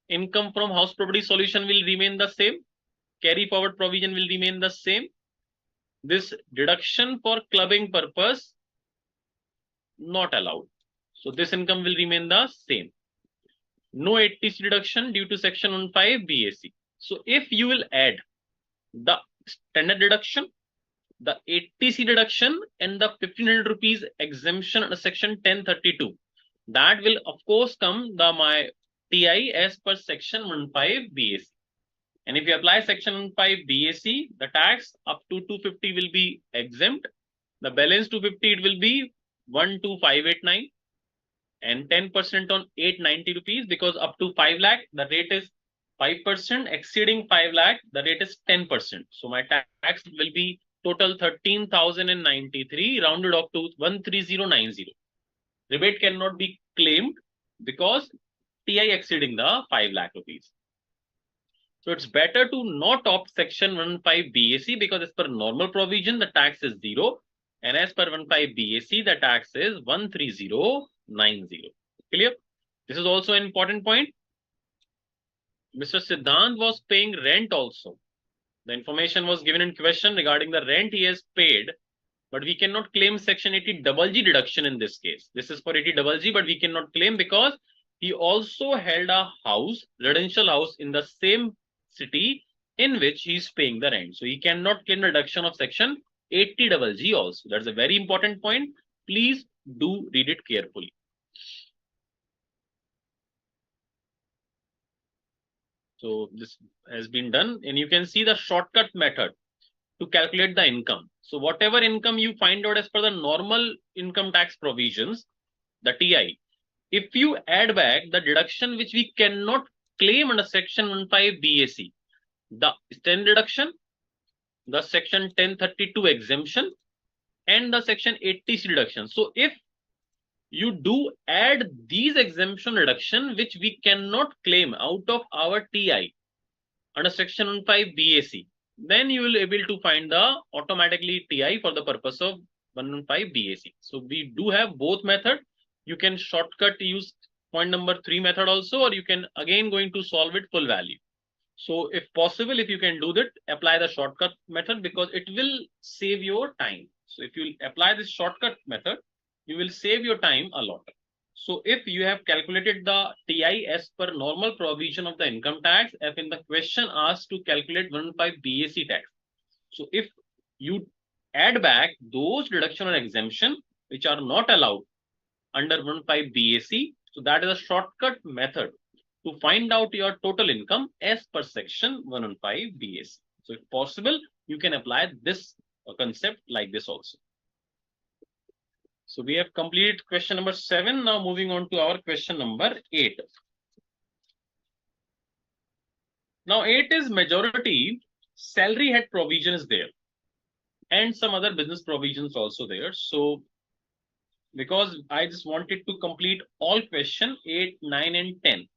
Income from house property solution will remain the same. Carry forward provision will remain the same. This deduction for clubbing purpose not allowed. So this income will remain the same. No 80C deduction due to section 15 BAC. So if you will add the standard deduction, the 80C deduction, and the 1500 rupees exemption under section 1032. That will of course come my TI as per section 15 BAC. And if you apply section 15 BAC, the tax up to 250 will be exempt. The balance 250, it will be 12589 and 10% on 890 rupees, because up to 5 lakh, the rate is 5%, exceeding 5 lakh, the rate is 10%. So my tax will be total 13,093 rounded off to 13090. Rebate cannot be claimed because TI exceeding the 5 lakh rupees. So it's better to not opt section 15 BAC, because as per normal provision, the tax is 0. And as per 15 BAC, the tax is 13090. Clear? This is also an important point. Mr. Siddhant was paying rent also. The information was given in question regarding the rent he has paid, but we cannot claim section 80GG deduction in this case. This is for 80GG, but we cannot claim because he also held a house, residential house in the same city in which he is paying the rent. So he cannot claim the deduction of section 80GG also. That's a very important point. Please do read it carefully. So this has been done, and you can see the shortcut method to calculate the income. So whatever income you find out as per the normal income tax provisions, the TI, if you add back the deduction which we cannot claim under section 15 BAC, the standard deduction, the section 1032 exemption, and the section 80C deduction. So if you do add these exemption reduction which we cannot claim out of our TI under section 15 BAC, then you will be able to find the automatically TI for the purpose of 115 BAC. So we do have both method. You can shortcut use point number 3 method also, or you can again going to solve it full value. So if possible, if you can do that, apply the shortcut method, because it will save your time. So if you apply this shortcut method, you will save your time a lot. So if you have calculated the TI as per normal provision of the income tax, if in the question asked to calculate 15 BAC tax. So if you add back those deduction or exemption which are not allowed under 15 BAC, so that is a shortcut method to find out your total income as per section 115 BAC. So if possible, you can apply this concept like this also. So we have completed question number 7. Now moving on to our question number 8. Now 8 is majority salary head provisions there and some other business provisions also there. So because I just wanted to complete all question 8, 9 and 10.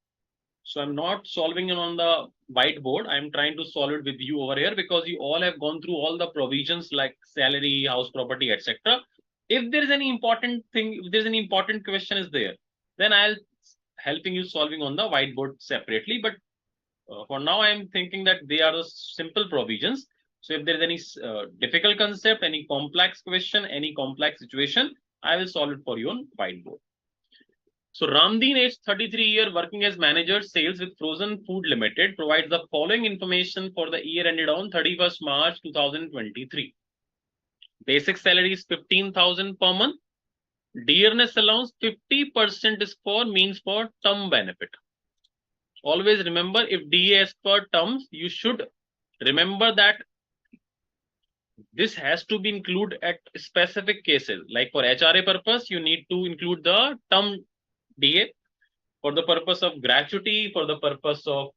So I'm not solving it on the whiteboard. I'm trying to solve it with you over here, because you all have gone through all the provisions like salary, house property, etc. If there is any important thing, if there's any important question is there, then I'll helping you solving on the whiteboard separately. But for now, I'm thinking that they are the simple provisions. So if there is any difficult concept, any complex question, any complex situation, I will solve it for you on whiteboard. So Ramdeen, aged 33 years, working as manager sales with Frozen Food Limited, provides the following information for the year ended on 31st March 2023. Basic salary is 15,000 per month. Dearness allowance 50% is for means for term benefit. Always remember, if DA is per terms, you should remember that this has to be included at specific cases. Like for HRA purpose, you need to include the term DA. For the purpose of gratuity, for the purpose of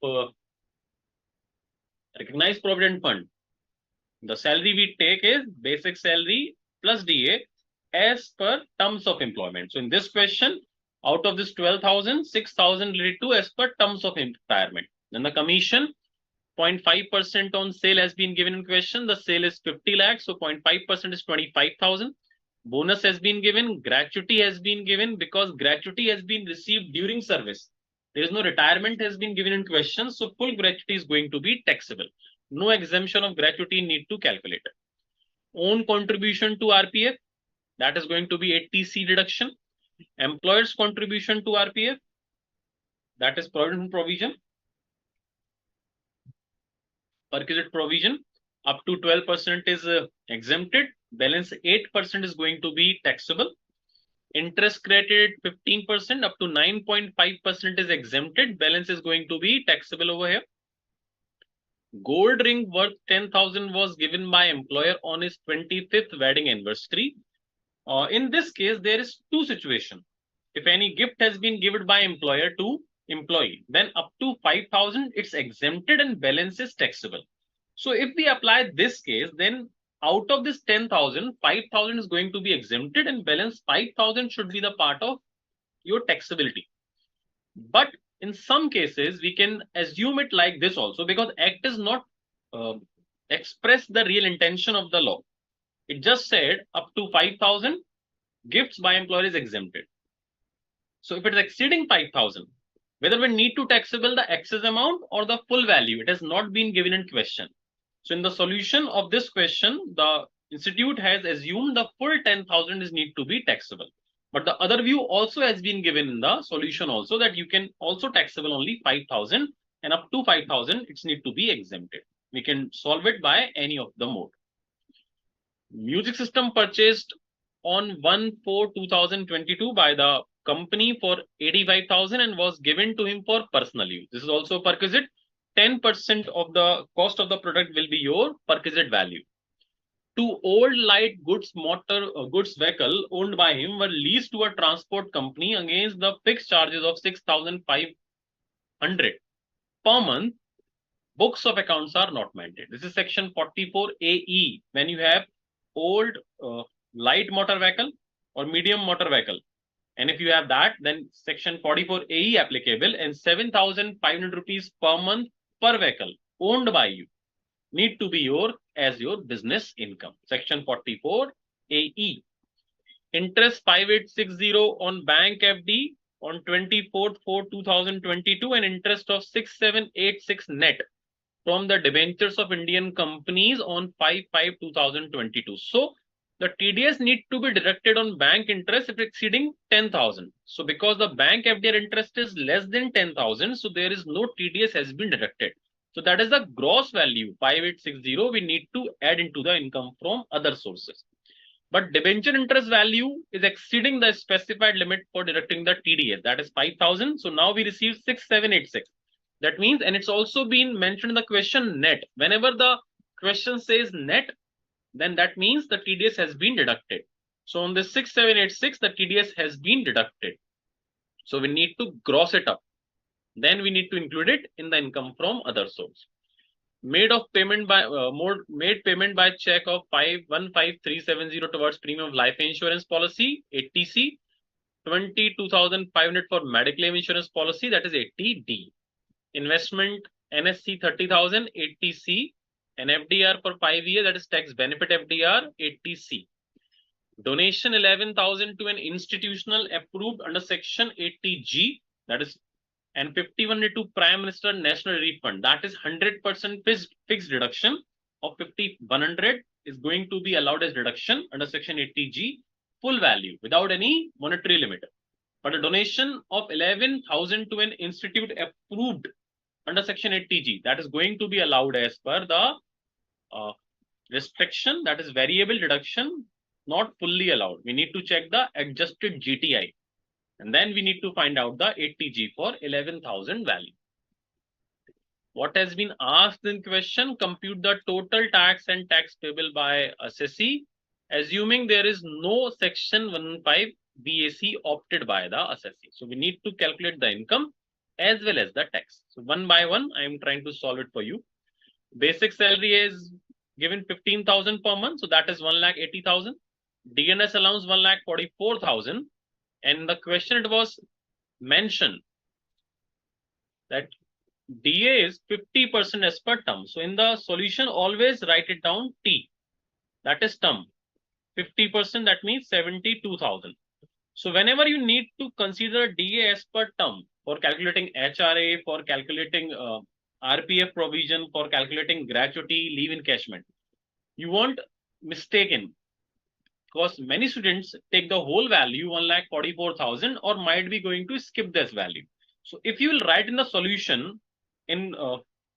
recognized provident fund, the salary we take is basic salary plus DA as per terms of employment. So in this question, out of this 12,000, 6,000 related to as per terms of retirement. Then the commission, 0.5% on sale has been given in question. The sale is 50 lakhs, so 0.5% is 25,000. Bonus has been given, gratuity has been given, because gratuity has been received during service. There is no retirement has been given in question, so full gratuity is going to be taxable. No exemption of gratuity need to calculate. Own contribution to RPF, that is going to be 80C deduction. Employer's contribution to RPF, that is provident provision, perquisite provision. up to 12% is exempted. Balance 8% is going to be taxable. Interest credited 15%, up to 9.5% is exempted. Balance is going to be taxable over here. Gold ring worth 10,000 was given by employer on his 25th wedding anniversary. In this case, there is two situations. If any gift has been given by employer to employee, then up to 5,000 it's exempted and balance is taxable. So if we apply this case, then out of this 10,000, 5,000 is going to be exempted and balance 5,000 should be the part of your taxability. But in some cases, we can assume it like this also, because Act is not express the real intention of the law. It just said up to 5,000 gifts by employer is exempted. So if it is exceeding 5,000, whether we need to taxable the excess amount or the full value, it has not been given in question. So in the solution of this question, the institute has assumed the full 10,000 is need to be taxable. But the other view also has been given in the solution also, that you can also taxable only 5,000 and up to 5,000 it's need to be exempted. We can solve it by any of the mode. Music system purchased on 1/4/2022 by the company for 85,000 and was given to him for personal use. This is also perquisite. 10% of the cost of the product will be your perquisite value. Two old light goods goods vehicle owned by him were leased to a transport company against the fixed charges of 6,500 per month. Books of accounts are not maintained. This is section 44AE. When you have old light motor vehicle or medium motor vehicle, and if you have that, then section 44AE applicable, and 7,500 rupees per month per vehicle owned by you need to be your business income. Section 44AE. Interest 5,860 on bank FD on 24/4/2022 and interest of 6,786 net from the debentures of Indian companies on 5/5/2022. So the TDS need to be deducted on bank interest if exceeding 10,000. So because the bank FDR interest is less than 10,000, so there is no TDS has been deducted. So that is the gross value 5,860 we need to add into the income from other sources. But debenture interest value is exceeding the specified limit for deducting the TDS, that is 5,000. So now we receive 6,786. That means, and it's also been mentioned in the question net. Whenever the question says net, then that means the TDS has been deducted. So on this 6,786, the TDS has been deducted. So we need to gross it up. Then we need to include it in the income from other source. Made payment by check of 515,370 towards premium of life insurance policy 80C, 22,500 for mediclaim insurance policy, that is 80D. Investment NSC 30,000 80C, and FDR for 5 years, that is tax benefit FDR 80C. Donation 11,000 to an institutional approved under section 80G, that is, and 5,100 to Prime Minister National Relief Fund, that is 100% fixed deduction of 5,100 is going to be allowed as deduction under section 80G, full value without any monetary limit. But a donation of 11,000 to an institute approved under section 80G, that is going to be allowed as per the restriction, that is variable deduction, not fully allowed. We need to check the adjusted GTI. And then we need to find out the 80G for 11,000 value. What has been asked in question? Compute the total tax and tax payable by assessee, assuming there is no section 115 BAC opted by the assessee. So we need to calculate the income as well as the tax. So one by one, I am trying to solve it for you. Basic salary is given 15,000 per month. So that is 1,80,000. DNS allowance 1,44,000. And the question it was mentioned that DA is 50% as per term. So in the solution, always write it down T. That is term. 50%, that means 72,000. So whenever you need to consider DA as per term for calculating HRA, for calculating RPF provision, for calculating gratuity, leave encashment, you won't mistaken. Because many students take the whole value 1,44,000 or might be going to skip this value. So if you will write in the solution in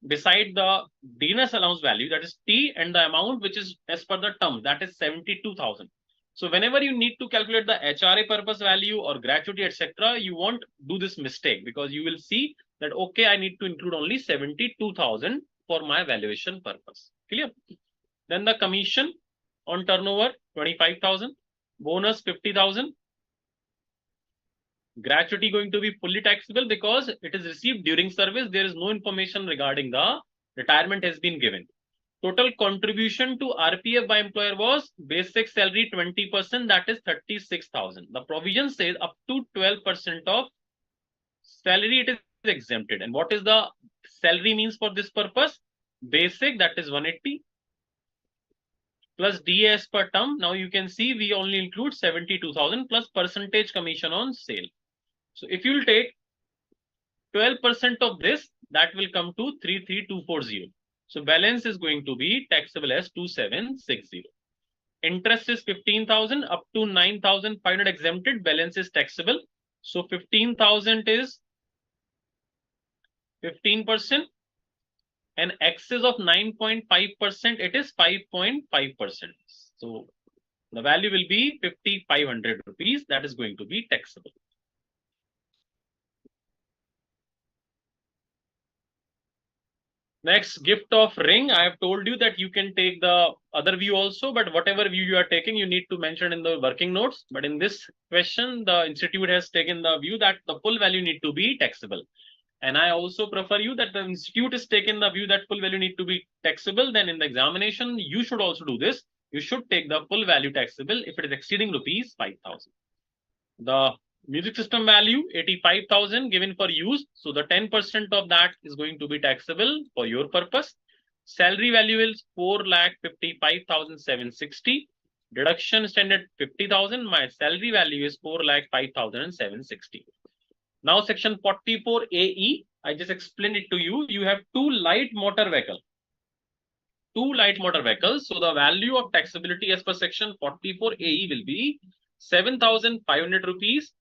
beside the DNS allowance value, that is T, and the amount which is as per the term, that is 72,000. So whenever you need to calculate the HRA purpose value or gratuity, etc., you won't do this mistake, because you will see that, okay, I need to include only 72,000 for my valuation purpose. Clear? Then the commission on turnover, 25,000, bonus 50,000. Gratuity going to be fully taxable because it is received during service. There is no information regarding the retirement has been given. Total contribution to RPF by employer was basic salary 20%, that is 36,000. The provision says up to 12% of salary it is exempted. And what is the salary means for this purpose? Basic, that is 180, plus DAS per term. Now you can see we only include 72,000 plus percentage commission on sale. So if you will take 12% of this, that will come to 33,240. So balance is going to be taxable as 2,760. Interest is 15,000 up to 9,500 exempted. Balance is taxable. So 15,000 is 15%, and excess of 9.5%, it is 5.5%. So the value will be 5,500 rupees. That is going to be taxable. Next, gift of ring. I have told you that you can take the other view also, but whatever view you are taking, you need to mention in the working notes. But in this question, the institute has taken the view that the full value need to be taxable. And I also prefer you that the institute is taken the view that full value need to be taxable. Then in the examination, you should also do this. You should take the full value taxable if it is exceeding rupees 5,000. The music system value 85,000 given for use. So the 10% of that is going to be taxable for your purpose. Salary value is 4,55,760. Deduction standard 50,000. My salary value is 4,05,760. Now section 44AE, I just explained it to you. You have two light motor vehicles. So the value of taxability as per section 44AE will be 7,500 rupees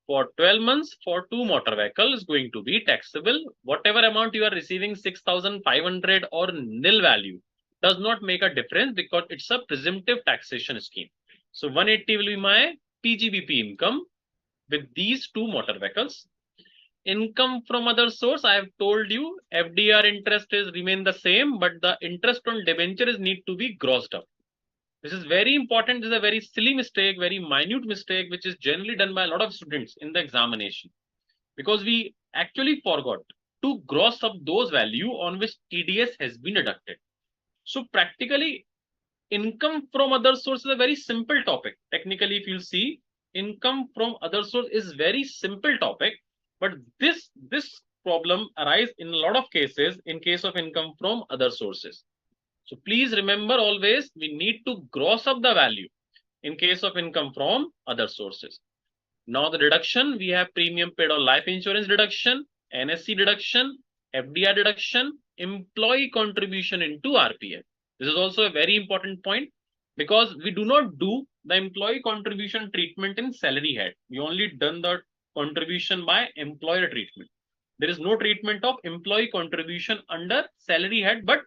for 12 months for two motor vehicles is going to be taxable. Whatever amount you are receiving, 6,500 or nil value, does not make a difference because it's a presumptive taxation scheme. So 180 will be my PGBP income with these two motor vehicles. Income from other source, I have told you FDR interest is remain the same, but the interest on debentures need to be grossed up. This is very important. This is a very silly mistake, very minute mistake, which is generally done by a lot of students in the examination, because we actually forgot to gross up those value on which TDS has been deducted. So practically, income from other sources is a very simple topic. Technically, if you see, income from other source is very simple topic, but this problem arises in a lot of cases in case of income from other sources. So please remember always, we need to gross up the value in case of income from other sources. Now the deduction, we have premium paid on life insurance deduction, NSC deduction, FDR deduction, employee contribution into RPF. This is also a very important point, because we do not do the employee contribution treatment in salary head. We only done the contribution by employer treatment. There is no treatment of employee contribution under salary head, but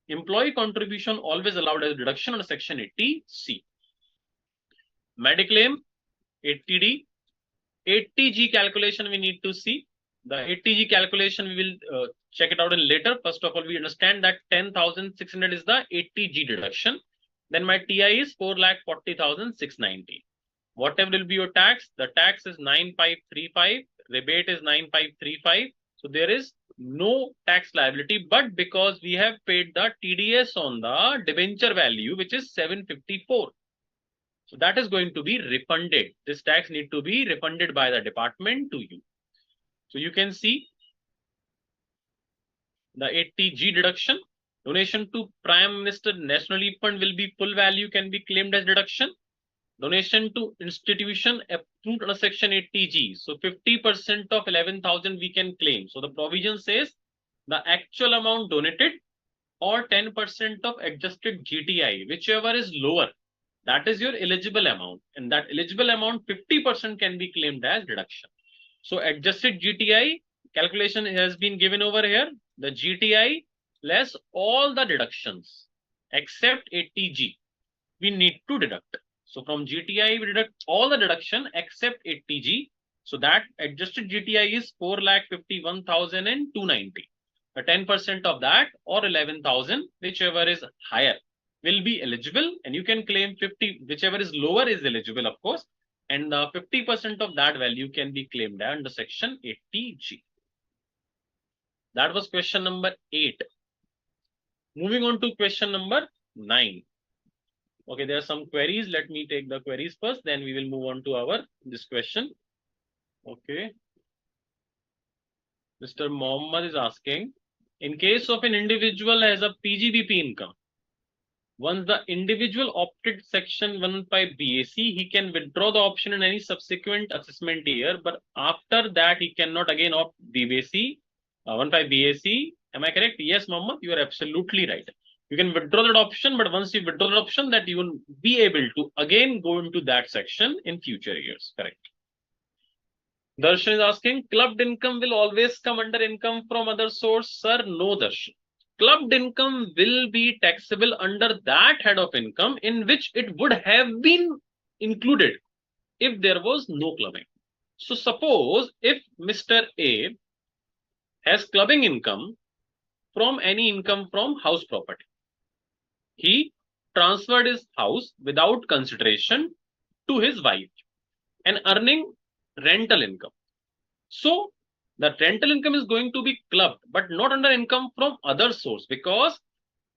employee contribution always allowed as deduction under section 80C. Mediclaim, 80D, 80G calculation we need to see. The 80G calculation we will check it out in later. First of all, we understand that 10,600 is the 80G deduction. Then my TI is 4,40,690. Whatever will be your tax, the tax is 9,535, rebate is 9,535. So there is no tax liability, but because we have paid the TDS on the debenture value, which is 754. So that is going to be refunded. This tax need to be refunded by the department to you. So you can see the 80G deduction. Donation to Prime Minister National Relief Fund will be full value can be claimed as deduction. Donation to institution approved under section 80G. So 50% of 11,000 we can claim. So the provision says the actual amount donated or 10% of adjusted GTI, whichever is lower, that is your eligible amount. And that eligible amount, 50% can be claimed as deduction. So adjusted GTI calculation has been given over here. The GTI less all the deductions except 80G. We need to deduct. So from GTI, we deduct all the deduction except 80G. So that adjusted GTI is 4,51,290. 10% of that or 11,000, whichever is higher, will be eligible, and you can claim 50, whichever is lower is eligible, of course, and 50% of that value can be claimed under section 80G. That was question number 8. Moving on to question number 9. Okay, there are some queries. Let me take the queries first, then we will move on to this question. Okay. Mr. Mohammed is asking, in case of an individual has a PGBP income, once the individual opted section 15 BAC, he can withdraw the option in any subsequent assessment year, but after that he cannot again opt BAC, 15 BAC. Am I correct? Yes, Mohammed, you are absolutely right. You can withdraw that option, but once you withdraw that option, that you will be able to again go into that section in future years. Correct. Darshan is asking, clubbed income will always come under income from other source. Sir, no, Darshan. Clubbed income will be taxable under that head of income in which it would have been included if there was no clubbing. So suppose if Mr. A has clubbing income from any income from house property, he transferred his house without consideration to his wife and earning rental income. So the rental income is going to be clubbed, but not under income from other source, because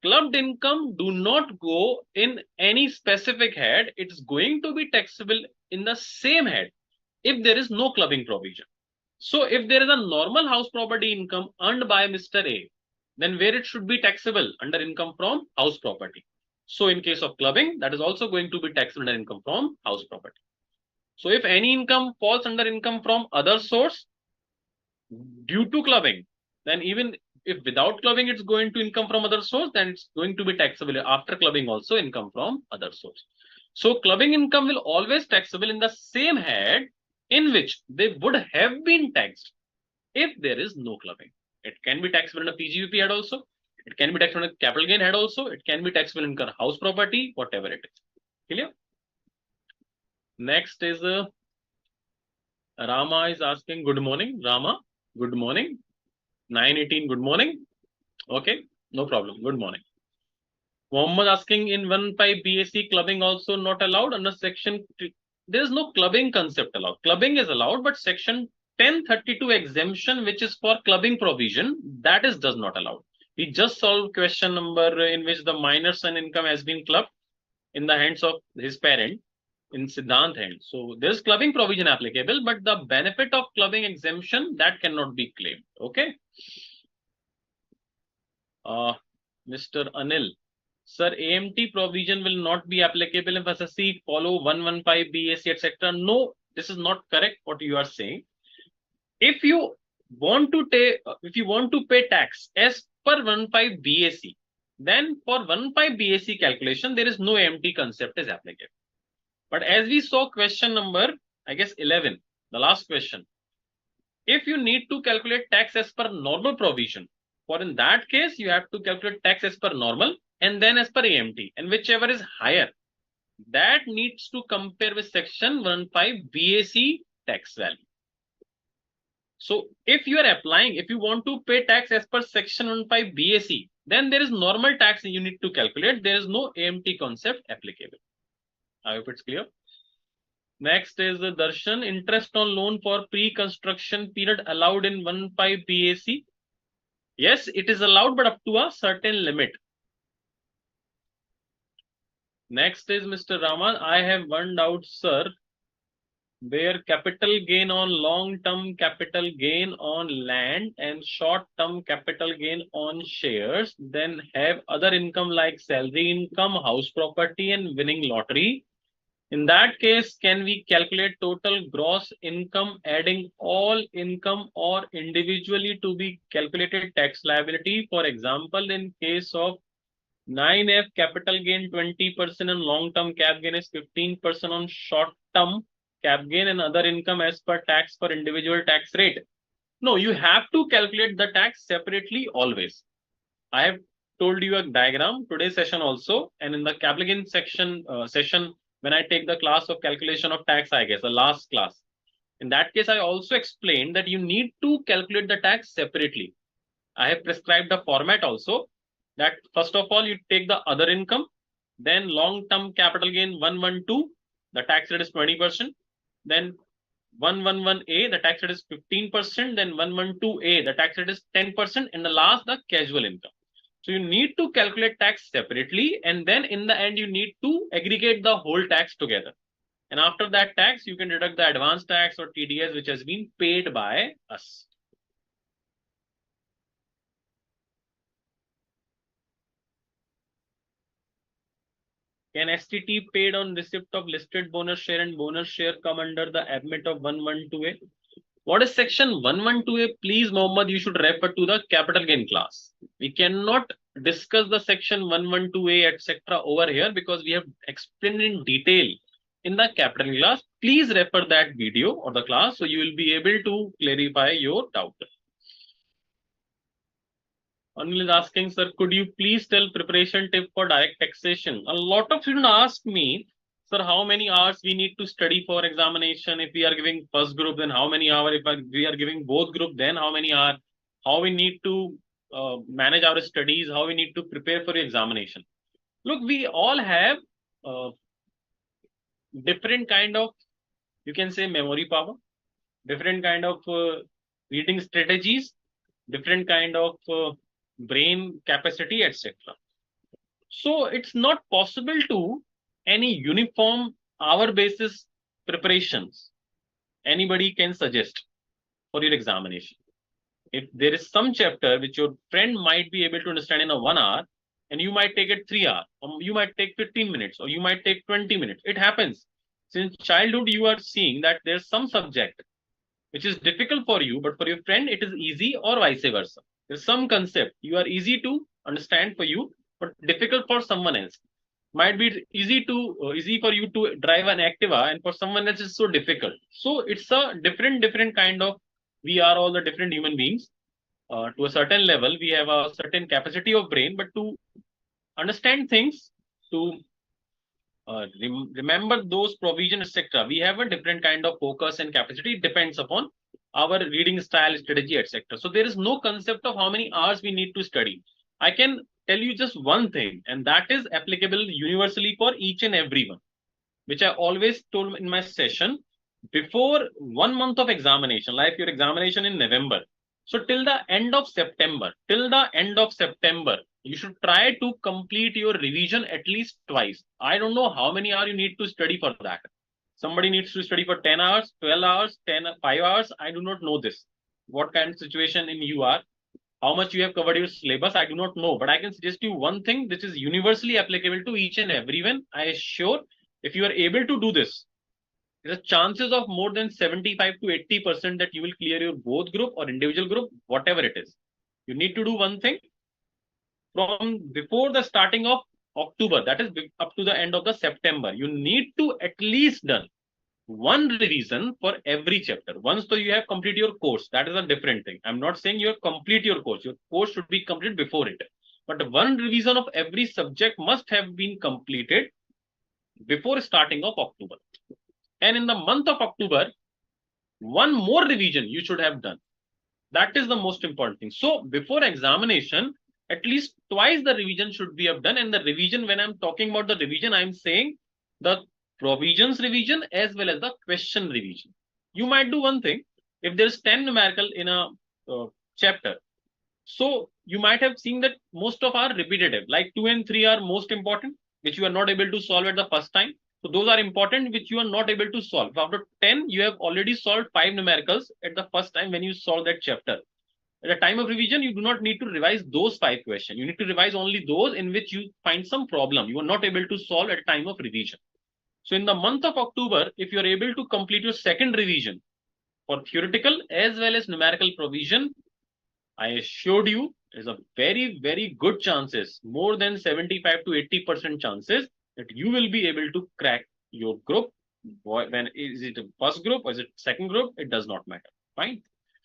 clubbed income do not go in any specific head. It's going to be taxable in the same head if there is no clubbing provision. So if there is a normal house property income earned by Mr. A, then where it should be taxable? Under income from house property. So in case of clubbing, that is also going to be taxable under income from house property. So if any income falls under income from other source due to clubbing, then even if without clubbing it's going to income from other source, then it's going to be taxable after clubbing also income from other source. So clubbing income will always taxable in the same head in which they would have been taxed if there is no clubbing. It can be taxable under PGBP head also. It can be taxable under capital gain head also. It can be taxable in house property, whatever it is. Clear? Next is Rama is asking, good morning. Rama, good morning. 918, good morning. Okay, no problem. Good morning. Mohammed asking, in 15 BAC clubbing also not allowed under section. There is no clubbing concept allowed. Clubbing is allowed, but section 1032 exemption, which is for clubbing provision, that is does not allow. We just solved question number in which the minor son income has been clubbed in the hands of his parent in Siddhant hand. So there's clubbing provision applicable, but the benefit of clubbing exemption that cannot be claimed. Okay. Mr. Anil, sir, AMT provision will not be applicable if SSC follow 115 BAC, etc. No, this is not correct what you are saying. If you want to pay tax as per 15 BAC, then for 15 BAC calculation, there is no AMT concept is applicable. But as we saw question number, I guess 11, the last question, if you need to calculate tax as per normal provision, for in that case, you have to calculate tax as per normal and then as per AMT, and whichever is higher, that needs to compare with section 15 BAC tax value. So if you are applying, if you want to pay tax as per section 15 BAC, then there is normal tax you need to calculate. There is no AMT concept applicable. I hope it's clear. Next is the Darshan, interest on loan for pre-construction period allowed in 15 BAC. Yes, it is allowed, but up to a certain limit. Next is Mr. Raman. I have one doubt, sir. Where capital gain on long-term capital gain on land and short-term capital gain on shares, then have other income like salary income, house property, and winning lottery. In that case, can we calculate total gross income adding all income or individually to be calculated tax liability? For example, in case of 9F, capital gain 20% and long-term cap gain is 15% on short-term cap gain and other income as per tax for individual tax rate. No, you have to calculate the tax separately always. I have told you a diagram today's session also, and in the applicant section session when I take the class of calculation of tax, I guess the last class. In that case, I also explained that you need to calculate the tax separately. I have prescribed a format also that first of all, you take the other income, then long-term capital gain 112, the tax rate is 20%, then 111A, the tax rate is 15%, then 112A, the tax rate is 10%, and the last, the casual income. So you need to calculate tax separately, and then in the end, you need to aggregate the whole tax together. And after that tax, you can deduct the advance tax or TDS, which has been paid by us. Can STT paid on receipt of listed bonus share and bonus share come under the ambit of 112A? What is section 112A? Please, Mohammed, you should refer to the capital gain class. We cannot discuss the section 112A, etc. over here because we have explained in detail in the capital gain class. Please refer that video or the class so you will be able to clarify your doubt. Anil is asking, sir, could you please tell preparation tip for direct taxation? A lot of students ask me, sir, how many hours we need to study for examination? If we are giving first group, then how many hours? If we are giving both group, then how many hours? How we need to manage our studies? How we need to prepare for examination? Look, we all have different kind of, you can say, memory power, different kind of reading strategies, different kind of brain capacity, etc. So it's not possible to any uniform hour basis preparations anybody can suggest for your examination. If there is some chapter which your friend might be able to understand in a 1 hour, and you might take it 3 hours, or you might take 15 minutes, or you might take 20 minutes. It happens. Since childhood, you are seeing that there's some subject which is difficult for you, but for your friend, it is easy, or vice versa. There's some concept you are easy to understand for you, but difficult for someone else. Might be easy for you to drive an Activa, and for someone else it's so difficult. So it's a different kind of. We are all the different human beings. To a certain level, we have a certain capacity of brain, but to understand things, to remember those provisions, etc. We have a different kind of focus and capacity. It depends upon our reading style, strategy, etc. So there is no concept of how many hours we need to study. I can tell you just one thing, and that is applicable universally for each and everyone, which I always told in my session. Before 1 month of examination, like your examination in November, so till the end of September, you should try to complete your revision at least twice. I don't know how many hours you need to study for that. Somebody needs to study for 10 hours, 12 hours, 5 hours. I do not know this. What kind of situation in you are, how much you have covered your syllabus, I do not know. But I can suggest you one thing which is universally applicable to each and everyone. I assure if you are able to do this, there are chances of more than 75 to 80% that you will clear your both group or individual group, whatever it is. You need to do one thing from before the starting of October, that is up to the end of the September. You need to at least done one revision for every chapter. Once though you have completed your course, that is a different thing. I'm not saying you have complete your course. Your course should be completed before it. But one revision of every subject must have been completed before starting of October. And in the month of October, one more revision you should have done. That is the most important thing. So before examination, at least twice the revision should be done. And the revision, when I'm talking about the revision, I'm saying the provisions revision as well as the question revision. You might do one thing. If there's 10 numerical in a chapter, so you might have seen that most of are repetitive, like 2 and 3 are most important, which you are not able to solve at the first time. So those are important, which you are not able to solve. After 10, you have already solved 5 numericals at the first time when you solve that chapter. At the time of revision, you do not need to revise those 5 questions. You need to revise only those in which you find some problem you are not able to solve at time of revision. So in the month of October, if you are able to complete your second revision for theoretical as well as numerical provision, I assured you there's a very good chances, more than 75 to 80% chances that you will be able to crack your group. When is it a first group or is it second group? It does not matter. Fine.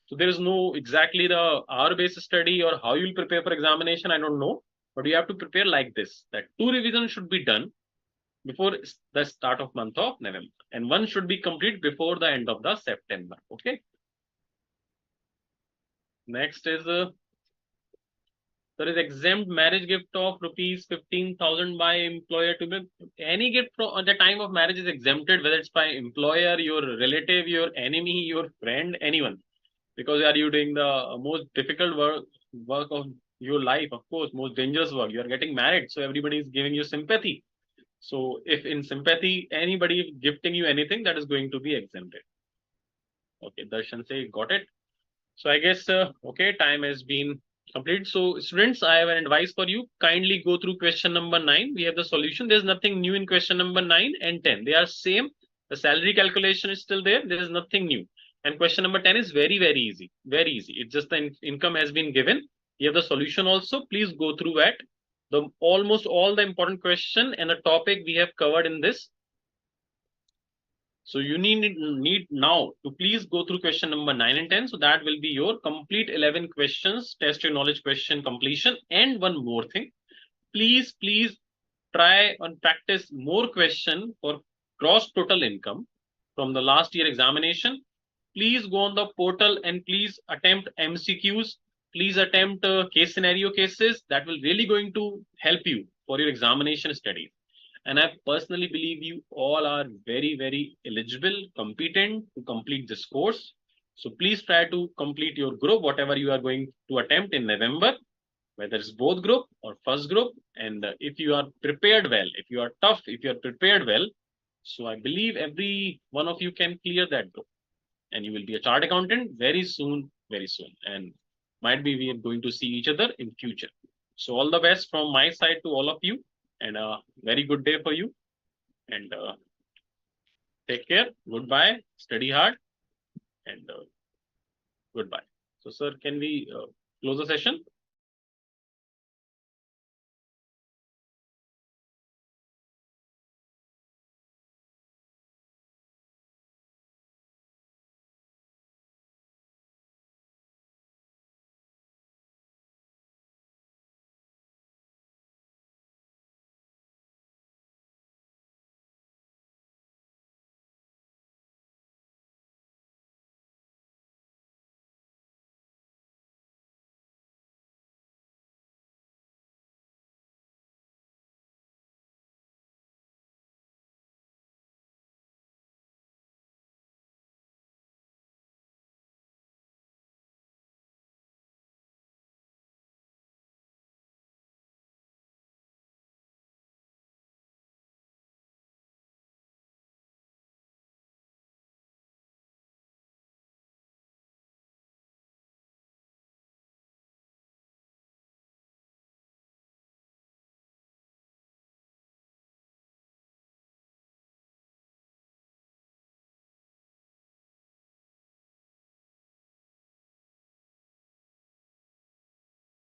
So there is no exactly the hour-based study or how you'll prepare for examination. I don't know, but you have to prepare like this, that 2 revisions should be done before the start of month of November, and one should be complete before the end of the September. Okay. Next is there is exempt marriage gift of rupees 15,000 by employer to be any gift at the time of marriage is exempted, whether it's by employer, your relative, your enemy, your friend, anyone, because are you doing the most difficult work of your life, of course, most dangerous work. You are getting married, so everybody is giving you sympathy. So if in sympathy anybody gifting you anything, that is going to be exempted. Okay, Darshan say got it. So I guess okay, time has been complete. So students, I have an advice for you. Kindly go through question number 9. We have the solution. There's nothing new in question number 9 and 10. They are same. The salary calculation is still there. There is nothing new. And question number 10 is very, very easy. Very easy. It's just the income has been given. You have the solution also. Please go through that. The almost all the important question and the topic we have covered in this. So you need now to please go through question number 9 and 10. So that will be your complete 11 questions, test your knowledge question completion. And one more thing, please try and practice more question for gross total income from the last year examination. Please go on the portal and please attempt MCQs. Please attempt case scenario cases. That will really going to help you for your examination studies. And I personally believe you all are very, very eligible, competent to complete this course. So please try to complete your group, whatever you are going to attempt in November, whether it's both group or first group. And if you are prepared well, if you are tough, if you are prepared well, so I believe every one of you can clear that group. And you will be a chart accountant very soon, very soon. And might be we are going to see each other in future. So all the best from my side to all of you, and a very good day for you. And take care. Goodbye. Study hard. And goodbye. So, sir, can we close the session?